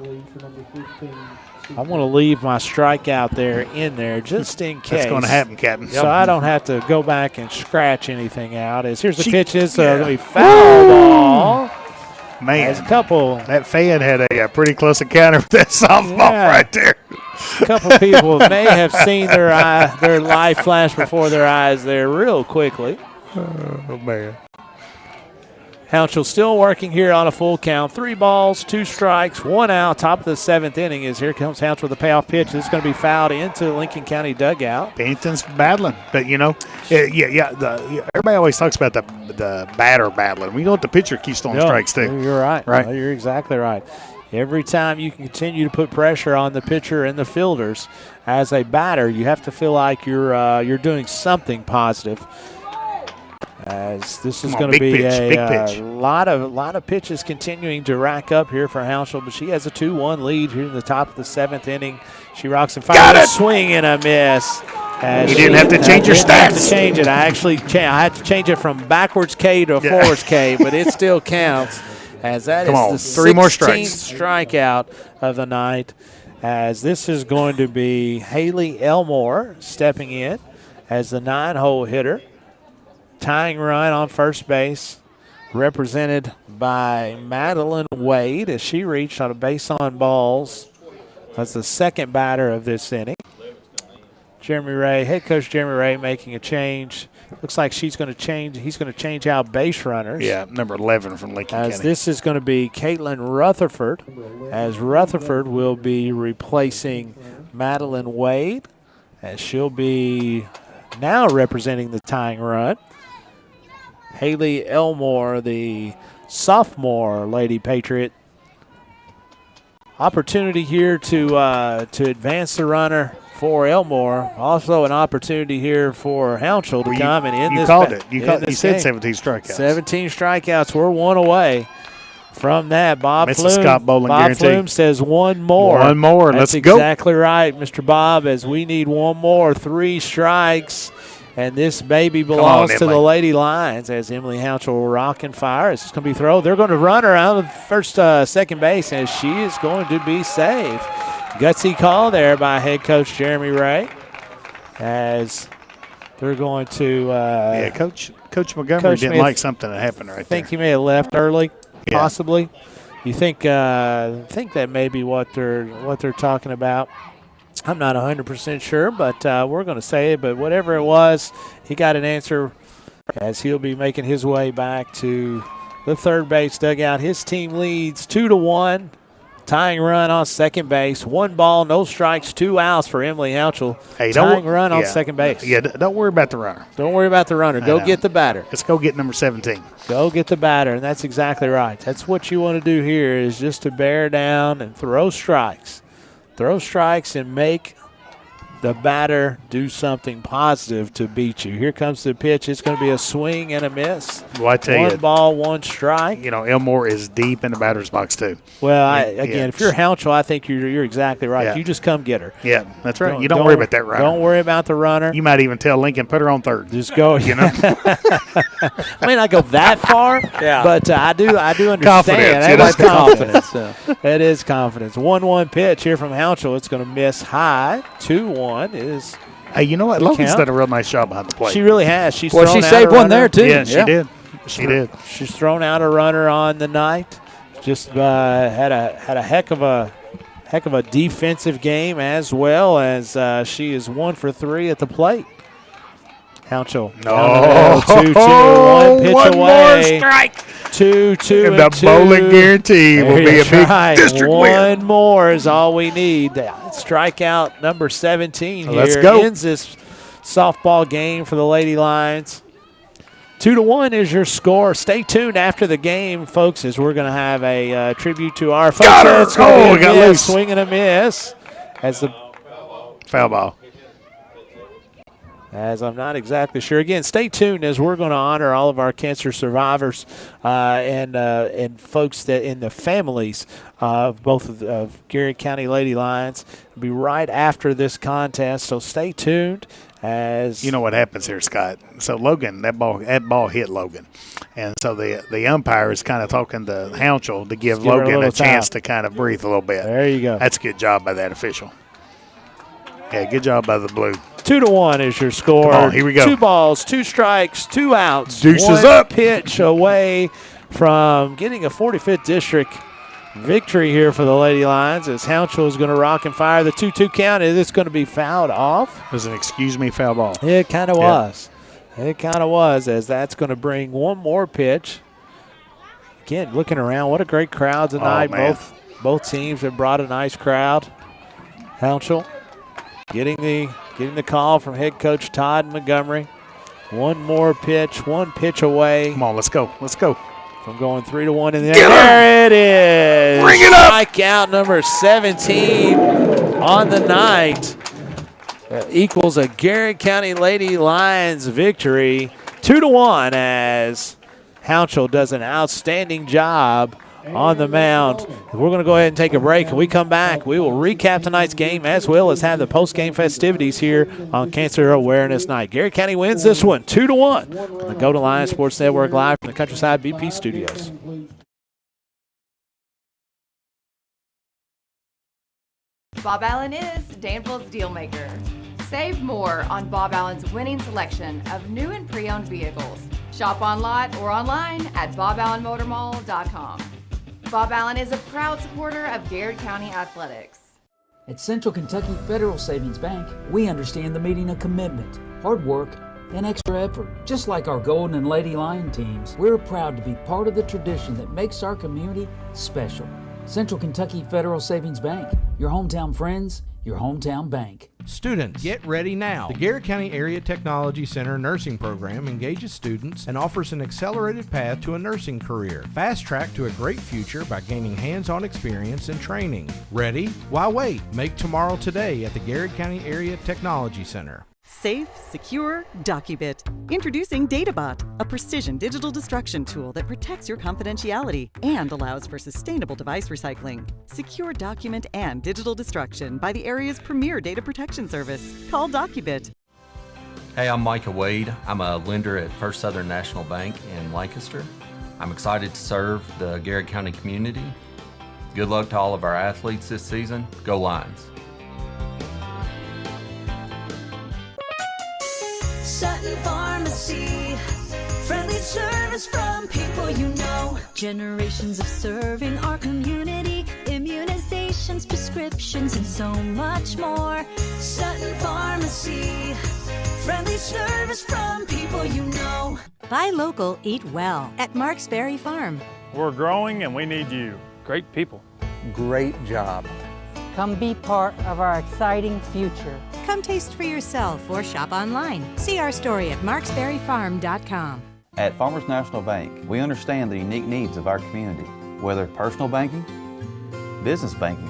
I want to leave my strikeout there in there just in case. That's going to happen, Captain. So I don't have to go back and scratch anything out. Here's the pitch. It's going to be foul ball. Man, There's a couple. That fan had a pretty close encounter with that softball right there. A couple people may have seen their life flash before their eyes there real quickly. Oh, man. Hounsell still working here on a full count. 3 balls, 2 strikes, 1 out. Top of the 7th inning is here comes Hounsell with a payoff pitch. This is going to be fouled into the Lincoln County dugout. Pennington's battling, but everybody always talks about the batter battling. We know what the pitcher keeps throwing strikes too. You're right. Right. No, you're exactly right. Every time you can continue to put pressure on the pitcher and the fielders as a batter, you have to feel like you're doing something positive. As this is going to be a lot of pitches continuing to rack up here for Hounsell, but she has a 2-1 lead here in the top of the 7th inning. She rocks and fires a swing and a miss. You didn't have to change your stats. Have to change it. I had to change it from backwards K to forwards K, but it still counts. As that is the 3 more 16th strikeout of the night. As this is going to be Haley Elmore stepping in as the 9-hole hitter. Tying run on first base, represented by Madeline Wade as she reached on a base on balls. That's the second batter of this inning. Jeremy Ray, head coach Jeremy Ray making a change. Looks like he's going to change out base runners. Yeah, number 11 from Lincoln County. As this is going to be Caitlin Rutherford, as Rutherford will be replacing Madeline Wade, as she'll be now representing the tying run. Haley Elmore, the sophomore Lady Patriot. Opportunity here to advance the runner for Elmore. Also an opportunity here for Hounsell to come and end this. You called it. You said 17 strikeouts. 17 strikeouts. We're 1 away from that. Bob Flume says 1 more. 1 more. Let's go. That's exactly right, Mr. Bob, as we need 1 more. 3 strikes. And this baby belongs to the Lady Lions as Emily Hounsell will rock and fire. It's going to be thrown. They're going to run her out of second base, and she is going to be safe. Gutsy call there by head coach Jeremy Ray as they're going to Coach Montgomery didn't like something that happened right there. I think he may have left early, possibly. You think that may be what they're talking about. I'm not 100% sure, but we're going to say it. But whatever it was, he got an answer as he'll be making his way back to the third base dugout. His team leads 2-1. Tying run on second base. 1 ball, no strikes, 2 outs for Emily Hounsell. Tying run on second base. Yeah, don't worry about the runner. Don't worry about the runner. Go get the batter. Let's go get number 17. Go get the batter, and that's exactly right. That's what you want to do here is just to bear down and throw strikes. Throw strikes and make the batter do something positive to beat you. Here comes the pitch. It's going to be a swing and a miss. Well, I tell you. 1 ball, 1 strike. Elmore is deep in the batter's box, too. Well, if you're Hounsell, I think you're exactly right. Yeah. You just come get her. Yeah, that's right. You don't worry about that runner. Don't worry about the runner. You might even tell Lincoln, put her on third. Just go. I may not go that far, but I do understand. Confidence. That is confidence. That is confidence. 1-1 pitch here from Hounsell. It's going to miss high. 2-1 is. Hey, you know what? Logan's done a real nice job behind the plate. She really has. She saved one there, too. Yeah, she did. She did. She's thrown out a runner on the night. Just had a heck of a defensive game, as well as she is 1 for 3 at the plate. Houchel. No. 2-2. 1 pitch one away. More strike. 2-2 and the 2. bowling guarantee will be a big district win. One more is all we need. Strikeout number 17 here. Let's go. Ends this softball game for the Lady Lions. 2-1 is your score. Stay tuned after the game, folks, as we're going to have a tribute to our folks. Got her. Oh, we got loose. Swing and a miss. As the foul ball. As I'm not exactly sure. Again, stay tuned as we're going to honor all of our cancer survivors and folks that in the families of both of Garrett County Lady Lions. It'll be right after this contest, so stay tuned. As you know what happens here, Scott. So Logan, that ball hit Logan, and so the umpire is kind of talking to Houchel to give Logan a chance to kind of breathe a little bit. There you go. That's a good job by that official. Yeah, good job by the blue. 2-1 is your score. Come on, here we go. 2 balls, 2 strikes, 2 outs. Deuces 1 up. Pitch away from getting a 45th district victory here for the Lady Lions, as Houchel is going to rock and fire the 2-2 count. It's going to be fouled off. It was an excuse me foul ball. It kind of was. It kind of was, as that's going to bring one more pitch. Again, looking around, what a great crowd tonight. Both teams have brought a nice crowd. Houchel getting the call from head coach Todd Montgomery. One more pitch, 1 pitch away. Come on, let's go. Let's go. From going 3-1 in the there it is. Bring it up. Strikeout number 17 on the night. Equals a Garrett County Lady Lions victory. 2-1 as Houchel does an outstanding job on the mound. We're going to go ahead and take a break. When we come back, we will recap tonight's game as well as have the post-game festivities here on Cancer Awareness Night. Garrett County wins this one 2-1 on the Go to Lions Sports Network live from the Countryside BP studios. Bob Allen is Danville's Dealmaker. Save more on Bob Allen's winning selection of new and pre-owned vehicles. Shop on lot or online at boballenmotormall.com. Bob Allen is a proud supporter of Garrett County Athletics. At Central Kentucky Federal Savings Bank, we understand the meaning of commitment, hard work, and extra effort. Just like our Golden and Lady Lion teams, we're proud to be part of the tradition that makes our community special. Central Kentucky Federal Savings Bank, your hometown friends, your hometown bank. Students, get ready now. The Garrett County Area Technology Center nursing program engages students and offers an accelerated path to a nursing career. Fast track to a great future by gaining hands-on experience and training. Ready? Why wait? Make tomorrow today at the Garrett County Area Technology Center. Safe, secure, DocuBit. Introducing DataBot, a precision digital destruction tool that protects your confidentiality and allows for sustainable device recycling. Secure document and digital destruction by the area's premier data protection service. Call DocuBit. Hey, I'm Micah Wade. I'm a lender at First Southern National Bank in Lancaster. I'm excited to serve the Garrett County community. Good luck to all of our athletes this season. Go Lions! Sutton Pharmacy, friendly service from people you know. Generations of serving our community, immunizations, prescriptions, and so much more. Sutton Pharmacy, friendly service from people you know. Buy local, eat well at Marks Berry Farm. We're growing and we need you. Great people. Great job. Come be part of our exciting future. Come taste for yourself or shop online. See our story at marksberryfarm.com. At Farmers National Bank, we understand the unique needs of our community, whether personal banking, business banking,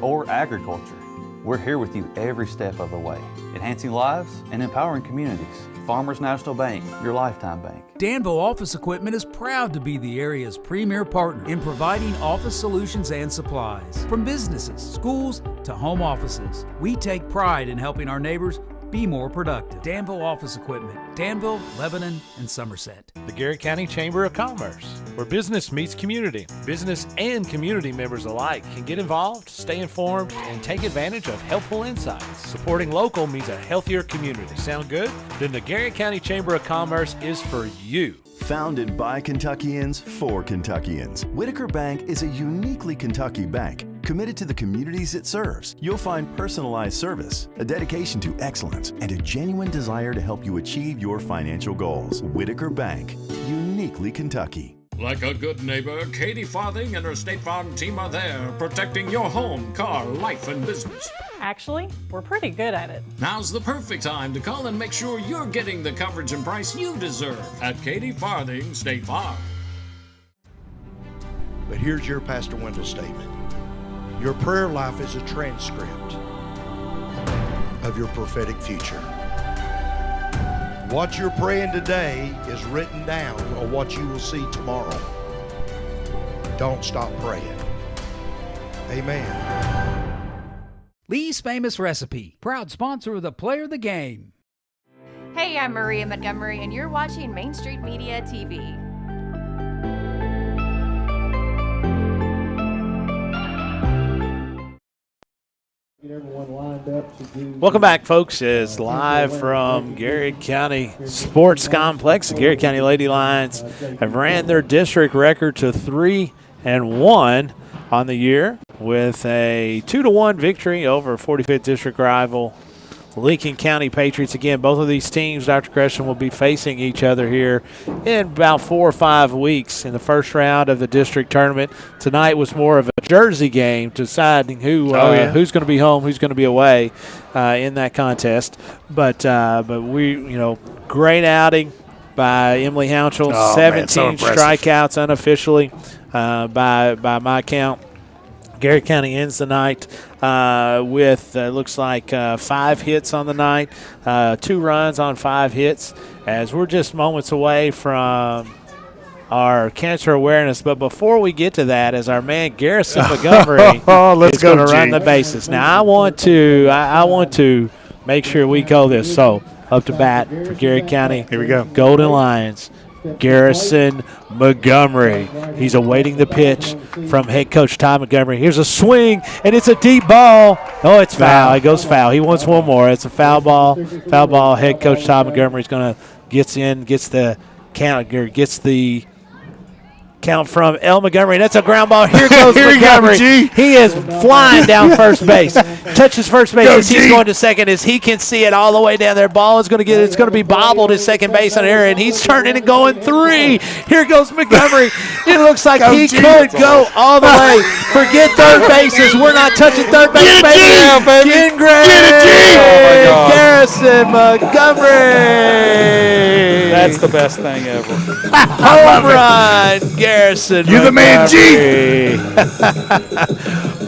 or agriculture. We're here with you every step of the way, enhancing lives and empowering communities. Farmers National Bank, your lifetime bank. Danville Office Equipment is proud to be the area's premier partner in providing office solutions and supplies. From businesses, schools, to home offices, we take pride in helping our neighbors Be more productive. Danville Office Equipment, Danville, Lebanon, and Somerset. The Garrett County Chamber of Commerce, where business meets community. Business and community members alike can get involved, stay informed, and take advantage of helpful insights. Supporting local means a healthier community. Sound good? Then the Garrett County Chamber of Commerce is for you. Founded by Kentuckians for Kentuckians, Whitaker Bank is a uniquely Kentucky bank committed to the communities it serves. You'll find personalized service, a dedication to excellence, and a genuine desire to help you achieve your financial goals. Whitaker Bank, uniquely Kentucky. Like a good neighbor, Katie Farthing and her State Farm team are there, protecting your home, car, life, and business. Actually, we're pretty good at it. Now's the perfect time to call and make sure you're getting the coverage and price you deserve at Katie Farthing State Farm. But here's your Pastor Wendell statement. Your prayer life is a transcript of your prophetic future. What you're praying today is written down on what you will see tomorrow. Don't stop praying. Amen. Lee's Famous Recipe, proud sponsor of the Player of the Game. Hey, I'm Maria Montgomery, and you're watching Main Street Media TV. Welcome back, folks. It's live from Garrett County Sports Complex. The Garrett County Lady Lions have ran their district record to 3-1 on the year with a 2-1 victory over 45th district rival Lincoln County Patriots. Again, both of these teams, Dr. Gresham, will be facing each other here in about 4 or 5 weeks in the first round of the district tournament. Tonight was more of a Jersey game, deciding who's going to be home, who's going to be away in that contest. But we, great outing by Emily Hounshell, 17 strikeouts unofficially by my count. Garrett County ends the night with, looks like 5 hits on the night, 2 runs on 5 hits, as we're just moments away from our cancer awareness. But before we get to that, as our man Garrison Montgomery is going to run the bases. Now, I want to make sure we call this. So, up to bat for Garrett County. Here we go. Golden Lions. Garrison Montgomery. He's awaiting the pitch from head coach Todd Montgomery. Here's a swing, and it's a deep ball. Oh, it's foul. It goes foul. He wants one more. It's a foul ball. Foul ball. Head coach Todd Montgomery is going to gets the count from L. Montgomery. That's a ground ball. Here goes Montgomery. He is flying down first base. Touches first base as he's going to second, as he can see it all the way down there. Ball is going to be bobbled at second base on air, and he's turning and going 3. Here goes Montgomery. It looks like he could go all the way. Forget third bases. We're not touching third base, baby. Garrison Montgomery. That's the best thing ever. Home run, Garrison. You're the man, G.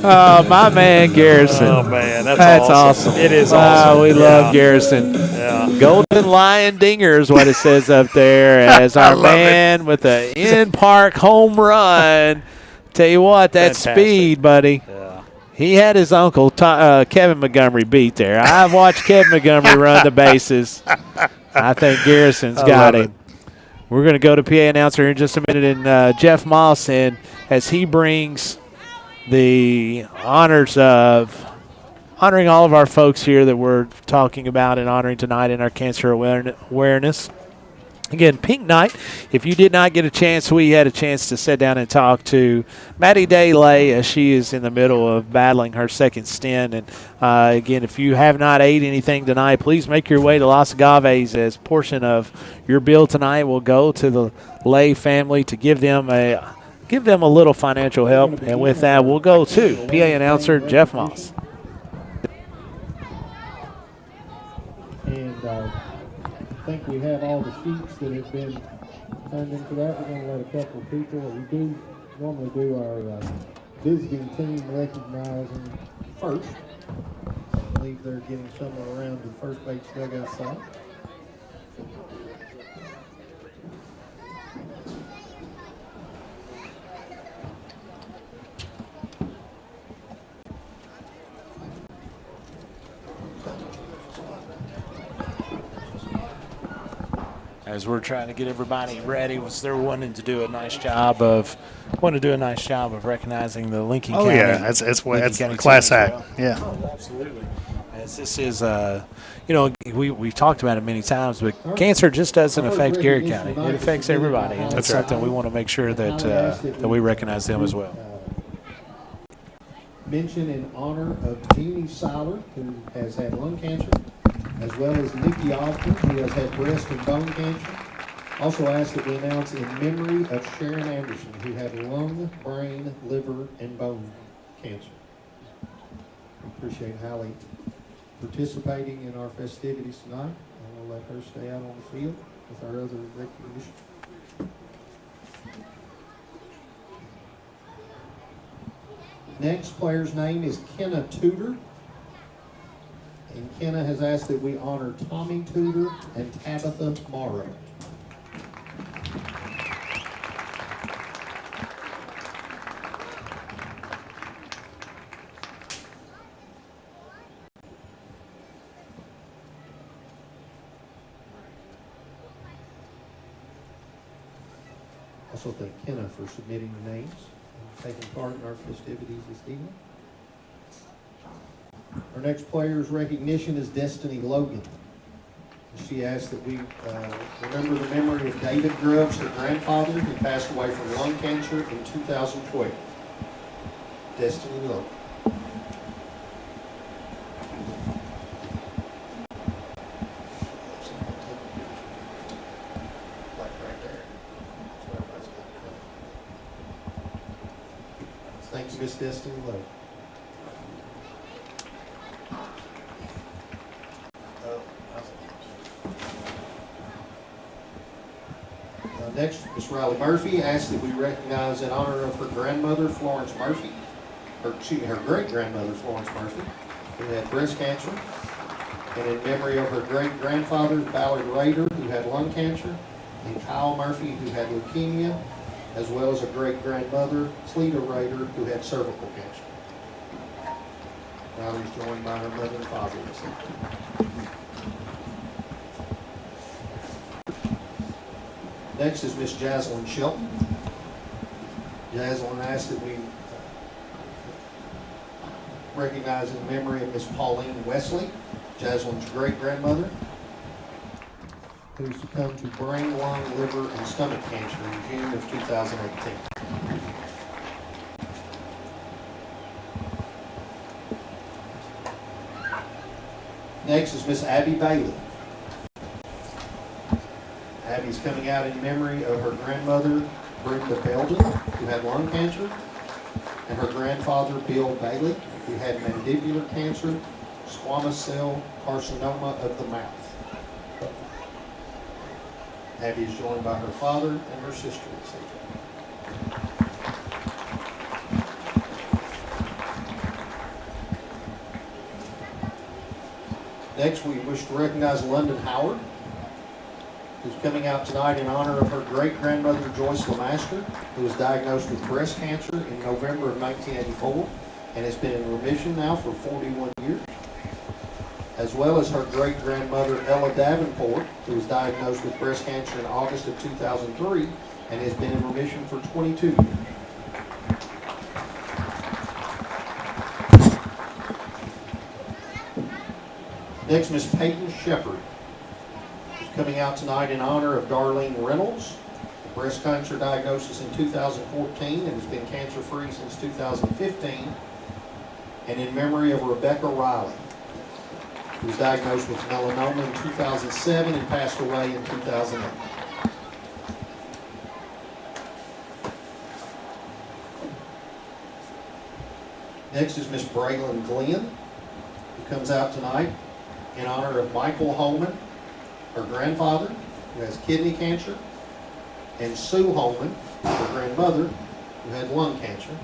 Oh, my man, Garrison. Oh, man, that's awesome. It is awesome. We love Garrison. Yeah. Golden Lion Dinger is what it says up there, as our man with an in-park home run. Tell you what, that's speed, buddy. Yeah. He had his uncle, Kevin Montgomery, beat there. I've watched Kevin Montgomery run the bases. I think Garrison's got him. We're going to go to PA announcer in just a minute, and Jeff Moss in as he brings the honors of honoring all of our folks here that we're talking about and honoring tonight in our cancer awareness. Again, Pink Night, if you did not get a chance, we had a chance to sit down and talk to Maddie Day-Lay as she is in the middle of battling her second stint. And, again, if you have not ate anything tonight, please make your way to Los Agaves, as portion of your bill tonight will go to the Lay family to give them a little financial help. And with that, we'll go to PA announcer Jeff Moss. And I think we have all the sheets that have been turned into that. We're going to let a couple of people, we do normally do our visiting team recognizing first. I believe they're getting somewhere around the first base dugout side. as we're trying to get everybody ready. They're wanting to do a nice job of recognizing the Lincoln County. Oh yeah, that's class act. Yeah. Oh, absolutely. As this is, we've talked about it many times, but cancer just doesn't affect Garrett County. It affects everybody, and it's something we want to make sure that we recognize them as well. Mention in honor of Jeannie Seiler, who has had lung cancer, as well as Nikki Osborne, who has had breast and bone cancer. Also ask that we announce in memory of Sharon Anderson, who had lung, brain, liver, and bone cancer. We appreciate Hallie participating in our festivities tonight, and we'll let her stay out on the field with our other recognition. Next player's name is Kenna Tudor, and Kenna has asked that we honor Tommy Tudor and Tabitha Morrow. Also thank Kenna for submitting the names and taking part in our festivities this evening. Our next player's recognition is Destiny Logan. She asked that we remember the memory of David Grubbs, her grandfather, who passed away from lung cancer in 2012. Destiny Logan. Thanks, Miss Destiny Logan. Next, Miss Riley Murphy asked that we recognize in honor of her grandmother, Florence Murphy, her great-grandmother, Florence Murphy, who had breast cancer, and in memory of her great-grandfather, Ballard Rader, who had lung cancer, and Kyle Murphy, who had leukemia, as well as a great-grandmother, Cleta Rader, who had cervical cancer. Riley's joined by her mother and father this evening. Next is Miss Jaslyn Shelton. Jaslyn asked that we recognize in memory of Miss Pauline Wesley, Jaslyn's great-grandmother, who succumbed to brain, lung, liver, and stomach cancer in June of 2018. Next is Miss Abby Bailey. Abby's coming out in memory of her grandmother, Brenda Belden, who had lung cancer, and her grandfather, Bill Bailey, who had mandibular cancer, squamous cell carcinoma of the mouth. Abby is joined by her father and her sister this evening. Next, we wish to recognize London Howard, who's coming out tonight in honor of her great-grandmother, Joyce Lamaster, who was diagnosed with breast cancer in November of 1984 and has been in remission now for 41 years, as well as her great-grandmother, Ella Davenport, who was diagnosed with breast cancer in August of 2003 and has been in remission for 22 years. Next, Miss Peyton Shepard, coming out tonight in honor of Darlene Reynolds, a breast cancer diagnosis in 2014 and has been cancer-free since 2015, and in memory of Rebecca Riley, who was diagnosed with melanoma in 2007 and passed away in 2008. Next is Miss Braylon Glenn, who comes out tonight in honor of Michael Holman, her grandfather, who has kidney cancer, and Sue Holman, her grandmother, who had lung cancer,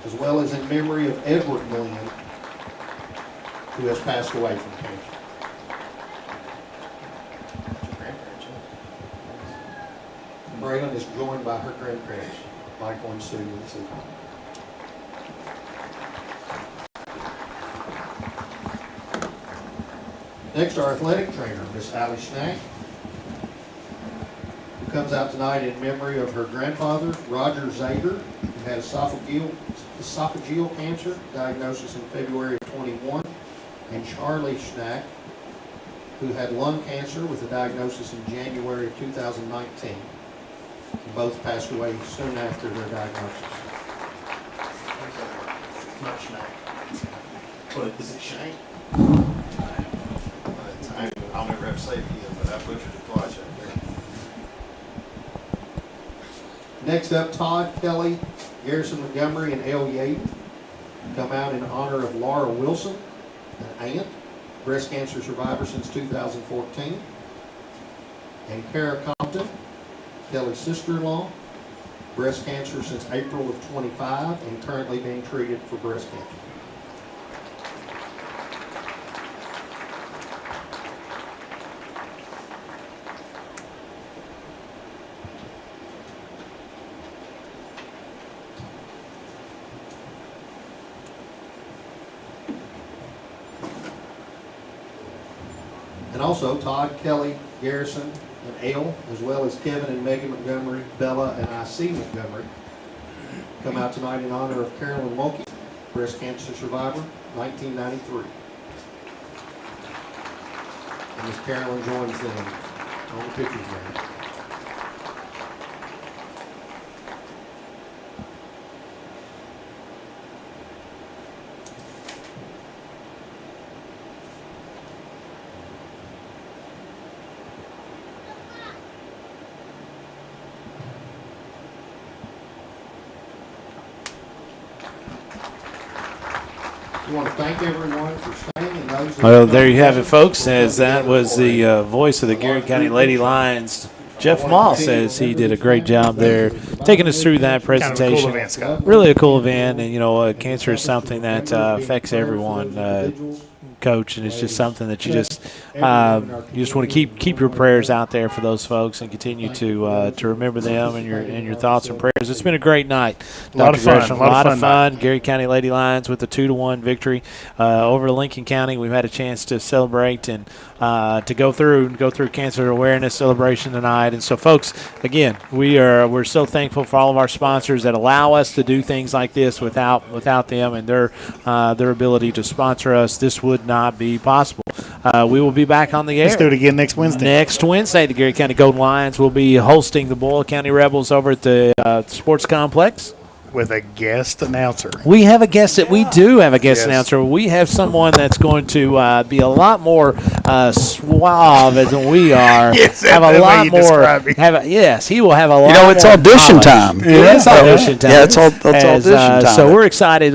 as well as in memory of Edward Glenn, who has passed away from cancer. Braylon is joined by her grandparents, Michael and Sue, this evening. Next, our athletic trainer, Miss Allie Schnack. comes out tonight in memory of her grandfather, Roger Zader, who had esophageal cancer, diagnosis in February of 21, and Charlie Schnack, who had lung cancer with a diagnosis in January of 2019. Both passed away soon after their diagnosis. Not Schnack. What is it, Shane? I'll never have to say it again, but I butchered it twice out there. Next up, Todd Kelly, Garrison Montgomery, and L. Yaden come out in honor of Laura Wilson, an aunt, breast cancer survivor since 2014, and Kara Compton, Kelly's sister-in-law, breast cancer since April of 25 and currently being treated for breast cancer. And also Todd, Kelly, Garrison, and Ale, as well as Kevin and Megan Montgomery, Bella, and I.C. Montgomery, come out tonight in honor of Carolyn Mulkey, breast cancer survivor, 1993. And Miss Carolyn joins them on the pictures there. We want to thank everyone for staying and those that Well, there you have it, folks, as that was the voice of the Garrett County Lady Lions. Jeff Moss says he did a great job there taking us through that presentation. Kind of a cool event, Scott. Really a cool event, and, you know, cancer is something that affects everyone, Coach, and it's just something that you just want to keep your prayers out there for those folks and continue to remember them in your thoughts and prayers. It's been a great night. A lot Dr. of fun. Gresham, A lot of fun. Gary County Lady Lions with a 2-1 victory over Lincoln County. We've had a chance to celebrate and to go through cancer awareness celebration tonight. And so, folks, again, we're so thankful for all of our sponsors that allow us to do things like this. Without them and their ability to sponsor us, this would not be possible. We will be back on the air. Let's do it again next Wednesday. Next Wednesday, the Gary County Golden Lions will be hosting the Boyle County Rebels over at the Sports Complex. With a guest announcer. We do have a guest announcer. We have someone that's going to be a lot more suave than we are. Yes, have a lot more. He will have a lot. You know, it's more audition knowledge. time. It is audition time. Yeah, it's audition time. So we're excited.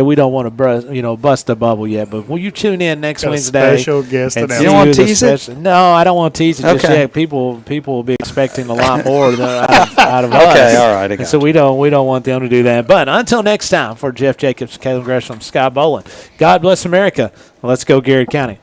We don't want to bust the bubble yet, but will you tune in next Got a Wednesday? special guest announcer. You don't want to tease it? No, I don't want to tease it just Okay. yet. People will be expecting a lot more out of us. Okay, all right. I got So we don't want them to do that. But until next time, for Jeff Jacobs, Caleb Gresham, Scott Boland, God bless America. Let's go, Garrett County.